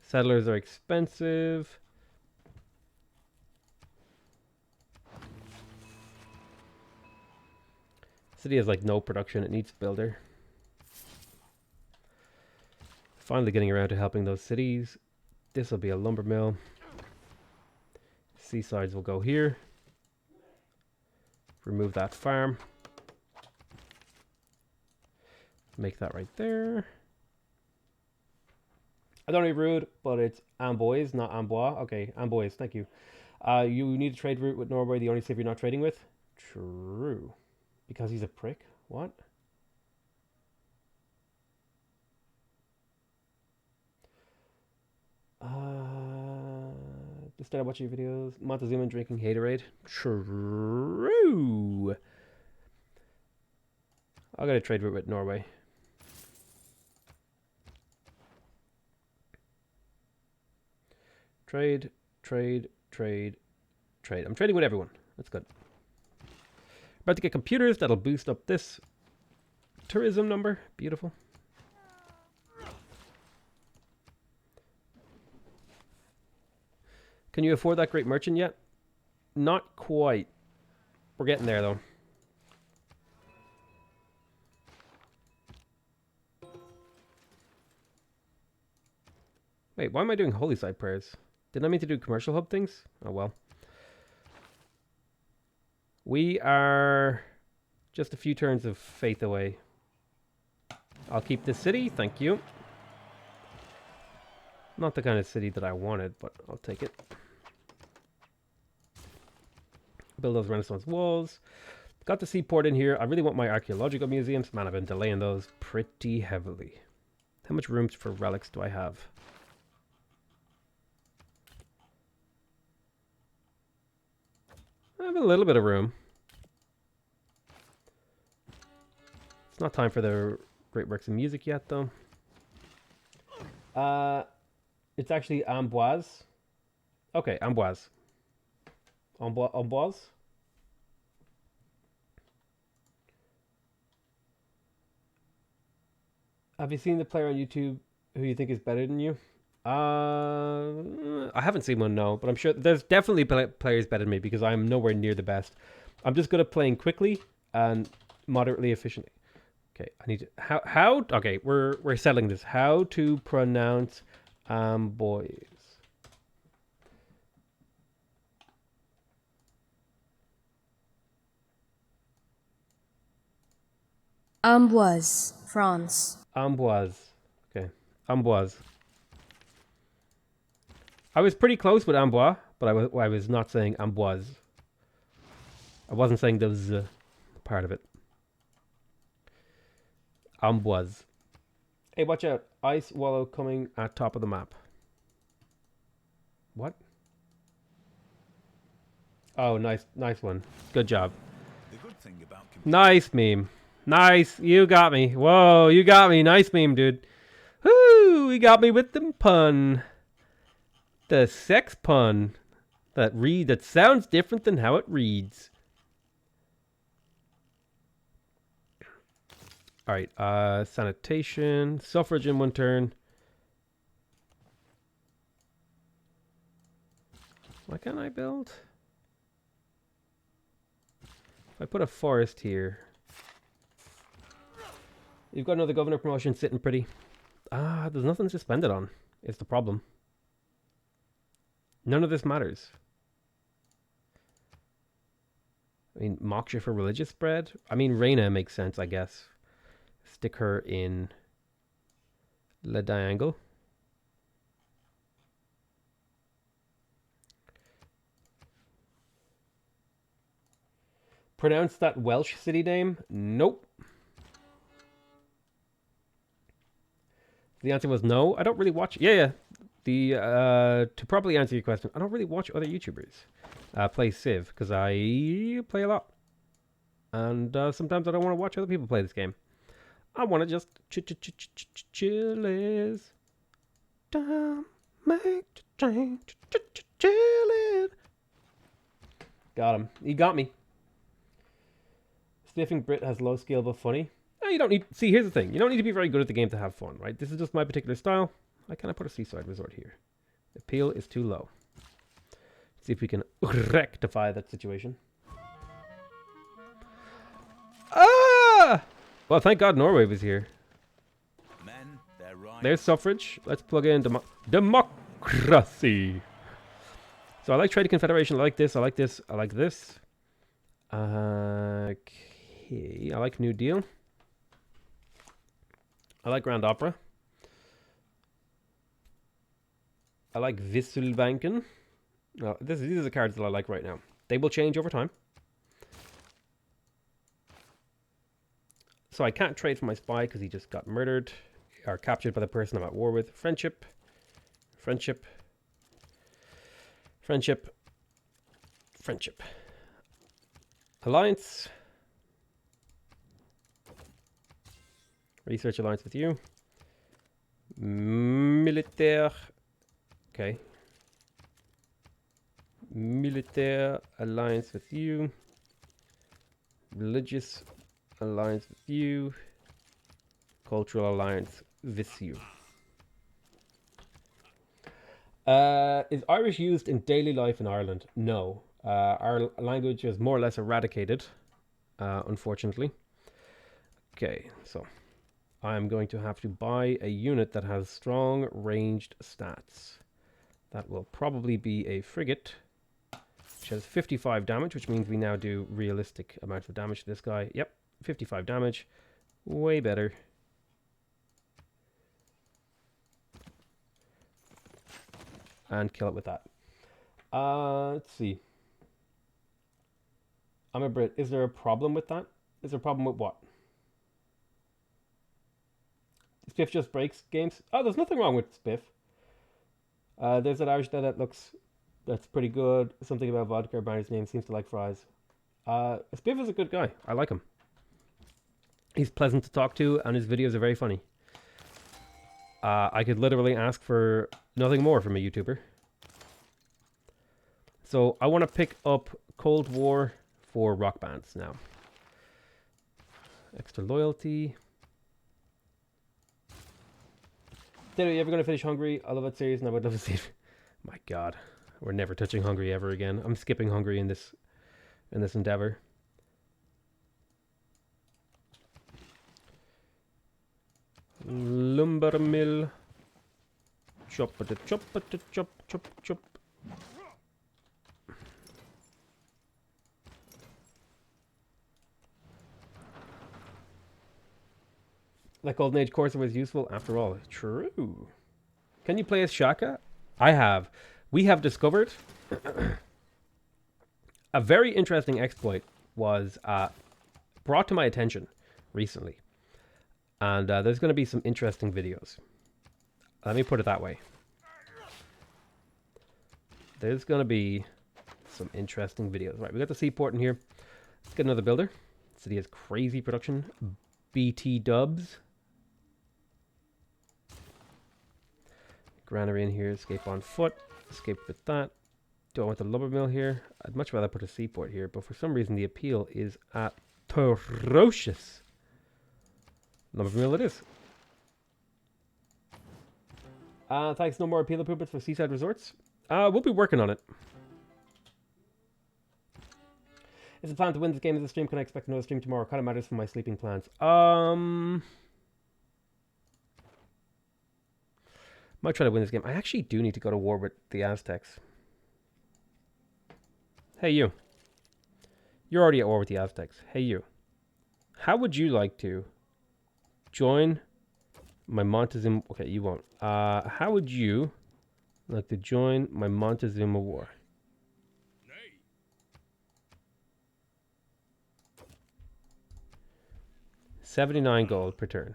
Settlers are expensive. City has like no production. It needs builder. Finally getting around to helping those cities. This will be a lumber mill. Seasides will go here. Remove that farm. Make that right there. I don't want to be rude, but it's Amboise, not Amboise. Okay, Amboise, thank you. You need a trade route with Norway, the only civ you're not trading with? True. Because he's a prick? What? Just started watching your videos. Montezuma drinking haterade. True. I'll get a trade route with Norway. Trade, trade, trade, trade. I'm trading with everyone. That's good. About to get computers that'll boost up this tourism number. Beautiful. Can you afford that great merchant yet? Not quite. We're getting there though. Wait, why am I doing holy side prayers? Didn't I mean to do commercial hub things? Oh well. We are just a few turns of faith away. I'll keep this city, thank you. Not the kind of city that I wanted, but I'll take it. Build those Renaissance walls. Got the seaport in here. I really want my archaeological museums. Man, I've been delaying those pretty heavily. How much room for relics do I have? I have a little bit of room. It's not time for the great works of music yet, though. It's actually Amboise. Okay, Amboise. Amboise? Have you seen the player on YouTube who you think is better than you? I haven't seen one, no, but I'm sure there's definitely players better than me because I'm nowhere near the best. I'm just good at playing quickly and moderately efficiently. Okay, I need to how okay, we're settling this. How to pronounce Amboise. Amboise, France. Amboise. Okay. Amboise. I was pretty close with Amboise, but I was not saying Amboise. I wasn't saying the Z part of it. Amboise. Hey, watch out. Ice wallow coming at top of the map. What? Oh, nice one. Good job. The good thing about Nice meme. Nice. You got me. Whoa, you got me. Nice meme, dude. Woo! You got me with the pun. The sex pun. That sounds different than how it reads. Alright, sanitation. Suffrage in one turn. Why can't I build? If I put a forest here. You've got another governor promotion sitting pretty. There's nothing to spend it on. It's the problem. None of this matters. I mean, Moksha for religious spread? I mean, Reina makes sense, I guess. Stick her in Le Diangle. Pronounce that Welsh city name? Nope. The answer was no. I don't really watch. Yeah, yeah. The to properly answer your question, I don't really watch other YouTubers play Civ because I play a lot, and sometimes I don't want to watch other people play this game. I want to just chill is time, make the change, chillin'. Got him. He got me. Sniffing Brit has low skill but funny. No, you don't need. See, here's the thing. You don't need to be very good at the game to have fun, right? This is just my particular style. Why can't I put a seaside resort here? The appeal is too low. See if we can rectify that situation. Ah! Well, thank God Norway was here. Men, their rights. There's suffrage. Let's plug in democracy. So I like Trade Confederation. I like this. I like this. I like this. Okay. I like New Deal. I like Grand Opera. I like Visselbanken. No, these are the cards that I like right now. They will change over time. So I can't trade for my spy because he just got murdered or captured by the person I'm at war with. Friendship. Friendship. Friendship. Friendship. Alliance. Research alliance with you. Militaire. Okay. Militaire alliance with you. Religious alliance with you. Cultural alliance with you. Is Irish used in daily life in Ireland? No. Our language is more or less eradicated, unfortunately. Okay, so I'm going to have to buy a unit that has strong ranged stats. That will probably be a frigate, which has 55 damage, which means we now do realistic amounts of damage to this guy. Yep, 55 damage. Way better. And kill it with that. Let's see. I'm a Brit. Is there a problem with that? Is there a problem with what? Spiff just breaks games? Oh, there's nothing wrong with Spiff. There's an Irish that that's pretty good. Something about vodka about his name. Seems to like fries. Spiff is a good guy. I like him. He's pleasant to talk to, and his videos are very funny. I could literally ask for nothing more from a YouTuber. So I want to pick up Cold War for rock bands now. Extra loyalty. Did you ever going to finish Hungary? I love that series and I would love to see it. My God, we're never touching Hungary ever again. I'm skipping Hungary in this endeavor. Lumber mill. Chop it, chop it, chop, chop, chop. That Golden Age Corsair was useful after all. True. Can you play as Shaka? I have. We have discovered a very interesting exploit was brought to my attention recently. And there's going to be some interesting videos. Let me put it that way. There's going to be some interesting videos. Right, we got the seaport in here. Let's get another builder. City has crazy production. BT dubs. Granary in here. Escape on foot. Escape with that. Do I want the lumber mill here? I'd much rather put a seaport here, but for some reason the appeal is atrocious. Lumber mill it is. Thanks, no more appeal improvements for seaside resorts. We'll be working on it. Is the plan to win this game as a stream? Can I expect another stream tomorrow? Kind of matters for my sleeping plans. Might try to win this game. I actually do need to go to war with the Aztecs. Hey, you. You're already at war with the Aztecs. Hey, you. How would you like to join my Montezuma... Okay, you won't. How would you like to join my Montezuma war? 79 gold per turn.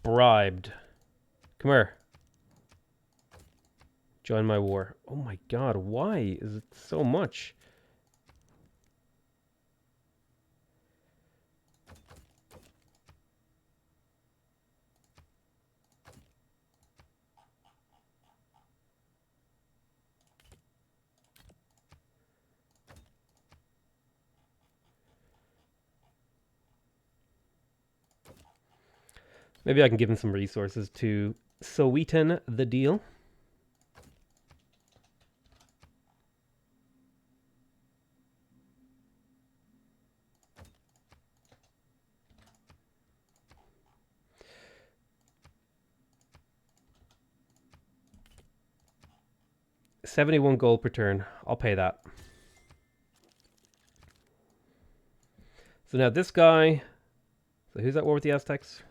bribed. Come here. Join my war. Oh my god, why is it so much? Maybe I can give him some resources to sweeten the deal. $71 gold per turn. I'll pay that. So now this guy... So who's at war with the Aztecs?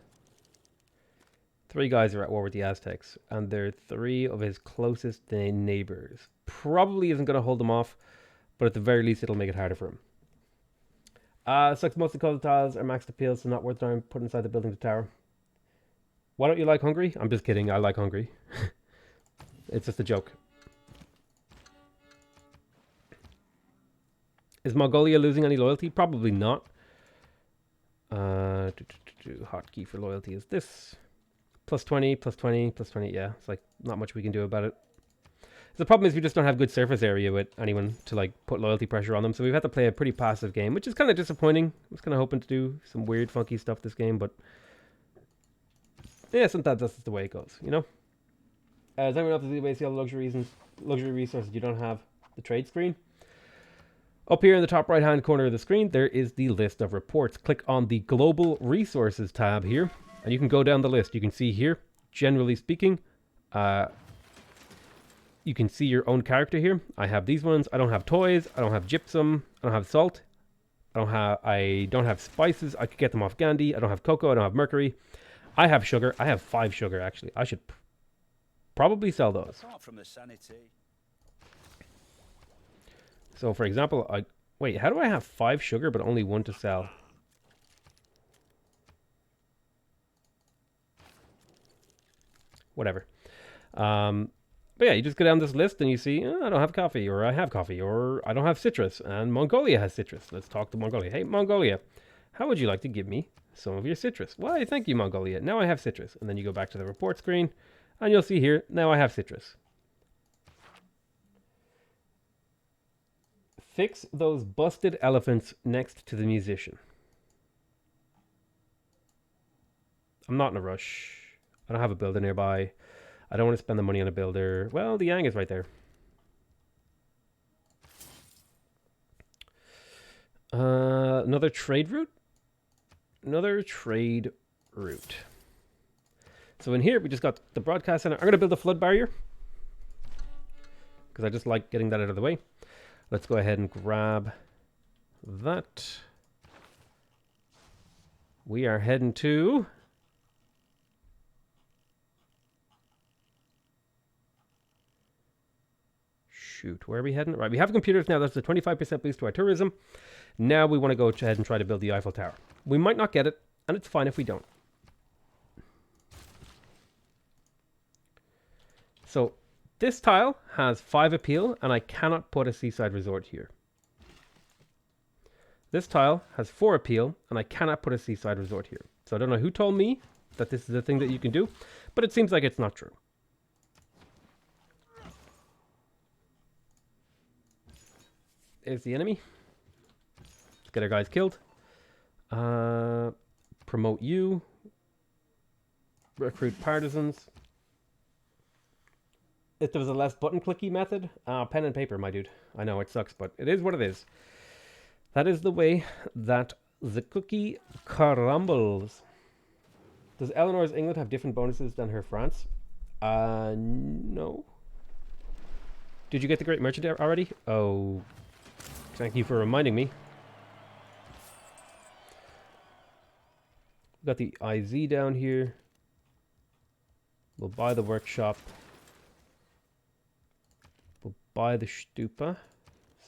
3 guys are at war with the Aztecs, and they're 3 of his closest neighbors. Probably isn't going to hold them off, but at the very least, it'll make it harder for him. Sucks mostly because the tiles are maxed appeal, so not worth time put inside the building to tower. Why don't you like Hungary? I'm just kidding, I like Hungary. It's just a joke. Is Mongolia losing any loyalty? Probably not. Hotkey for loyalty is this. Plus 20, plus 20, plus 20. Yeah, it's like not much we can do about it. The problem is we just don't have good surface area with anyone to like put loyalty pressure on them. So we've had to play a pretty passive game, which is kind of disappointing. I was kind of hoping to do some weird, funky stuff this game, but yeah, sometimes that's just the way it goes, you know? Does anyone else see all the luxury resources you don't have? The trade screen. Up here in the top right-hand corner of the screen, there is the list of reports. Click on the Global Resources tab here, and you can go down the list. You can see here, generally speaking, you can see your own character here. I have these ones. I don't have toys. I don't have gypsum. I don't have salt. I don't have spices. I could get them off Gandhi. I don't have cocoa. I don't have mercury. I have sugar. I have 5 sugar, actually. I should probably sell those. Apart from the sanity. So, for example, wait, how do I have 5 sugar but only 1 to sell? Whatever. But yeah, you just go down this list and you see, I don't have coffee, or I have coffee, or I don't have citrus, and Mongolia has citrus. Let's talk to Mongolia. Hey, Mongolia, how would you like to give me some of your citrus? Why, thank you, Mongolia. Now I have citrus. And then you go back to the report screen, and you'll see here, now I have citrus. Fix those busted elephants next to the musician. I'm not in a rush. I don't have a builder nearby. I don't want to spend the money on a builder. Well, the Yang is right there. Another trade route? Another trade route. So in here, we just got the broadcast center. I'm going to build a flood barrier, because I just like getting that out of the way. Let's go ahead and grab that. We are heading to... Shoot, where are we heading? Right, we have computers now. That's a 25% boost to our tourism. Now we want to go ahead and try to build the Eiffel Tower. We might not get it, and it's fine if we don't. So this tile has 5 appeal, and I cannot put a seaside resort here. This tile has 4 appeal, and I cannot put a seaside resort here. So I don't know who told me that this is a thing that you can do, but it seems like it's not true. There's the enemy. Let's get our guys killed. Promote you. Recruit partisans. If there was a less button clicky method, pen and paper, my dude. I know it sucks, but it is what it is. That is the way that the cookie crumbles. Does Eleanor's England have different bonuses than her France? No. Did you get the Great Merchant already? Oh, thank you for reminding me. We've got the IZ down here. We'll buy the workshop. We'll buy the stupa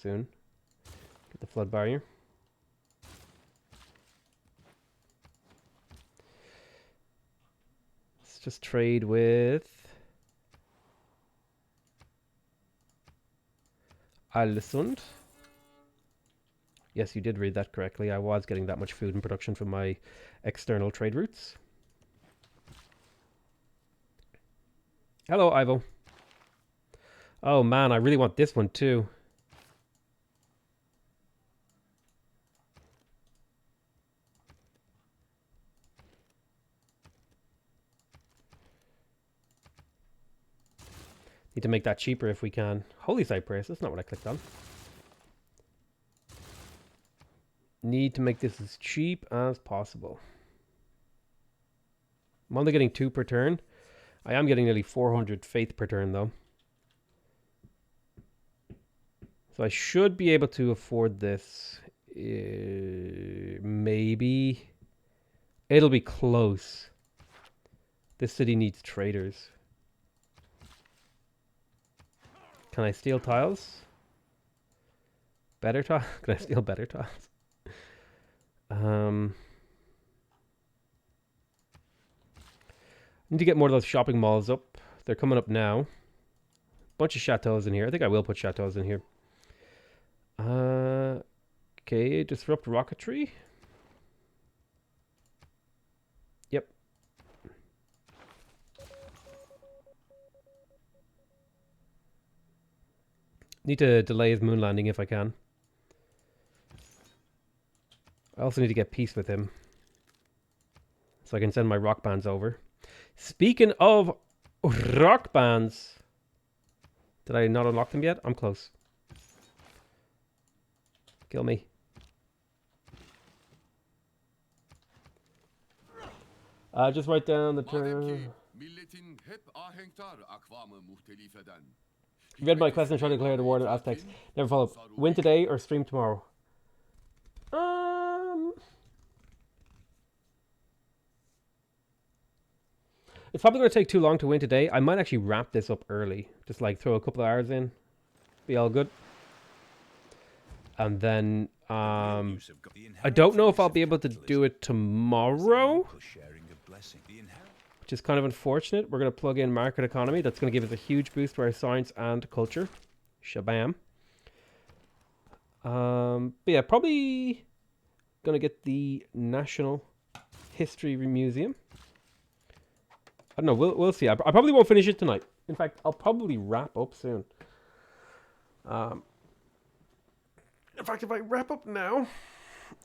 soon. Get the flood barrier. just trade with Alessund. Yes, you did read that correctly. I was getting that much food in production from my external trade routes. Hello, Ivo. Oh man, I really want this one too. Need to make that cheaper if we can. Holy Cypress, that's not what I clicked on. Need to make this as cheap as possible. I'm only getting 2 per turn. I am getting nearly 400 faith per turn though. So I should be able to afford this. Maybe. It'll be close. This city needs traders. Can I steal tiles? Better tiles? Can I steal better tiles? Need to get more of those shopping malls up. They're coming up now. Bunch of chateaus in here. I think I will put chateaus in here. Okay, disrupt rocketry. Yep. Need to delay his moon landing if I can. I also need to get peace with him, so I can send my rock bands over. Speaking of rock bands, did I not unlock them yet? I'm close. Kill me. Just write down the term. Read my quest and try to declare the war on the Aztecs. Never follow. Win today or stream tomorrow. It's probably going to take too long to win today. I might actually wrap this up early. Just like throw a couple of hours in. Be all good. And then, I don't know if I'll be able to do it tomorrow, which is kind of unfortunate. We're going to plug in market economy. That's going to give us a huge boost to our science and culture. Shabam. But yeah, probably going to get the National History Museum. I don't know. We'll see. I probably won't finish it tonight. In fact, I'll probably wrap up soon. In fact, if I wrap up now,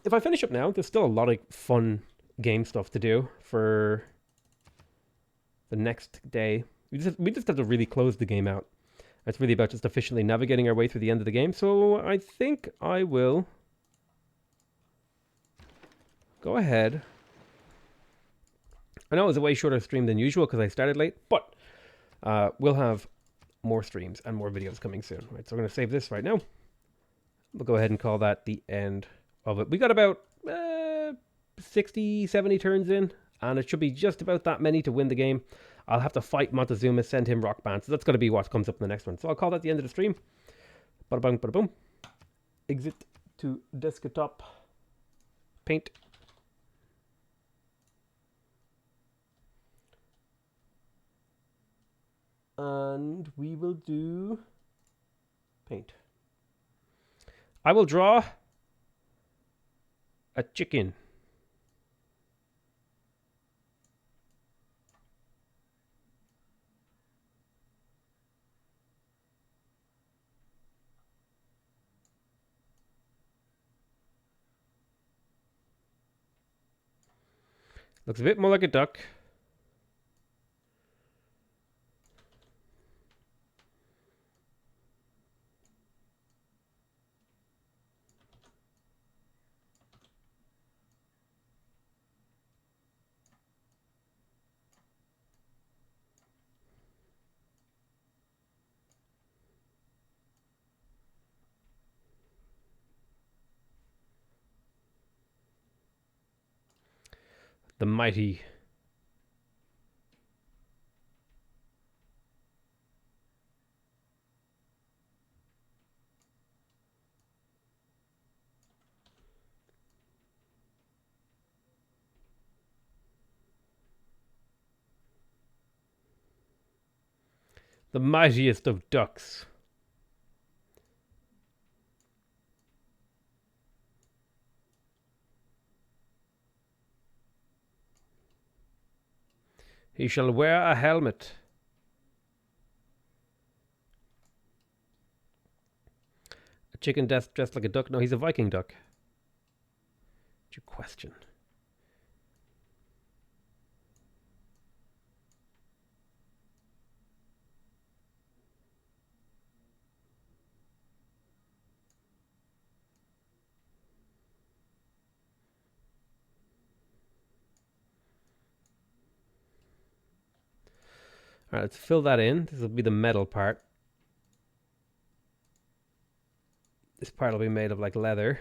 if I finish up now, there's still a lot of fun game stuff to do for the next day. We just have to really close the game out. It's really about just efficiently navigating our way through the end of the game. So I think I will go ahead. I know it was a way shorter stream than usual because I started late, but we'll have more streams and more videos coming soon. Right, so we're going to save this right now. We'll go ahead and call that the end of it. We got about 60, 70 turns in, and it should be just about that many to win the game. I'll have to fight Montezuma, send him rock band. So that's going to be what comes up in the next one. So I'll call that the end of the stream. Bada bang, bada boom. Exit to desktop. Paint. And we will do paint. I will draw a chicken. Looks a bit more like a duck. The mighty. The mightiest of ducks. He shall wear a helmet. A chicken dressed like a duck? No, he's a Viking duck. What's your question? All right, let's fill that in. This will be the metal part. This part will be made of like leather.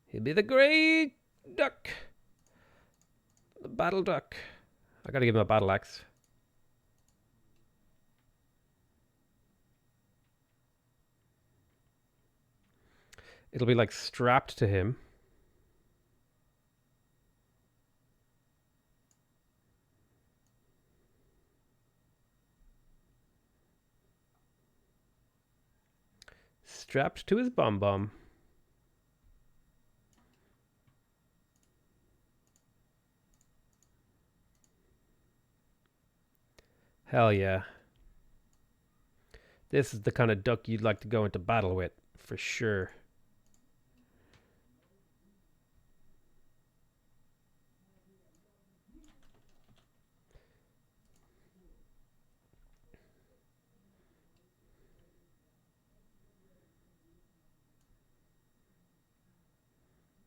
He'll be the great duck. The battle duck. I gotta give him a battle axe. It'll be like strapped to him. Strapped to his bum. Hell yeah. This is the kind of duck you'd like to go into battle with, for sure.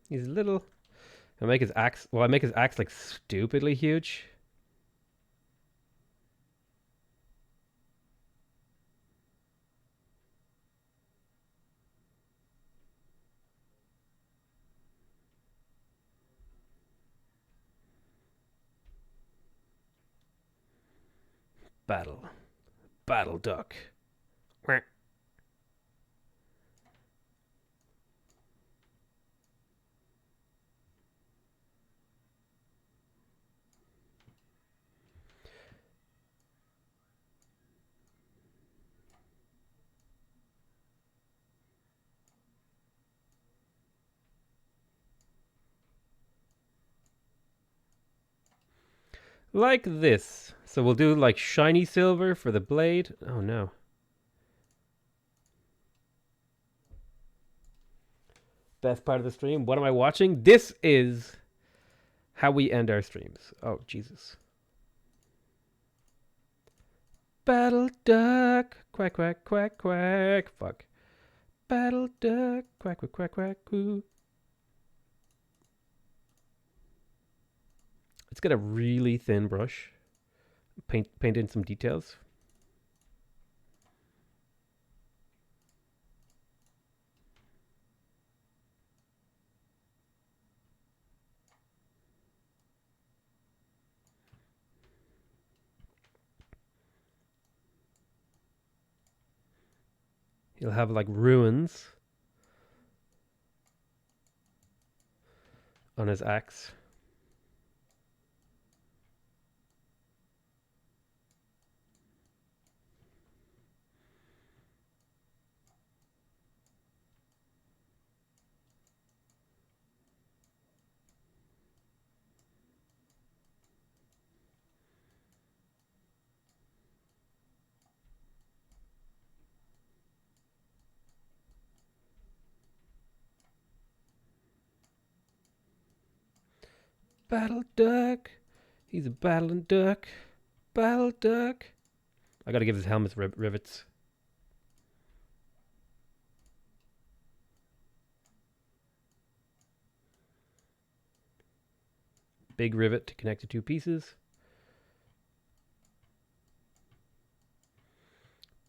He's little. I make his axe. Well, I make his axe like stupidly huge. Battle duck. Quack. Like this. So we'll do like shiny silver for the blade. Oh no. Best part of the stream. What am I watching? This is how we end our streams. Oh, Jesus. Battle duck. Quack, quack, quack, quack. Fuck. Battle duck. Quack, quack, quack, quack. Ooh. Let's get a really thin brush. Paint in some details. He'll have like ruins on his axe. Battle duck. He's a battling duck. Battle duck. I gotta give his helmet rivets. Big rivet to connect the two pieces.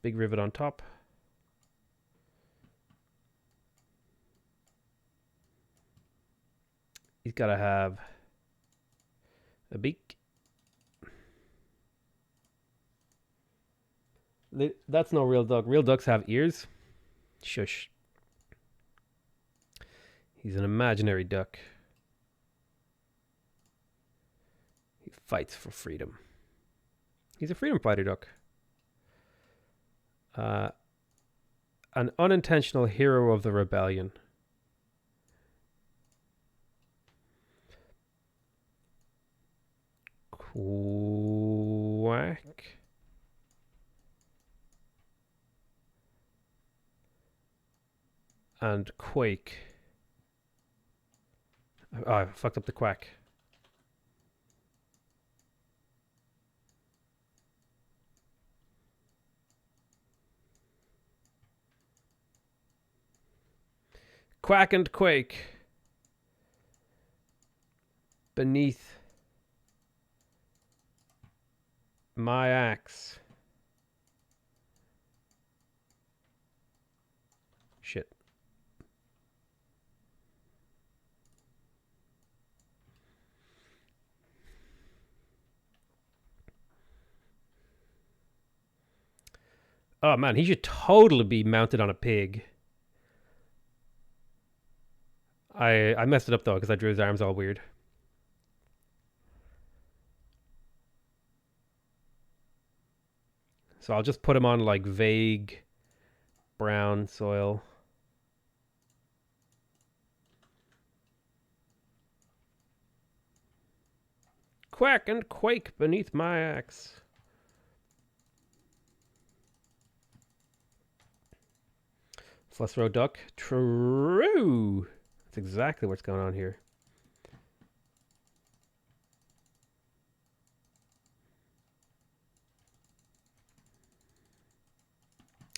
Big rivet on top. He's gotta have a beak. That's no real duck. Real ducks have ears. Shush. He's an imaginary duck. He fights for freedom. He's a freedom fighter duck. Uh, an unintentional hero of the rebellion. Quack. And quake. Oh, I fucked up the quack. Quack and quake. Beneath my axe. Shit. Oh man, he should totally be mounted on a pig. I messed it up though because I drew his arms all weird. So I'll just put him on like vague brown soil. Quack and quake beneath my axe. Flush row duck. True. That's exactly what's going on here.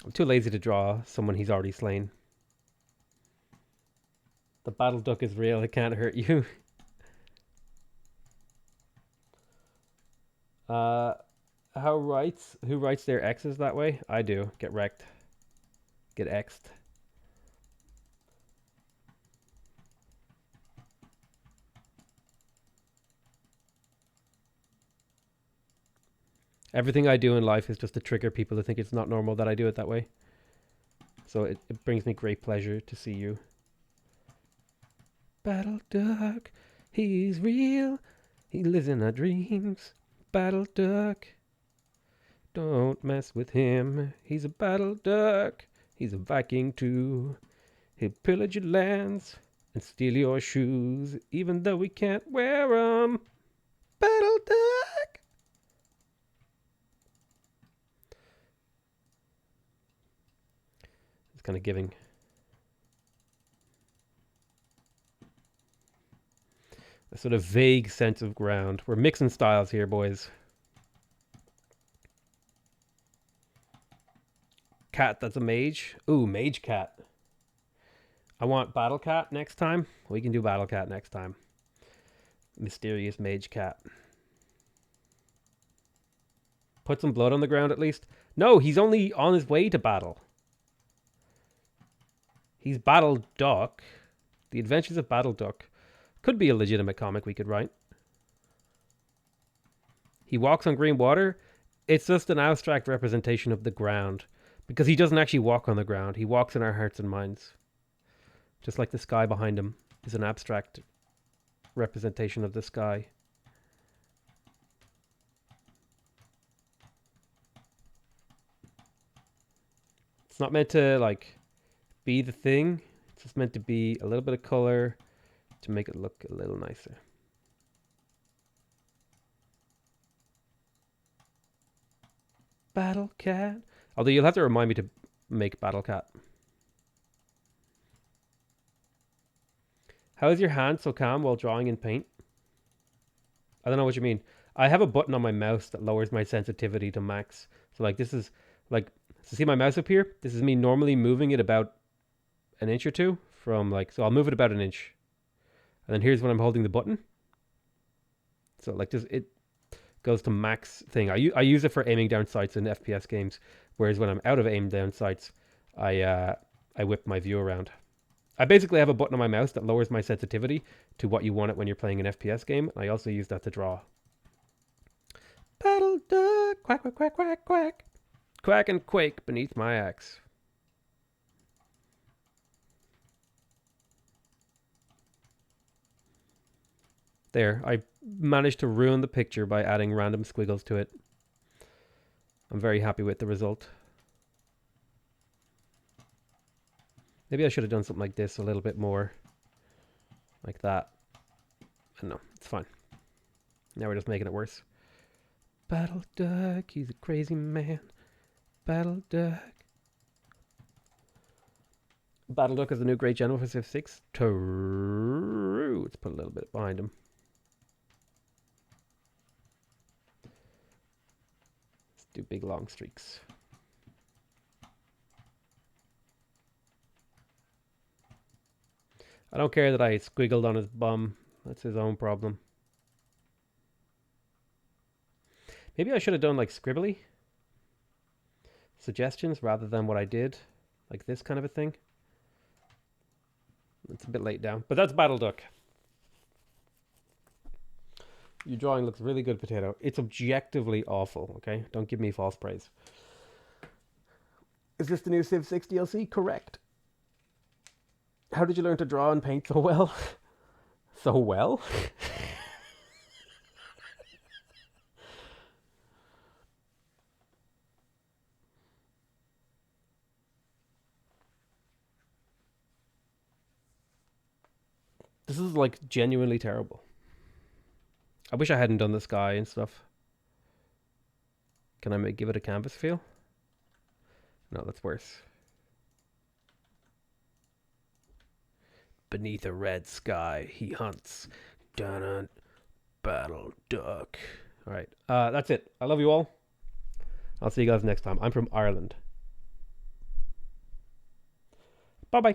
I'm too lazy to draw someone he's already slain. The battle duck is real. It can't hurt you. Who writes their X's that way? I do. Get wrecked. Get X'd. Everything I do in life is just to trigger people to think it's not normal that I do it that way. So it brings me great pleasure to see you. Battle duck, he's real. He lives in our dreams. Battle duck. Don't mess with him. He's a battle duck. He's a Viking too. He'll pillage your lands and steal your shoes, even though we can't wear 'em. Battle duck. It's kind of giving. A sort of vague sense of ground. We're mixing styles here, boys. Cat that's a mage. Ooh, mage cat. I want battle cat next time. We can do battle cat next time. Mysterious mage cat. Put some blood on the ground at least. No, he's only on his way to battle. He's Battle Duck. The Adventures of Battle Duck. Could be a legitimate comic we could write. He walks on green water. It's just an abstract representation of the ground. Because he doesn't actually walk on the ground. He walks in our hearts and minds. Just like the sky behind him is an abstract representation of the sky. It's not meant to like be the thing. It's just meant to be a little bit of color to make it look a little nicer. Battle Cat. Although you'll have to remind me to make Battle Cat. How is your hand so calm while drawing in paint? I don't know what you mean. I have a button on my mouse that lowers my sensitivity to max. So like this is like, so see my mouse up here? This is me normally moving it about an inch or two from like, so I'll move it about an inch. And then here's when I'm holding the button. So like this, it goes to max thing. I use it for aiming down sights in FPS games. Whereas when I'm out of aim down sights, I whip my view around. I basically have a button on my mouse that lowers my sensitivity to what you want it when you're playing an FPS game. I also use that to draw. Battle duck, quack, quack, quack, quack, quack. Quack and quake beneath my axe. There, I managed to ruin the picture by adding random squiggles to it. I'm very happy with the result. Maybe I should have done something like this a little bit more. Like that. I don't know. It's fine. Now we're just making it worse. Battle Duck, he's a crazy man. Battle Duck. Battle Duck is the new great general for Civ 6. True. Let's put a little bit behind him. Let's do big long streaks. I don't care that I squiggled on his bum. That's his own problem. Maybe I should have done like scribbly suggestions rather than what I did. Like this kind of a thing. It's a bit late down. But that's Battle Duck. Your drawing looks really good, Potato. It's objectively awful, okay? Don't give me false praise. Is this the new Civ 6 DLC? Correct. How did you learn to draw and paint so well? So well? This is like genuinely terrible. I wish I hadn't done the sky and stuff. Can I give it a canvas feel? No, that's worse. Beneath a red sky, he hunts. Dun Battle Duck. Alright, that's it. I love you all. I'll see you guys next time. I'm from Ireland. Bye-bye.